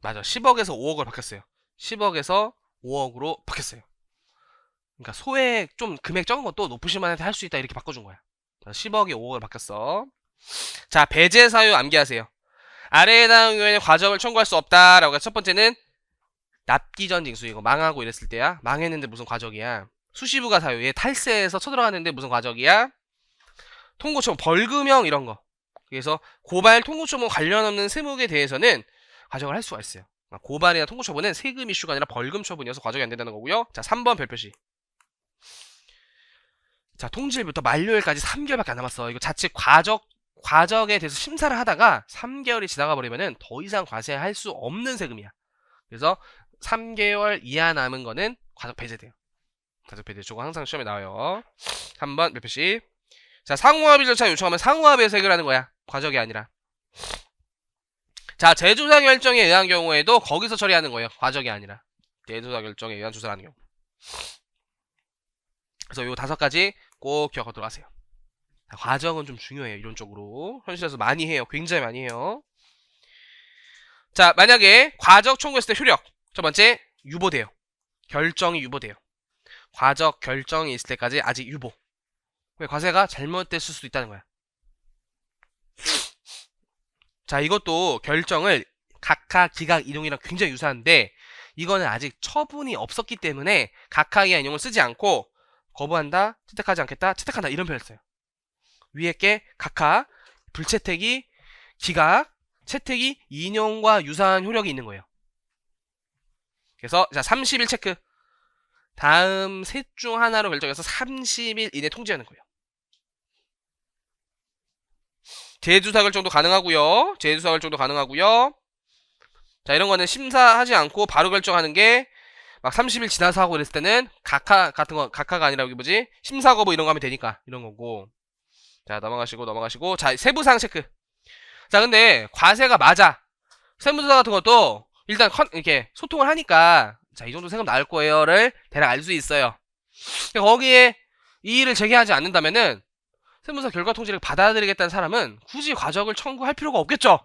맞아. 10억에서 5억을 바뀌었어요. 10억에서 5억으로 바뀌었어요. 그러니까 소액 좀 금액 적은 것도 높으신 분한테 할 수 있다 이렇게 바꿔준 거야. 10억에 5억을 바뀌었어. 자, 배제 사유 암기하세요. 아래에 해당 경우에는 과적을 청구할 수 없다라고. 첫 번째는 납기 전 징수. 이거 망하고 이랬을 때야. 망했는데 무슨 과적이야. 수시부가 사유. 얘 탈세해서 쳐들어갔는데 무슨 과적이야. 통고처분, 벌금형 이런 거. 그래서 고발, 통고처분 관련 없는 세무에 대해서는 과적을 할 수가 있어요. 고발이나 통고처분은 세금 이슈가 아니라 벌금 처분이어서 과적이 안 된다는 거고요. 자, 3번 별표시. 자, 통지일부터 만료일까지 3개월밖에 안 남았어. 이거 자칫 과적에 대해서 심사를 하다가 3개월이 지나가 버리면은 더 이상 과세할 수 없는 세금이야. 그래서 3개월 이하 남은 거는 과적 배제돼요. 과적 배제. 저거 항상 시험에 나와요. 3번 별표시. 자, 상호합의 절차 요청하면 상호합에서 해결하는 거야. 과적이 아니라. 자, 재조사 결정에 의한 경우에도 거기서 처리하는 거예요. 과적이 아니라. 재조사 결정에 의한 조사를 하는 경우. 그래서 요 5가지 꼭 기억하도록 하세요. 자, 과정은 좀 중요해요. 이론적으로. 현실에서 많이 해요. 굉장히 많이 해요. 자, 만약에 과적 청구했을 때 효력. 첫 번째, 유보돼요. 결정이 유보돼요. 과적 결정이 있을 때까지 아직 유보. 왜? 과세가 잘못됐을 수도 있다는 거야. 자, 이것도 결정을 각하, 기각, 이동이랑 굉장히 유사한데 이거는 아직 처분이 없었기 때문에 각하기가 인용을 쓰지 않고 거부한다, 채택하지 않겠다, 채택한다 이런 표현을 써요. 위에 게 각하, 불채택이, 기각, 채택이 인용과 유사한 효력이 있는 거예요. 그래서 자, 30일 체크. 다음 셋 중 하나로 결정해서 30일 이내 통지하는 거예요. 재조사 결정도 가능하고요. 재조사 결정도 가능하고요. 자, 이런 거는 심사하지 않고 바로 결정하는 게 막 30일 지나서 하고 그랬을 때는 각하 같은 거, 각하가 아니라 여기 뭐지? 심사 거부 이런 거 하면 되니까 이런 거고. 자, 넘어가시고. 자, 세부사항 체크. 자, 근데 과세가 맞아. 세무조사 같은 것도 일단 이렇게 소통을 하니까 자, 이 정도 세금 나올 거예요를 대략 알 수 있어요. 거기에 이의를 제기하지 않는다면은 세무사 결과 통지를 받아들이겠다는 사람은 굳이 과적을 청구할 필요가 없겠죠.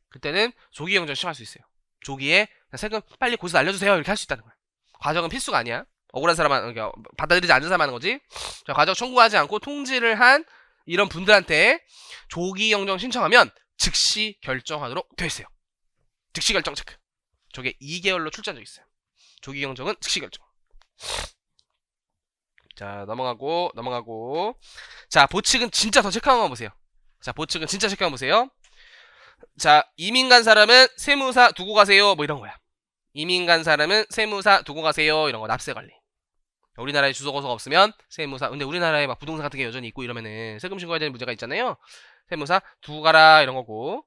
그때는 조기 경정 시청할 수 있어요. 조기에 세금 빨리 고지서 알려주세요 이렇게 할 수 있다는 거야. 과적은 필수가 아니야. 억울한 사람은 받아들이지 않는 사람 하는 거지. 자, 과적 청구하지 않고 통지를 한 이런 분들한테 조기 경정 신청하면 즉시 결정하도록 되어 있어요. 즉시 결정 체크. 저게 2개월로 출제한 적 있어요. 조기 경정은 즉시 결정. 자, 넘어가고. 자, 보측은 진짜 더 체크한 거 보세요. 자, 보측은 진짜 체크한 거 보세요. 자, 이민 간 사람은 세무사 두고 가세요. 뭐 이런 거야. 이민 간 사람은 세무사 두고 가세요. 이런 거 납세 관리. 우리나라에 주소거서가 없으면 세무사. 근데 우리나라에 막 부동산 같은 게 여전히 있고 이러면은 세금 신고해야 되는 문제가 있잖아요. 세무사 두고 가라 이런 거고.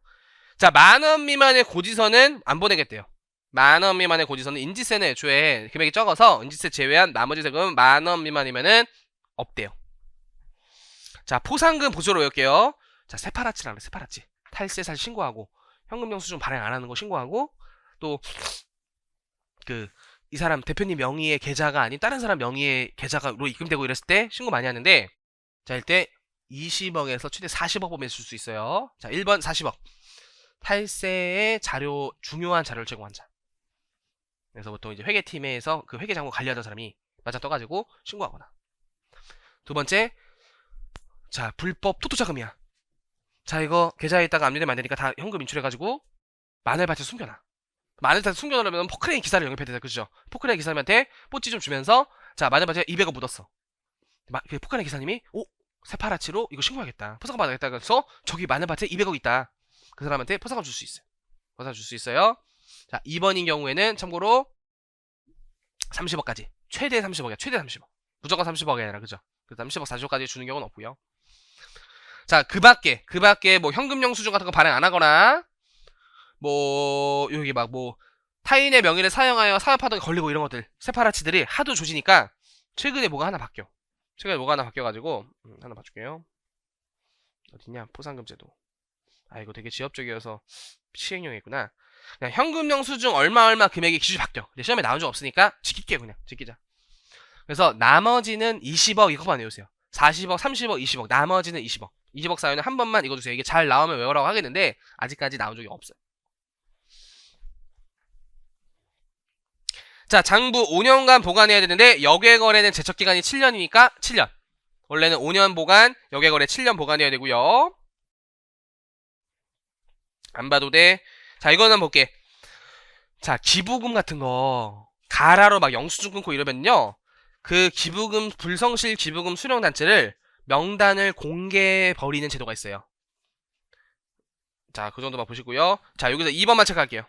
자, 10,000원 미만의 고지서는 안 보내겠대요. 10,000원 미만의 고지서는 인지세는 애초에 금액이 적어서 인지세 제외한 나머지 세금은 10,000원 미만이면은 없대요. 자, 포상금 보조로 외울게요. 자, 세파라치라 그래, 세파라치. 탈세 사실 신고하고, 현금 영수증 발행 안 하는 거 신고하고, 또, 이 사람 대표님 명의의 계좌가 아닌 다른 사람 명의의 계좌로 입금되고 이랬을 때 신고 많이 하는데, 자, 이때 20억에서 최대 40억 범위에 줄 수 있어요. 자, 1번 40억. 탈세의 자료, 중요한 자료를 제공한 자. 그래서 보통 이제 회계팀에서 그 회계장부 관리하던 사람이 맞아 떠가지고 신고하거나. 두 번째, 자, 불법 토토자금이야. 자, 이거 계좌에 있다가 압류되면 안 되니까 다 현금 인출해가지고 마늘밭에 숨겨놔. 마늘밭에 숨겨놓으면 포크레인 기사를 영입해야 되잖아, 그죠? 포크레인 기사님한테 뽀찌 좀 주면서, 자, 마늘밭에 200억 묻었어. 그 포크레인 기사님이, 세파라치로 이거 신고하겠다. 포상금 받아야겠다. 그래서 저기 마늘밭에 200억 있다. 그 사람한테 포상금 줄 수 있어요. 포상금 줄 수 있어요. 자, 2번인 경우에는 참고로 30억까지. 최대 30억이야. 최대 30억. 무조건 30억이 아니라, 그죠? 그래서 30억, 40억까지 주는 경우는 없고요. 자, 그 밖에 뭐 현금 영수증 같은 거 발행 안 하거나, 뭐, 여기 타인의 명의를 사용하여 사업하던 게 걸리고 이런 것들, 세파라치들이 하도 조지니까, 최근에 뭐가 하나 바뀌어. 바뀌어가지고, 하나 봐줄게요. 어딨냐? 포상금제도. 아, 이거 되게 지엽적이어서 시행령이구나. 그냥 현금 영수증 얼마 금액이 기준이 바뀌어. 근데 시험에 나온 적 없으니까 지킬게요, 그냥. 지키자. 그래서 나머지는 20억 이거만 외우세요. 40억, 30억, 20억. 나머지는 20억. 20억 사연은 한 번만 읽어주세요. 이게 잘 나오면 외우라고 하겠는데 아직까지 나온 적이 없어요. 자, 장부 5년간 보관해야 되는데 역외거래는 제척기간이 7년이니까 7년. 원래는 5년 보관, 역외거래 7년 보관해야 되고요. 안 봐도 돼. 자, 이거는 볼게. 자, 기부금 같은 거 가라로 막 영수증 끊고 이러면요, 그 기부금, 불성실 기부금 수령단체를 명단을 공개해 버리는 제도가 있어요. 자, 그 정도만 보시고요. 자, 여기서 2번만 체크할게요.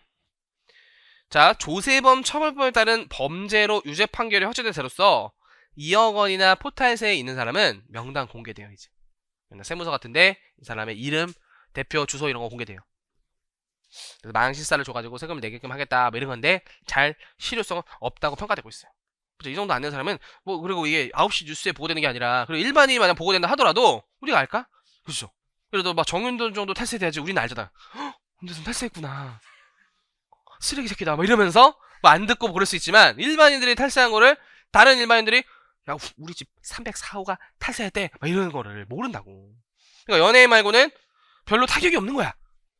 자, 조세범 처벌법에 따른 범죄로 유죄 판결이 확정된 죄로서 2억 원이나 포탈세에 있는 사람은 명단 공개돼요. 이제 세무서 같은데 이 사람의 이름, 대표, 주소 이런 거 공개돼요. 그래서 망신사를 줘가지고 세금을 내게끔 하겠다 뭐 이런 건데 잘 실효성은 없다고 평가되고 있어요. 그렇죠? 이 정도 안 된 사람은 그리고 이게 9시 뉴스에 보고되는 게 아니라, 그리고 일반인이 만약 보고된다 하더라도 우리가 알까? 그렇죠? 그래도 막 정윤돈 정도 탈세돼야지 우리는 알잖아. 윤도선 탈세했구나, 쓰레기 새끼다 막 이러면서 안 듣고 그럴 수 있지만, 일반인들이 탈세한 거를 다른 일반인들이 야, 우리 집 304호가 탈세했대 막 이러는 거를 모른다고. 그러니까 연예인 말고는 별로 타격이 없는 거야.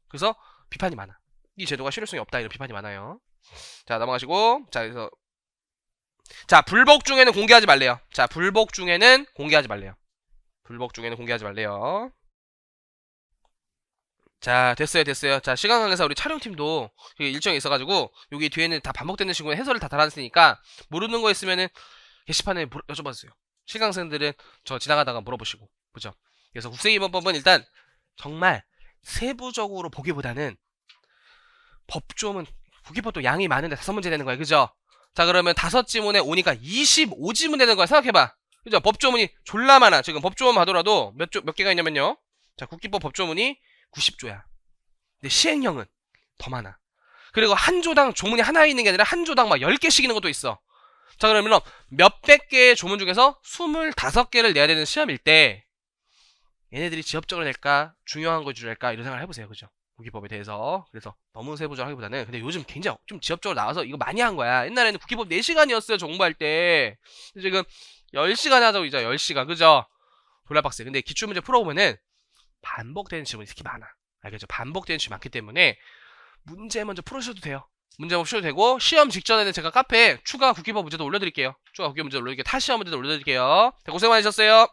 그래서 비판이 많아. 이 제도가 실효성이 없다 이런 비판이 많아요. 자, 넘어가시고. 자, 그래서 자, 불복 중에는 공개하지 말래요. 자, 불복 중에는 공개하지 말래요. 자, 됐어요. 자, 시간 관계상 우리 촬영팀도 일정이 있어가지고 여기 뒤에는 다 반복되는 식으로 해설을 다 달아놨으니까 모르는 거 있으면은 게시판에 여쭤봐주세요. 시강생들은 저 지나가다가 물어보시고, 그죠? 그래서 국세기본법은 일단 정말 세부적으로 보기보다는 법조문, 국기법도 양이 많은데 5문제 되는 거야, 그죠? 자, 그러면 5지문에 오니까 25지문 되는 거야. 생각해봐. 그죠? 법조문이 졸라 많아. 지금 법조문 봐더라도 몇 개가 있냐면요. 자, 국기법 법조문이 90조야. 근데 시행령은 더 많아. 그리고 한 조당 조문이 하나 있는 게 아니라 한 조당 막 10개씩 있는 것도 있어. 자, 그러면 몇백 개의 조문 중에서 25개를 내야 되는 시험일 때 얘네들이 지엽적으로 낼까, 중요한 걸 줄일까 이런 생각을 해보세요. 그죠? 국기법에 대해서. 그래서 너무 세부적으로 하기보다는, 근데 요즘 굉장히 좀 지엽적으로 나와서 이거 많이 한 거야. 옛날에는 국기법 4시간이었어요 정보할 때. 지금 10시간 하자고 이제 10시간, 그죠? 졸라 빡세. 근데 기출문제 풀어보면은 반복되는 지문이 특히 많아. 알겠죠? 반복되는 지문이 많기 때문에 문제 먼저 풀으셔도 돼요. 문제 먼저 풀어도 되고, 시험 직전에는 제가 카페에 추가 국기법 문제도 올려드릴게요. 타시험 문제도 올려드릴게요. 고생 많으셨어요.